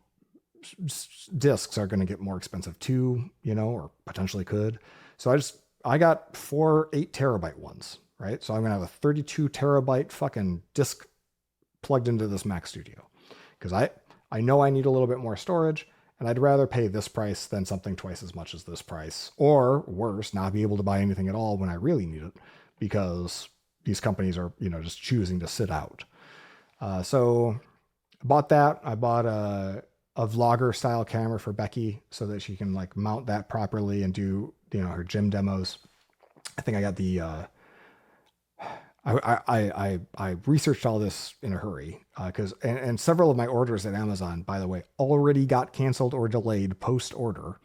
discs are going to get more expensive too, or potentially could. So I got 4 8 terabyte ones, right? So I'm going to have a 32 terabyte fucking disk plugged into this Mac Studio because I know I need a little bit more storage, and I'd rather pay this price than something twice as much as this price, or worse, not be able to buy anything at all when I really need it because these companies are, just choosing to sit out. So I bought that. I bought a vlogger style camera for Becky so that she can like mount that properly and do, her gym demos. I think I got the, I researched all this in a hurry because and several of my orders at Amazon, by the way, already got canceled or delayed post order.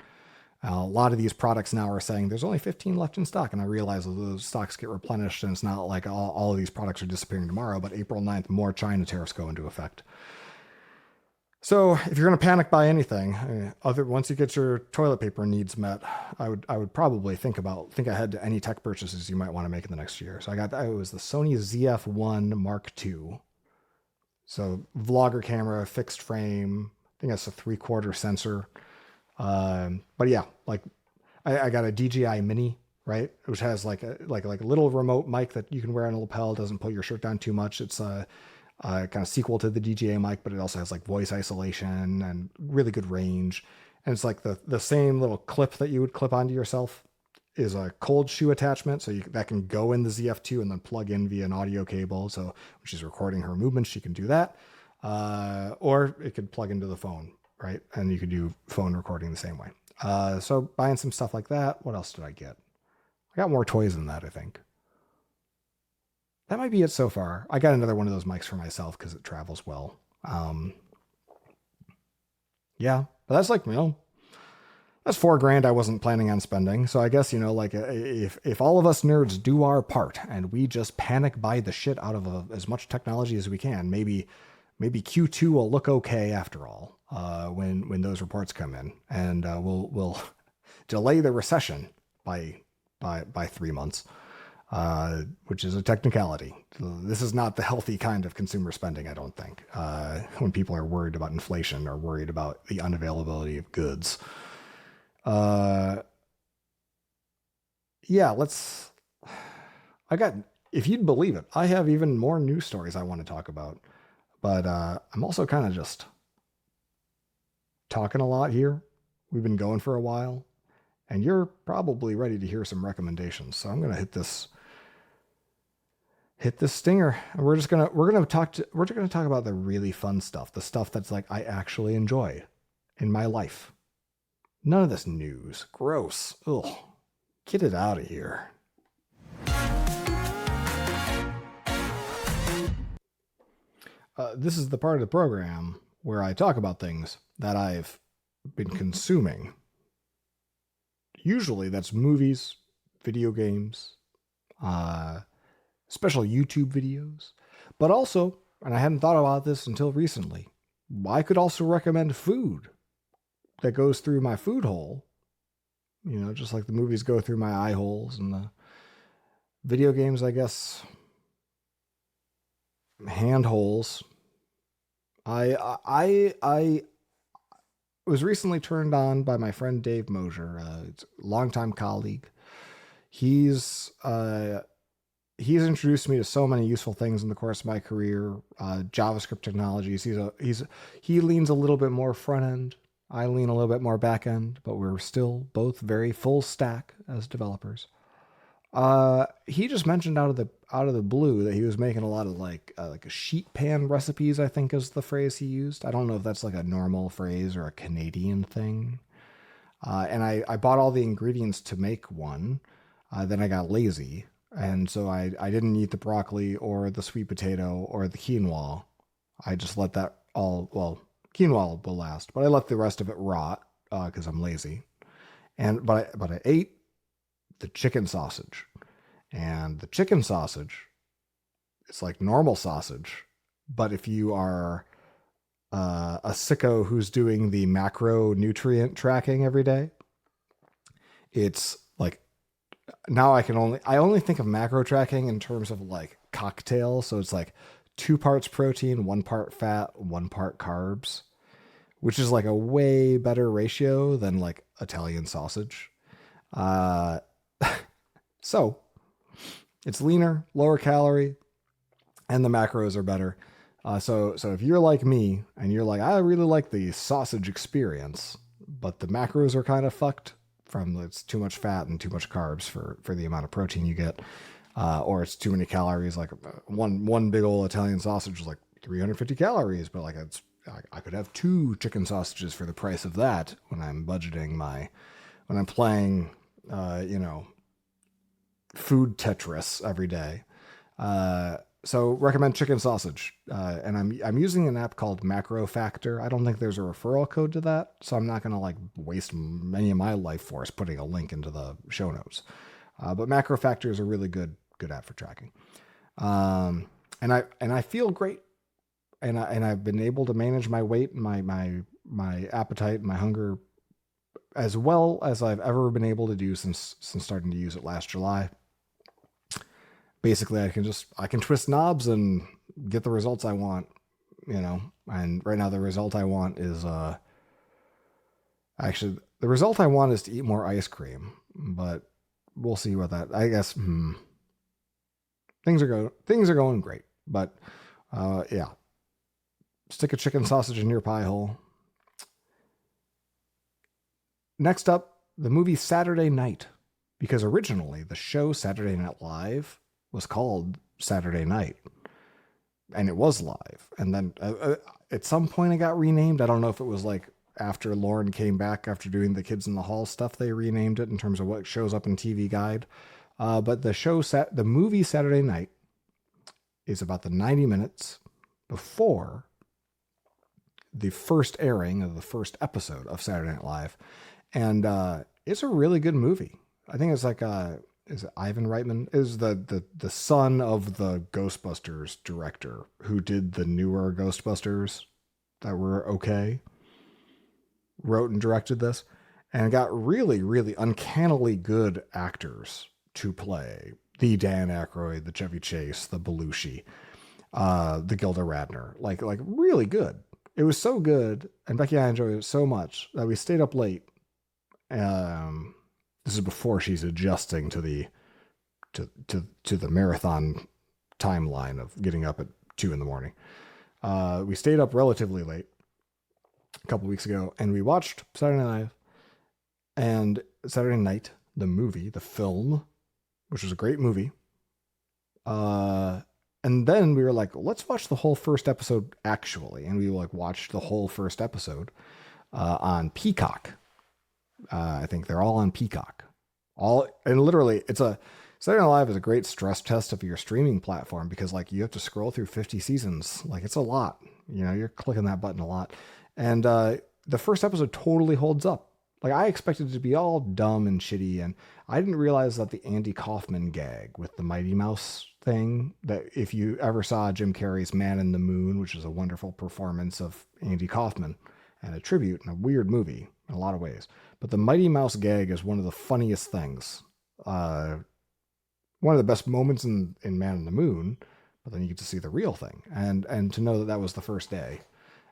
A lot of these products now are saying there's only 15 left in stock, and I realize that those stocks get replenished, and it's not like all of these products are disappearing tomorrow. But April 9th, more China tariffs go into effect. So if you're going to panic buy anything, once you get your toilet paper needs met, I would probably think ahead to any tech purchases you might want to make in the next year. So it was the Sony ZF-1 Mark II. So vlogger camera, fixed frame. I think that's a 3/4 sensor. But yeah, like I got a DJI Mini, right? Which has like a little remote mic that you can wear on a lapel. Doesn't pull your shirt down too much. It's kind of sequel to the DJI mic, but it also has like voice isolation and really good range. And it's like the same little clip that you would clip onto yourself is a cold shoe attachment. So that can go in the ZF2 and then plug in via an audio cable. So when she's recording her movements, she can do that. Or it could plug into the phone, right? And you could do phone recording the same way. So buying some stuff like that. What else did I get? I got more toys than that, I think. That might be it so far. I got another one of those mics for myself because it travels well. Yeah, but that's like, that's $4,000 I wasn't planning on spending. So I guess, like if all of us nerds do our part and we just panic buy the shit out of as much technology as we can, maybe Q2 will look okay after all, when those reports come in, and we'll delay the recession by 3 months. Which is a technicality. This is not the healthy kind of consumer spending, I don't think, when people are worried about inflation or worried about the unavailability of goods. Yeah, if you'd believe it, I have even more news stories I want to talk about, but I'm also kind of just talking a lot here. We've been going for a while, and you're probably ready to hear some recommendations. So I'm going to hit this stinger, and we're going to talk about the really fun stuff, the stuff that's like I actually enjoy in my life. None of this news. Gross. Ugh. Get it out of here. This is the part of the program where I talk about things that I've been consuming. Usually that's movies, video games, special YouTube videos, but also, and I hadn't thought about this until recently, I could also recommend food that goes through my food hole, just like the movies go through my eye holes, and the video games, I guess, hand holes. I was recently turned on by my friend Dave Mosier, a longtime colleague. He's introduced me to so many useful things in the course of my career, JavaScript technologies. He leans a little bit more front end. I lean a little bit more back end, but we're still both very full stack as developers. He just mentioned out of the blue that he was making a lot of like a sheet pan recipes, I think is the phrase he used. I don't know if that's like a normal phrase or a Canadian thing. And I bought all the ingredients to make one. Then I got lazy. And so I didn't eat the broccoli or the sweet potato or the quinoa. I just let that quinoa will last, but I let the rest of it rot because I'm lazy. But I ate the chicken sausage, and the chicken sausage, it's like normal sausage, but if you are a sicko who's doing the macronutrient tracking every day, it's like now I only think of macro tracking in terms of like cocktail. So it's like 2 parts protein, 1 part fat, 1 part carbs, which is like a way better ratio than like Italian sausage. Uh, so it's leaner, lower calorie, and the macros are better. So if you're like me and you're like, I really like the sausage experience, but the macros are kind of fucked from it's too much fat and too much carbs for the amount of protein you get, or it's too many calories. Like one big old Italian sausage is like 350 calories, but like I could have 2 chicken sausages for the price of that when I'm budgeting when I'm playing, food Tetris every day. So recommend chicken sausage, and I'm using an app called Macro Factor. I don't think there's a referral code to that, so I'm not gonna like waste any of my life force putting a link into the show notes. But Macro Factor is a really good app for tracking, and I feel great, and I've been able to manage my weight, and my appetite, and my hunger as well as I've ever been able to do since starting to use it last July. Basically, I can twist knobs and get the results I want, and right now the result I want is actually the result I want is to eat more ice cream, but we'll see what that, I guess. Things are going great, but yeah, stick a chicken sausage in your pie hole. Next up, the movie Saturday Night, because originally the show Saturday Night Live was called Saturday Night, and it was live. And then at some point it got renamed. I don't know if it was like after Lauren came back after doing the Kids in the Hall stuff, they renamed it in terms of what shows up in TV Guide. But the movie Saturday Night is about the 90 minutes before the first airing of the first episode of Saturday Night Live. And it's a really good movie. I think it's like is it Ivan Reitman? Is the son of the Ghostbusters director who did the newer Ghostbusters that were okay, wrote and directed this, and got really, really uncannily good actors to play the Dan Aykroyd, the Chevy Chase, the Belushi, the Gilda Radner, like really good. It was so good, and Becky and I enjoyed it so much that we stayed up late. This is before she's adjusting to the marathon timeline of getting up at 2 a.m. We stayed up relatively late a couple weeks ago, and we watched Saturday Night, the movie, the film, which was a great movie. And then we were like, let's watch the whole first episode actually, and we like watched the whole first episode on Peacock. I think they're all on Peacock. And literally, Saturday Night Live is a great stress test of your streaming platform because like you have to scroll through 50 seasons. Like it's a lot, you're clicking that button a lot. And the first episode totally holds up. Like I expected it to be all dumb and shitty. And I didn't realize that the Andy Kaufman gag with the Mighty Mouse thing, that if you ever saw Jim Carrey's Man in the Moon, which is a wonderful performance of Andy Kaufman and a tribute and a weird movie in a lot of ways. But the Mighty Mouse gag is one of the funniest things. One of the best moments in Man in the Moon, but then you get to see the real thing. And to know that was the first day.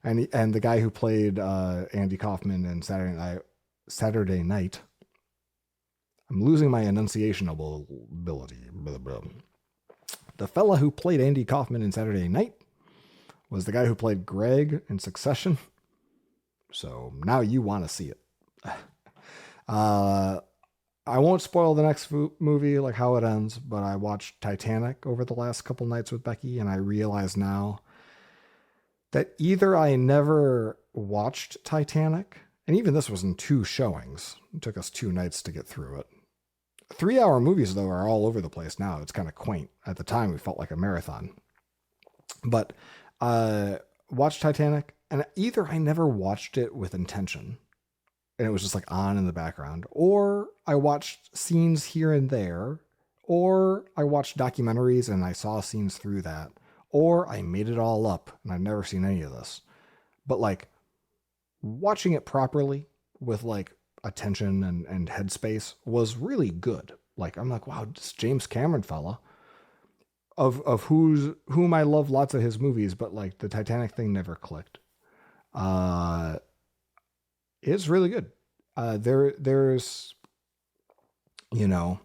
And the guy who played Andy Kaufman in Saturday Night, I'm losing my enunciation ability. The fella who played Andy Kaufman in Saturday Night was the guy who played Greg in Succession. So now you want to see it. I won't spoil the next movie, like how it ends, but I watched Titanic over the last couple nights with Becky, and I realize now that either I never watched Titanic, and even this was in 2 showings. It took us 2 nights to get through it. 3-hour movies, though, are all over the place now. It's kind of quaint. At the time, we felt like a marathon. But watched Titanic, and either I never watched it with intention, and it was just like on in the background, or I watched scenes here and there, or I watched documentaries and I saw scenes through that, or I made it all up, and I've never seen any of this. But like watching it properly with like attention and headspace was really good. Like, I'm like, wow, this James Cameron fella of whom I love lots of his movies, but like the Titanic thing never clicked. Uh, it's really good. There's, you know,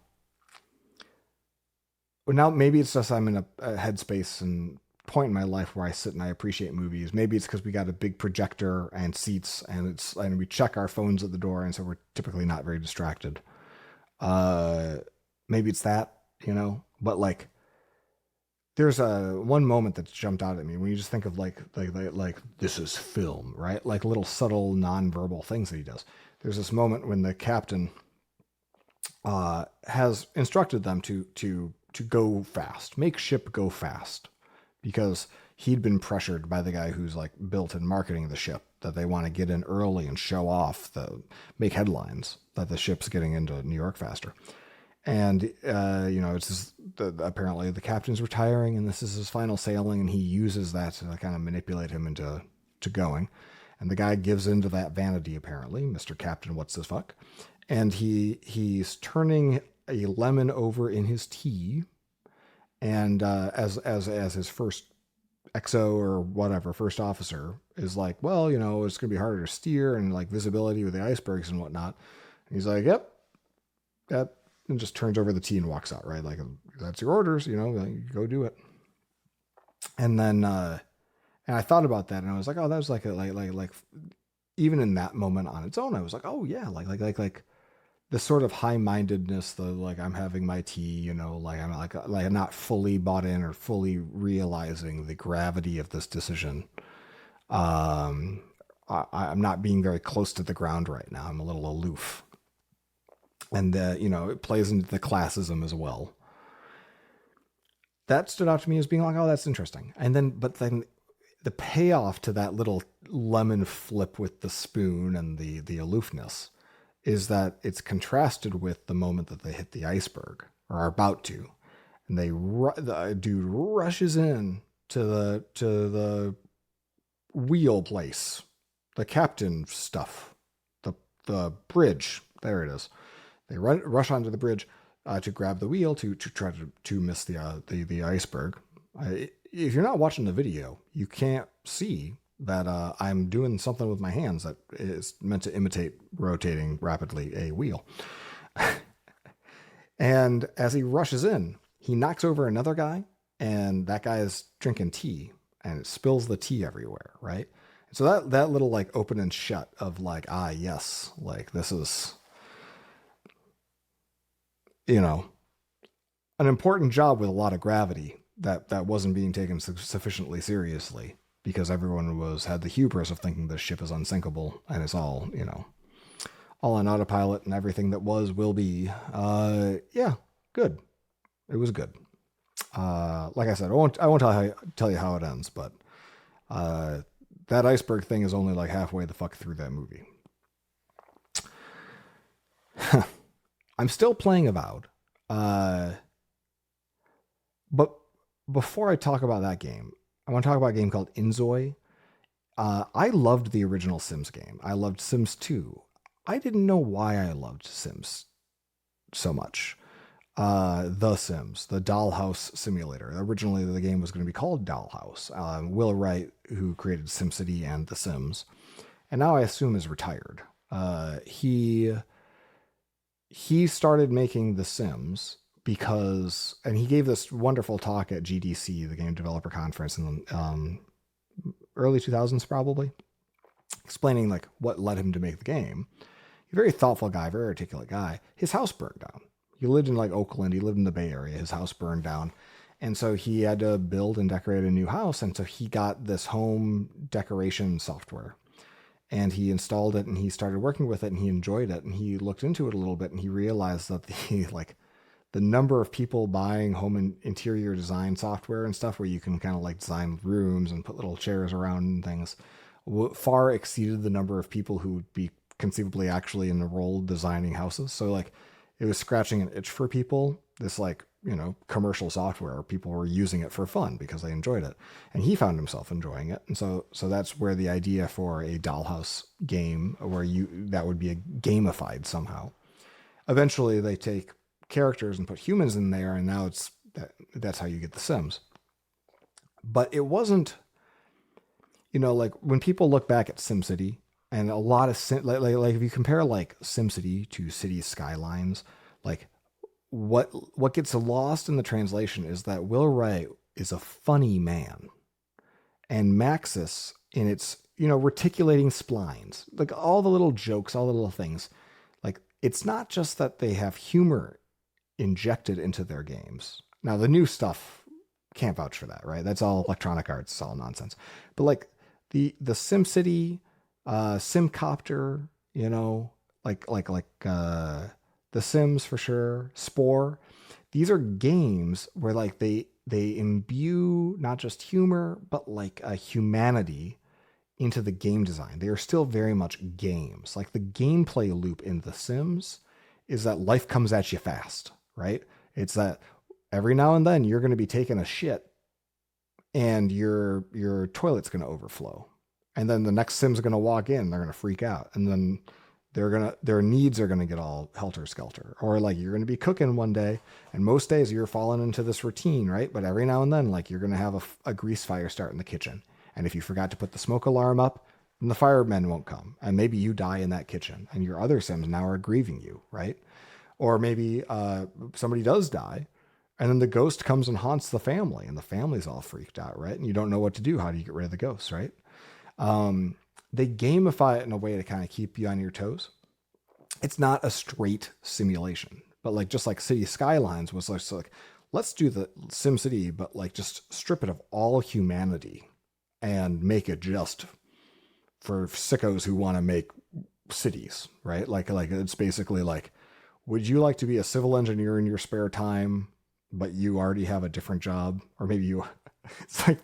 well, now maybe it's just I'm in a headspace and point in my life where I sit and I appreciate movies. Maybe it's because we got a big projector and seats, and we check our phones at the door, and so we're typically not very distracted. Uh, Maybe it's that, but like there's a one moment that's jumped out at me when you just think of like this is film, right? Like little subtle nonverbal things that he does. There's this moment when the captain has instructed them to go fast, make ship go fast, because he'd been pressured by the guy who's like built and marketing the ship that they want to get in early and show off make headlines that the ship's getting into New York faster. And, it's just apparently the captain's retiring and this is his final sailing, and he uses that to kind of manipulate him into going. And the guy gives into that vanity, apparently, Mr. Captain, what's this fuck? And he's turning a lemon over in his tea. And as his first XO or whatever, first officer, is like, well, it's going to be harder to steer and like visibility with the icebergs and whatnot. And he's like, yep, that. And just turns over the tea and walks out, right? Like, that's your orders, like, go do it. And then, and I thought about that and I was like, oh, that was like even in that moment on its own, I was like, oh yeah, like the sort of high-mindedness, the like I'm having my tea, like I'm like not fully bought in or fully realizing the gravity of this decision. I'm not being very close to the ground right now. I'm a little aloof. And it plays into the classism as well. That stood out to me as being like, oh, that's interesting. But then the payoff to that little lemon flip with the spoon and the aloofness is that it's contrasted with the moment that they hit the iceberg or are about to, and the dude rushes in to the wheel place, the captain stuff, the bridge. There it is. They rush onto the bridge to grab the wheel to try to miss the iceberg. If you're not watching the video, you can't see that I'm doing something with my hands that is meant to imitate rotating rapidly a wheel. And as he rushes in, he knocks over another guy, and that guy is drinking tea, and it spills the tea everywhere, right? So that little like open and shut of like, yes, like this is, an important job with a lot of gravity that wasn't being taken sufficiently seriously because everyone had the hubris of thinking the ship is unsinkable and it's all, all on autopilot and everything that will be. Yeah, good. It was good. Like I said, I won't tell you how it ends, but that iceberg thing is only like halfway the fuck through that movie. I'm still playing Avowed. But before I talk about that game, I want to talk about a game called Inzoi. I loved the original Sims game. I loved Sims 2. I didn't know why I loved Sims so much. The Sims, the Dollhouse Simulator. Originally, the game was going to be called Dollhouse. Will Wright, who created SimCity and The Sims, and now I assume is retired. He started making The Sims and he gave this wonderful talk at GDC, the Game Developer Conference, in the early 2000s, probably, explaining like what led him to make the game. He's a very thoughtful guy, very articulate guy. His house burned down. He lived in like Oakland. He lived in the Bay Area. His house burned down. And so he had to build and decorate a new house. And so he got this home decoration software. And he installed it and he started working with it and he enjoyed it. And he looked into it a little bit and he realized that the number of people buying home and interior design software and stuff where you can kind of like design rooms and put little chairs around and things far exceeded the number of people who would be conceivably actually enrolled designing houses. So like it was scratching an itch for people, this like, commercial software. People were using it for fun because they enjoyed it. And he found himself enjoying it. And so that's where the idea for a Dollhouse game that would be gamified somehow. Eventually they take characters and put humans in there, and now that's how you get The Sims. But it wasn't, like when people look back at SimCity and a lot of like if you compare like SimCity to City Skylines, like what gets lost in the translation is that Will Wright is a funny man, and Maxis in its reticulating splines, like all the little jokes, all the little things, like it's not just that they have humor injected into their games. Now the new stuff can't vouch for that, right? That's all Electronic Arts, it's all nonsense. But like the SimCity, Simcopter, The Sims for sure, Spore. These are games where like they imbue not just humor but like a humanity into the game design. They are still very much games. Like the gameplay loop in The Sims is that life comes at you fast, right? It's that every now and then you're going to be taking a shit and your toilet's going to overflow. And then the next Sim's going to walk in, they're going to freak out. And then their needs are going to get all helter skelter. Or like you're going to be cooking one day, and most days you're falling into this routine, right? But every now and then, like you're going to have a grease fire start in the kitchen. And if you forgot to put the smoke alarm up, then the firemen won't come. And maybe you die in that kitchen, and your other Sims now are grieving you, right? Or maybe somebody does die, and then the ghost comes and haunts the family, and the family's all freaked out, right? And you don't know what to do. How do you get rid of the ghosts, right? They gamify it in a way to kind of keep you on your toes. It's not a straight simulation, but like just like City Skylines was like let's do the SimCity, but like just strip it of all humanity and make it just for sickos who want to make cities, right? Like it's basically like, would you like to be a civil engineer in your spare time, but you already have a different job? Or maybe it's like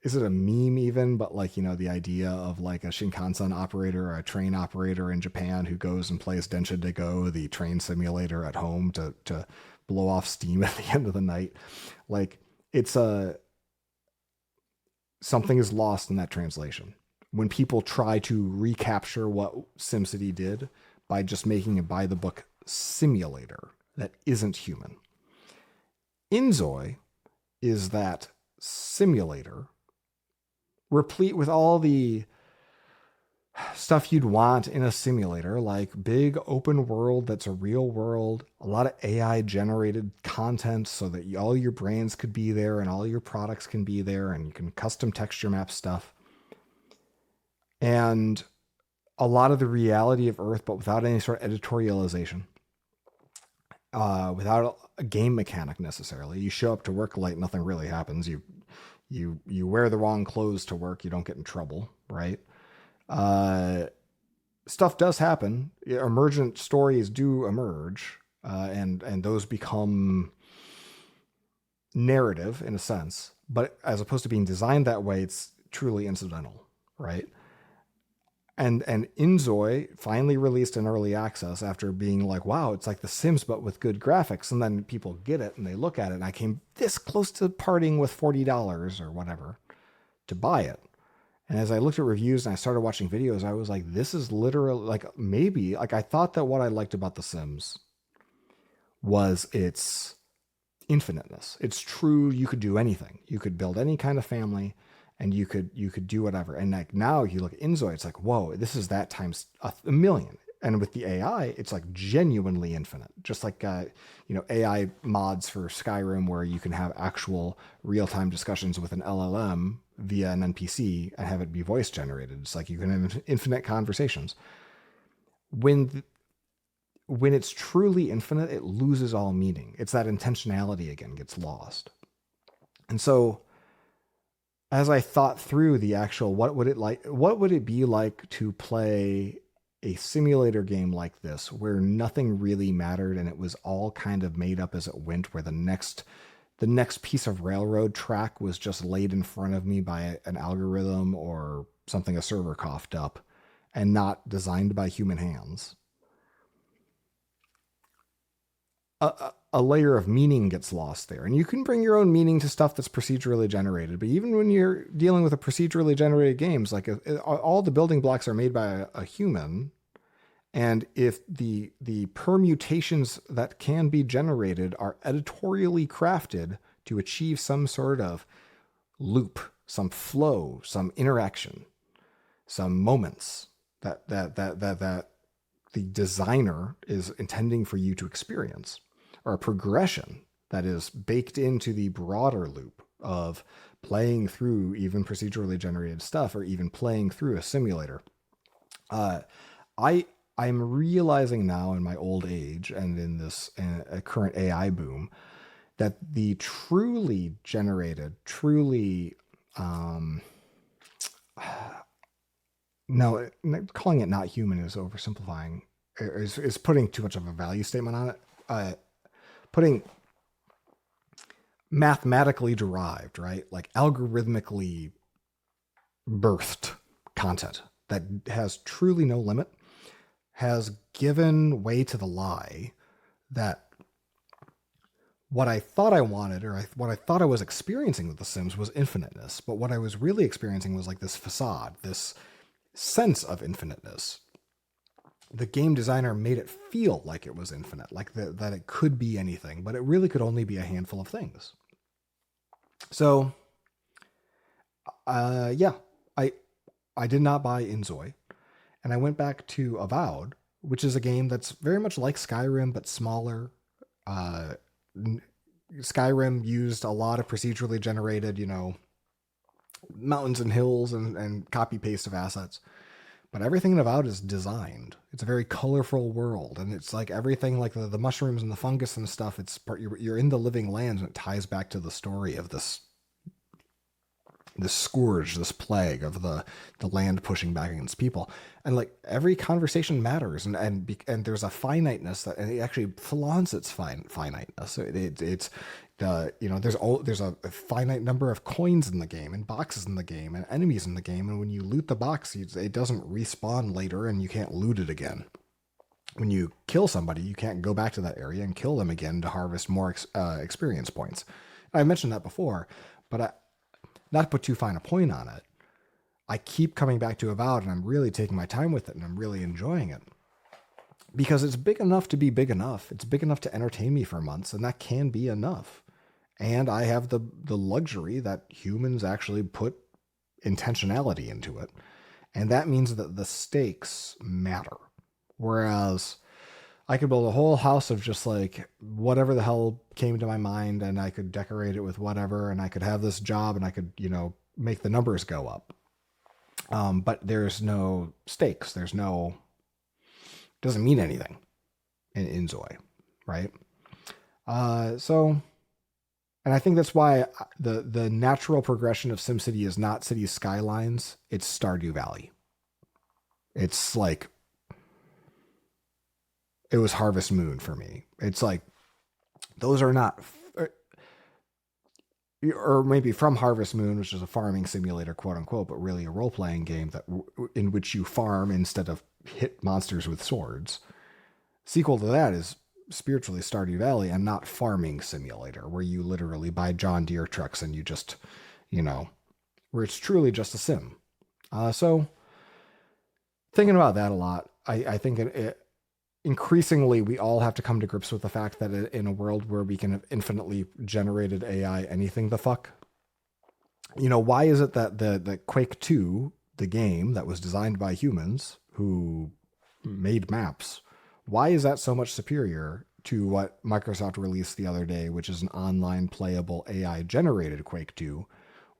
is it a meme even? But like, the idea of like a Shinkansen operator or a train operator in Japan who goes and plays Densha de Go, the train simulator at home to blow off steam at the end of the night. Like it's something is lost in that translation. When people try to recapture what SimCity did by just making a by the book simulator that isn't human. Inzoi is that simulator replete with all the stuff you'd want in a simulator, like big open world that's a real world, a lot of AI generated content so that all your brands could be there and all your products can be there, and you can custom texture map stuff. And a lot of the reality of Earth, but without any sort of editorialization, without a game mechanic necessarily. You show up to work late, nothing really happens. You wear the wrong clothes to work, you don't get in trouble, right? Stuff does happen. Emergent stories do emerge, and those become narrative in a sense. But as opposed to being designed that way, it's truly incidental, right? And Inzoi finally released in early access after being like, wow, it's like The Sims, but with good graphics. And then people get it and they look at it, and I came this close to parting with $40 or whatever to buy it. And as I looked at reviews and I started watching videos, I was like, this is literally like, maybe like I thought that what I liked about The Sims was its infiniteness. It's true. You could do anything. You could build any kind of family, and you could do whatever. And like now you look at Inzoi, it's like, whoa, this is that times a million. And with the AI, it's like genuinely infinite. Just like, AI mods for Skyrim where you can have actual real-time discussions with an LLM via an NPC and have it be voice generated. It's like you can have infinite conversations. When it's truly infinite, it loses all meaning. It's that intentionality again gets lost. And so as I thought through the actual, what would it be like to play a simulator game like this where nothing really mattered and it was all kind of made up as it went, where the next piece of railroad track was just laid in front of me by an algorithm or something a server coughed up and not designed by human hands. A layer of meaning gets lost there. And you can bring your own meaning to stuff that's procedurally generated. But even when you're dealing with a procedurally generated games, like all the building blocks are made by a human, And if the permutations that can be generated are editorially crafted to achieve some sort of loop, some flow, some interaction, some moments that the designer is intending for you to experience, or a progression that is baked into the broader loop of playing through even procedurally generated stuff, or even playing through a simulator. I'm realizing now in my old age and in this current AI boom that the truly generated, truly no, calling it not human is oversimplifying. Is putting too much of a value statement on it. Putting mathematically derived, right? Like algorithmically birthed content that has truly no limit has given way to the lie that what I thought I wanted, or what I thought I was experiencing with The Sims, was infiniteness. But what I was really experiencing was like this facade, this sense of infiniteness. The game designer made it feel like it was infinite, like that it could be anything, but it really could only be a handful of things. So, yeah, I did not buy Inzoi, and I went back to Avowed, which is a game that's very much like Skyrim but smaller. Skyrim used a lot of procedurally generated, mountains and hills and copy paste of assets. But everything in Avowed is designed. It's a very colorful world, and it's like everything, like the mushrooms and the fungus and stuff. It's part you're in the living lands, and it ties back to the story of this scourge, this plague of the land pushing back against people. And like every conversation matters, and there's a finiteness that, and it actually flaunts its finiteness. It's there's a finite number of coins in the game, and boxes in the game, and enemies in the game, and when you loot the box, it doesn't respawn later, and you can't loot it again. When you kill somebody, you can't go back to that area and kill them again to harvest more experience points. I mentioned that before, but not to put too fine a point on it, I keep coming back to Avowed, and I'm really taking my time with it, and I'm really enjoying it. Because it's big enough to be big enough. It's big enough to entertain me for months, and that can be enough. And I have the luxury that humans actually put intentionality into it. And that means that the stakes matter. Whereas I could build a whole house of just like whatever the hell came to my mind, and I could decorate it with whatever, and I could have this job, and I could, make the numbers go up. But there's no stakes. Doesn't mean anything in Inzoi, right? And I think that's why the natural progression of SimCity is not city skylines, it's Stardew Valley. It's like, it was Harvest Moon for me. It's like, those are not, or maybe From Harvest Moon, which is a farming simulator, quote unquote, but really a role-playing game in which you farm instead of hit monsters with swords. Sequel to that is spiritually Stardew Valley, and not farming simulator, where you literally buy John Deere trucks and you just, where it's truly just a sim. So thinking about that a lot, I think increasingly we all have to come to grips with the fact that in a world where we can have infinitely generated AI, anything the fuck, why is it that the Quake 2, the game that was designed by humans who made maps, why is that so much superior to what Microsoft released the other day, which is an online playable AI generated Quake 2,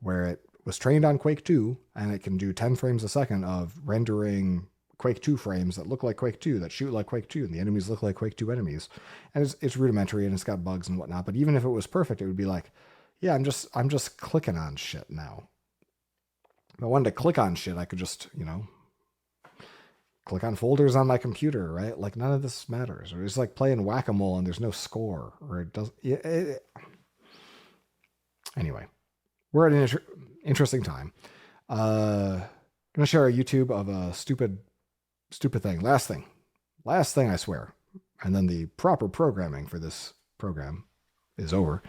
where it was trained on Quake 2 and it can do 10 frames a second of rendering Quake 2 frames that look like Quake 2, that shoot like Quake 2, and the enemies look like Quake 2 enemies. And it's rudimentary, and it's got bugs and whatnot, but even if it was perfect, it would be like, yeah, I'm just clicking on shit now. If I wanted to click on shit, I could just, click on folders on my computer, right? Like, none of this matters. Or it's like playing whack-a-mole and there's no score, or it does. Anyway, we're at an interesting time. Gonna share a YouTube of a stupid thing. Last thing, I swear. And then the proper programming for this program is over.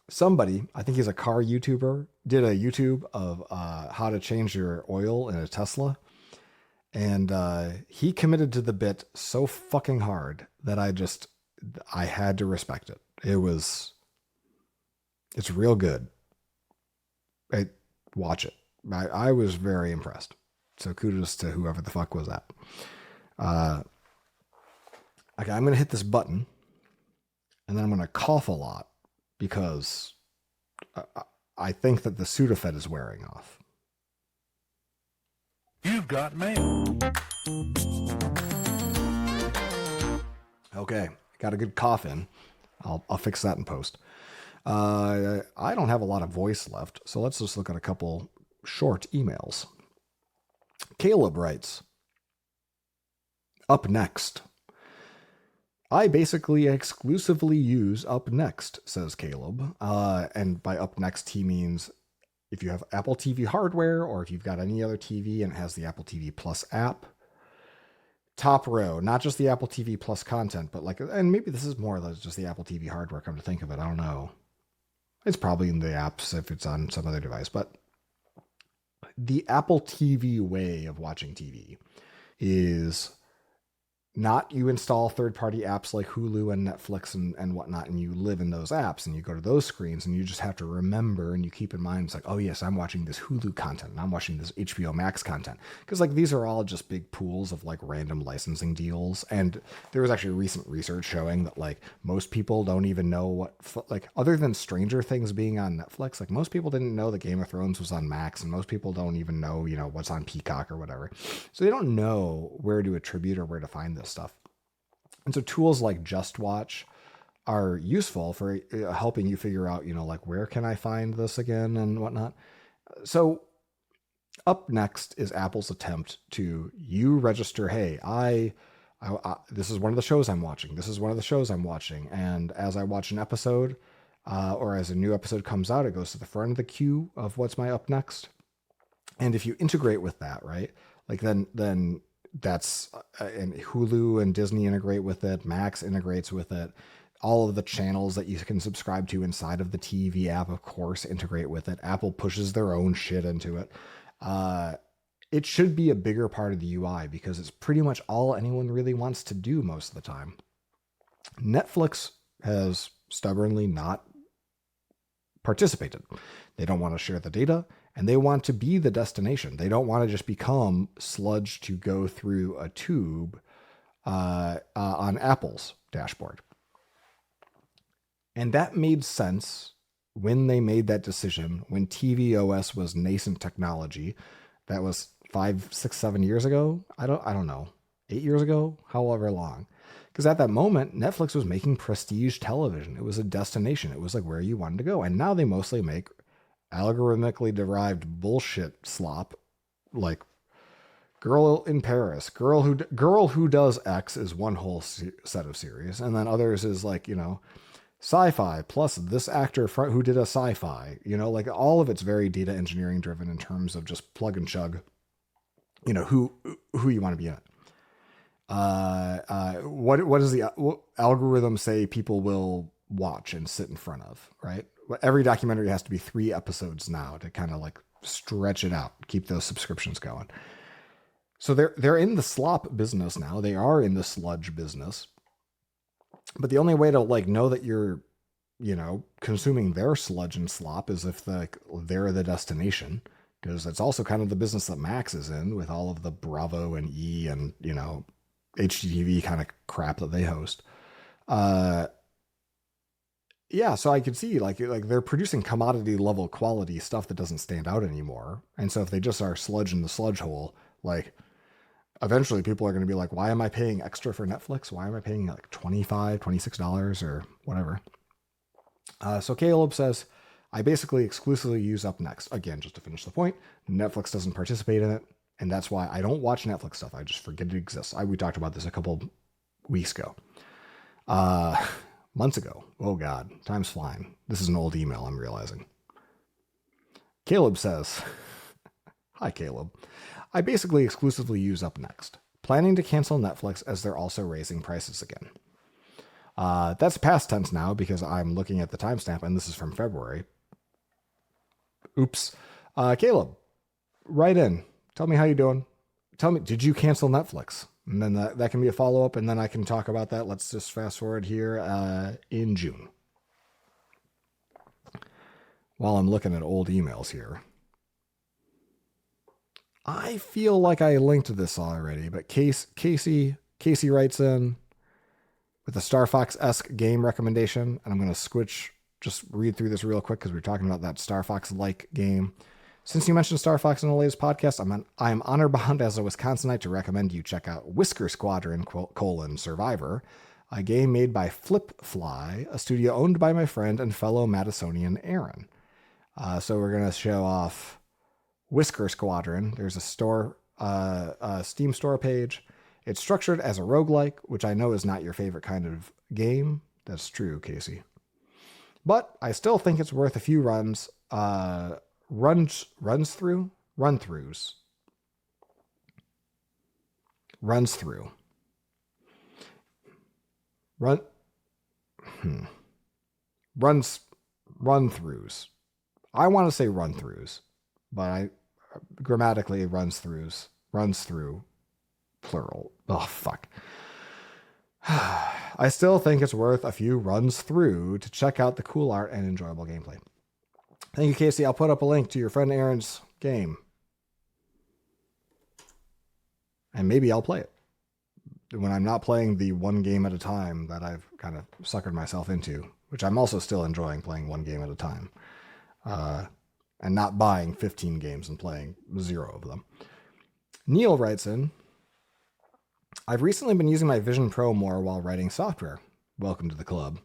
Somebody, I think he's a car YouTuber, did a YouTube of how to change your oil in a Tesla. And he committed to the bit so fucking hard that I had to respect it. It's real good. Watch it. I was very impressed. So kudos to whoever the fuck was that. Okay, I'm going to hit this button, and then I'm going to cough a lot because I think that the Sudafed is wearing off. You've got mail. Okay, got a good cough in. I'll fix that in post. I don't have a lot of voice left, so let's just look at a couple short emails. Caleb writes, Up Next. I basically exclusively use Up Next, says Caleb. And by Up Next, he means if you have Apple TV hardware or if you've got any other TV and it has the Apple TV Plus app. Top row, not just the Apple TV Plus content, but and maybe this is more than just the Apple TV hardware, come to think of it. I don't know. It's probably in the apps if it's on some other device, but the Apple TV way of watching TV is not you install third-party apps like Hulu and Netflix and whatnot, and you live in those apps, and you go to those screens, and you just have to remember, and you keep in mind, it's like, oh yes, I'm watching this Hulu content, and I'm watching this HBO Max content. Because these are all just big pools of random licensing deals, and there was actually recent research showing that most people don't even know what, other than Stranger Things being on Netflix, most people didn't know that Game of Thrones was on Max, and most people don't even know, what's on Peacock or whatever. So they don't know where to attribute or where to find this stuff. And so tools like Just Watch are useful for helping you figure out, where can I find this again and whatnot. So Up Next is Apple's attempt to you register, hey, I this is one of the shows I'm watching. This is one of the shows I'm watching. And as I watch an episode or as a new episode comes out, it goes to the front of the queue of what's my Up Next. And if you integrate with that, right, then that's and Hulu and Disney integrate with it. Max integrates with it. All of the channels that you can subscribe to inside of the TV app, of course, integrate with it. Apple pushes their own shit into it. It should be a bigger part of the UI because it's pretty much all anyone really wants to do most of the time. Netflix has stubbornly not participated. They don't want to share the data. And they want to be the destination. They don't want to just become sludge to go through a tube on Apple's dashboard. And that made sense when they made that decision, when tvOS was nascent technology. That was 5, 6, 7 years ago. I don't know. 8 years ago, however long. Because at that moment, Netflix was making prestige television. It was a destination. It was where you wanted to go. And now they mostly make algorithmically derived bullshit slop, like Girl in Paris, Girl Who Does X is one whole set of series, and then others is sci-fi plus this actor who did a sci-fi. All of it's very data engineering driven in terms of just plug and chug. Who you want to be in it. What does the algorithm say people will watch and sit in front of, right? Every documentary has to be 3 episodes now to kind of stretch it out, keep those subscriptions going. So they're in the slop business now. They are in the sludge business. But the only way to know that you're, consuming their sludge and slop is if they're the destination, because that's also kind of the business that Max is in with all of the Bravo and E and, HGTV kind of crap that they host. Yeah, so I could see they're producing commodity level quality stuff that doesn't stand out anymore. And so if they just are sludge in the sludge hole, eventually people are going to be why am I paying extra for Netflix? Why am I paying $25, $26 or whatever? So Caleb says, I basically exclusively use Up Next. Again, just to finish the point, Netflix doesn't participate in it. And that's why I don't watch Netflix stuff. I just forget it exists. We talked about this a couple weeks ago. Months ago. Oh God, time's flying. This is an old email, I'm realizing. Caleb says, Hi Caleb. I basically exclusively use Up Next. Planning to cancel Netflix as they're also raising prices again. That's past tense now because I'm looking at the timestamp and this is from February. Oops. Caleb, write in. Tell me how you doing. tell me, did you cancel Netflix? And then that can be a follow-up, and then I can talk about that. Let's just fast forward here in June. While I'm looking at old emails here. I feel like I linked this already, but Casey writes in with a Star Fox-esque game recommendation, and I'm going to just read through this real quick because we're talking about that Star Fox-like game. Since you mentioned Star Fox in the latest podcast, I am honor-bound as a Wisconsinite to recommend you check out Whisker Squadron: Survivor, a game made by Flipfly, a studio owned by my friend and fellow Madisonian Aaron. So we're going to show off Whisker Squadron. There's a Steam store page. It's structured as a roguelike, which I know is not your favorite kind of game. That's true, Casey. But I still think it's worth a few runs. Runs through. I want to say run-throughs, but grammatically runs through, plural. Oh, fuck. I still think it's worth a few runs through to check out the cool art and enjoyable gameplay. Thank you, Casey. I'll put up a link to your friend Aaron's game. And maybe I'll play it when I'm not playing the one game at a time that I've kind of suckered myself into, which I'm also still enjoying playing one game at a time. And not buying 15 games and playing 0 of them. Neil writes in, I've recently been using my Vision Pro more while writing software. Welcome to the club.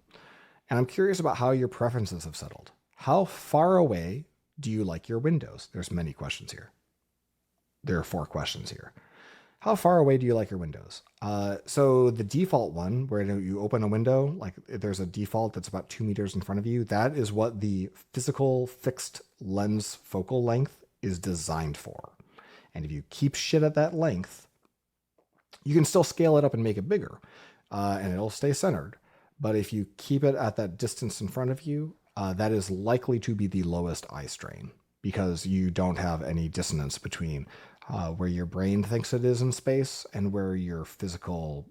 And I'm curious about how your preferences have settled. How far away do you like your windows? There's many questions here. There are 4 questions here. How far away do you like your windows? So the default one, where you open a window, like there's a default that's about 2 meters in front of you. That is what the physical fixed lens focal length is designed for. And if you keep shit at that length, you can still scale it up and make it bigger, and it'll stay centered. But if you keep it at that distance in front of you, that is likely to be the lowest eye strain because you don't have any dissonance between where your brain thinks it is in space and where your physical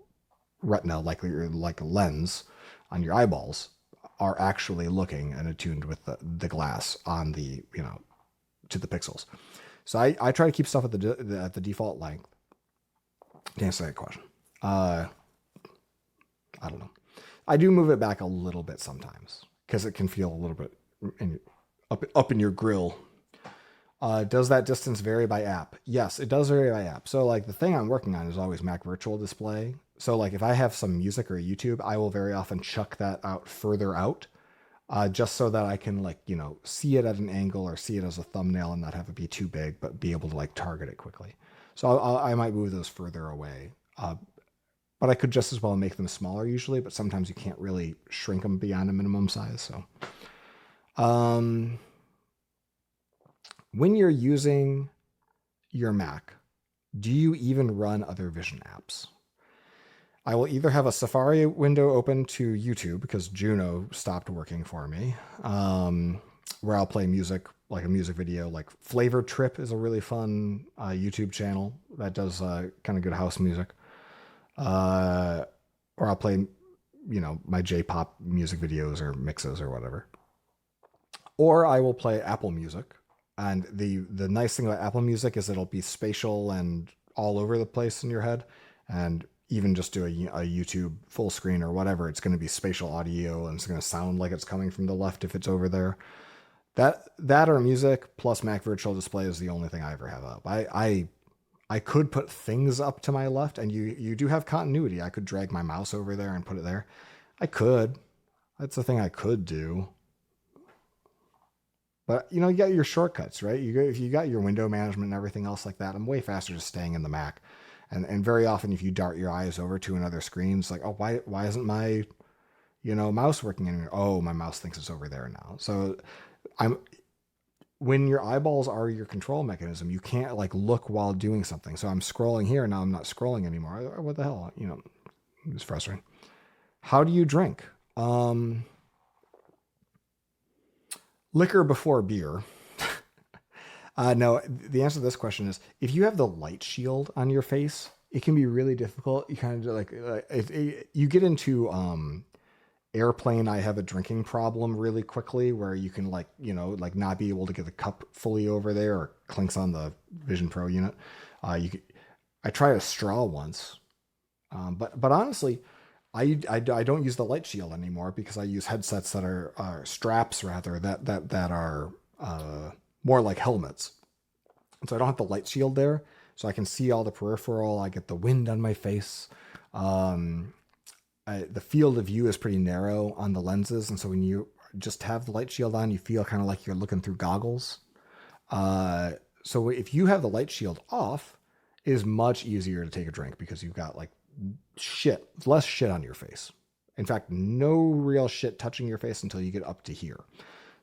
retina, like a lens on your eyeballs, are actually looking and attuned with the glass on the, to the pixels. So I try to keep stuff at the default length. To answer that question, I don't know. I do move it back a little bit sometimes because it can feel a little bit up in your grill. Does that distance vary by app? Yes, it does vary by app. So like the thing I'm working on is always Mac Virtual Display. So like if I have some music or YouTube, I will very often chuck that out further out, just so that I can see it at an angle or see it as a thumbnail and not have it be too big, but be able to target it quickly. So I might move those further away. But I could just as well make them smaller usually, but sometimes you can't really shrink them beyond a minimum size. So, when you're using your Mac, do you even run other Vision apps? I will either have a Safari window open to YouTube because Juno stopped working for me, where I'll play music, like a music video. Like Flavor Trip is a really fun YouTube channel that does kind of good house music. Or I'll play, my J-pop music videos or mixes or whatever. Or I will play Apple Music. And the nice thing about Apple Music is it'll be spatial and all over the place in your head. And even just do a YouTube full screen or whatever, it's going to be spatial audio and it's going to sound like it's coming from the left if it's over there. That or music plus Mac Virtual Display is the only thing I ever have up. I could put things up to my left, and you do have continuity. I could drag my mouse over there and put it there. I could. That's the thing I could do. But, you got your shortcuts, right? If you got your window management and everything else like that, I'm way faster just staying in the Mac. And very often, if you dart your eyes over to another screen, it's like, oh, why isn't my, mouse working anymore? Oh, my mouse thinks it's over there now. So when your eyeballs are your control mechanism, you can't look while doing something. So I'm scrolling here, now I'm not scrolling anymore. What the hell? It's frustrating. How do you drink? Liquor before beer. No, the answer to this question is if you have the light shield on your face, it can be really difficult. You kind of like you get into airplane. I have a drinking problem really quickly where you can like not be able to get the cup fully over there or clinks on the Vision Pro unit. I tried a straw once, but honestly, I don't use the light shield anymore because I use headsets that are straps rather that are more like helmets. And so I don't have the light shield there, so I can see all the peripheral. I get the wind on my face. The field of view is pretty narrow on the lenses, and so when you just have the light shield on, you feel kind of like you're looking through goggles. So if you have the light shield off, it is much easier to take a drink because you've got like less shit on your face. In fact, no real shit touching your face until you get up to here.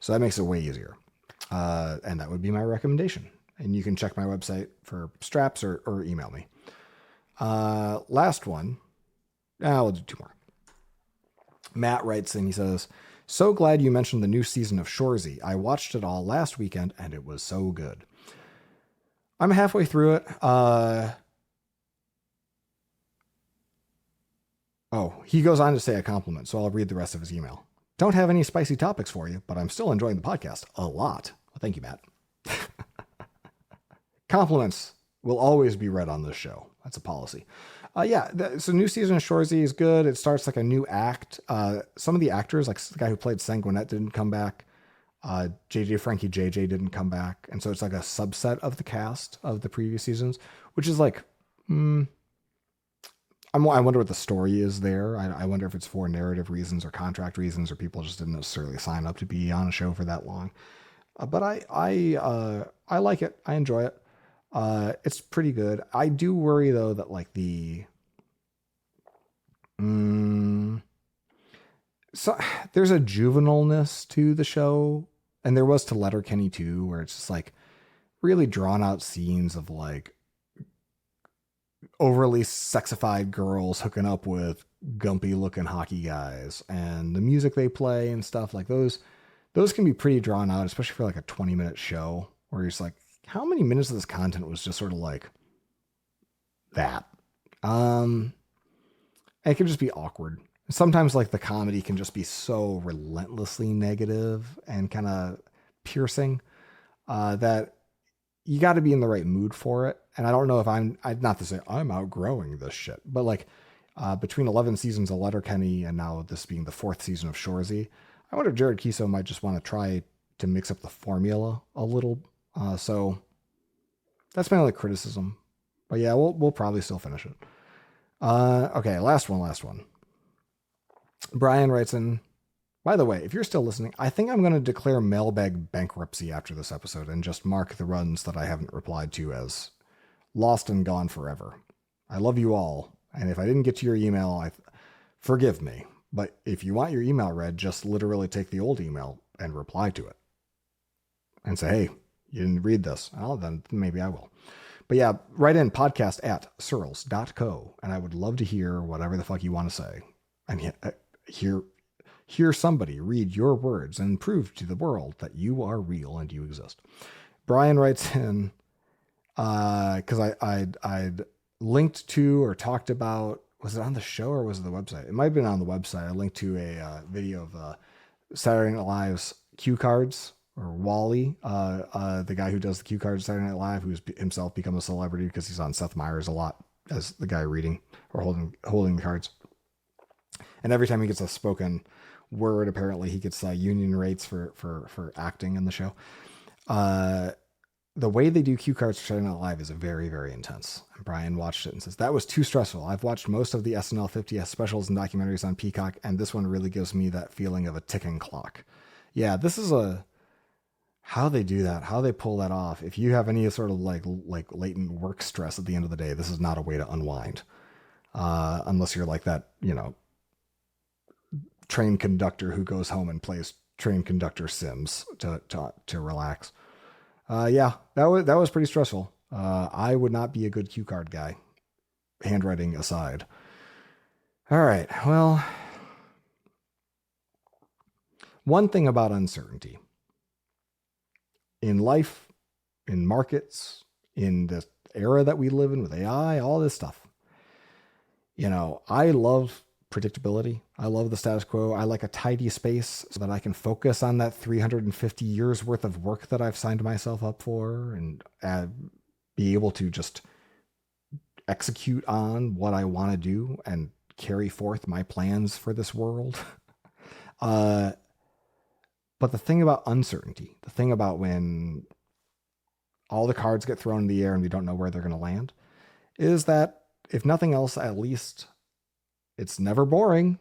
So that makes it way easier. And that would be my recommendation. And you can check my website for straps or email me. Last one. We'll do two more. Matt writes in, he says, so glad you mentioned the new season of Shoresy. I watched it all last weekend and it was so good. I'm halfway through it. He goes on to say a compliment, so I'll read the rest of his email. Don't have any spicy topics for you, but I'm still enjoying the podcast a lot. Well, thank you, Matt. Compliments will always be read on this show. That's a policy. So new season of Shoresy is good. It starts like a new act. Some of the actors, like the guy who played Sanguinette, didn't come back. Frankie JJ didn't come back. And so it's like a subset of the cast of the previous seasons, which is like, I wonder what the story is there. I wonder if it's for narrative reasons or contract reasons, or people just didn't necessarily sign up to be on a show for that long. But I like it. I enjoy it. It's pretty good. I do worry though that like so there's a juvenileness to the show, and there was to Letterkenny too, where it's just like really drawn out scenes of like overly sexified girls hooking up with gumpy looking hockey guys, and the music they play and stuff like those can be pretty drawn out, especially for like a 20-minute show where you're just like, how many minutes of this content was just sort of like that? It can just be awkward. Sometimes like the comedy can just be so relentlessly negative and kind of piercing that you got to be in the right mood for it. And I don't know if I'm not to say I'm outgrowing this shit, but like between 11 seasons of Letterkenny and now this being the 4th season of Shoresy, I wonder if Jared Kiso might just want to try to mix up the formula a little. So that's my only criticism, but yeah, we'll probably still finish it. Okay. Last one. Brian writes in, by the way, if you're still listening, I think I'm going to declare mailbag bankruptcy after this episode and just mark the runs that I haven't replied to as lost and gone forever. I love you all. And if I didn't get to your email, forgive me. But if you want your email read, just literally take the old email and reply to it and say, hey, you didn't read this. Well, then maybe I will. But yeah, write in podcast@searles.co. And I would love to hear whatever the fuck you want to say. And hear somebody read your words and prove to the world that you are real and you exist. Brian writes in, because I'd linked to or talked about, was it on the show or was it the website? It might have been on the website. I linked to a video of Saturday Night Live's cue cards, or Wally, the guy who does the cue cards Saturday Night Live, who's himself become a celebrity because he's on Seth Meyers a lot as the guy reading or holding the cards. And every time he gets a spoken word, apparently he gets union rates for acting in the show. The way they do cue cards for Saturday Night Live is very, very intense. And Brian watched it and says, that was too stressful. I've watched most of the SNL 50 specials and documentaries on Peacock, and this one really gives me that feeling of a ticking clock. Yeah, this is how they do that, how they pull that off. If you have any sort of like latent work stress at the end of the day, this is not a way to unwind. Unless you're like that, train conductor who goes home and plays train conductor Sims to relax. Yeah, that was pretty stressful. I would not be a good cue card guy, handwriting aside. All right. Well, one thing about uncertainty in life in markets, in the era that we live in with AI, all this stuff. I love predictability. I love the status quo. I like a tidy space so that I can focus on that 350 years worth of work that I've signed myself up for and be able to just execute on what I want to do and carry forth my plans for this world. But the thing about uncertainty, the thing about when all the cards get thrown in the air and we don't know where they're going to land, is that if nothing else, at least it's never boring.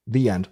The end.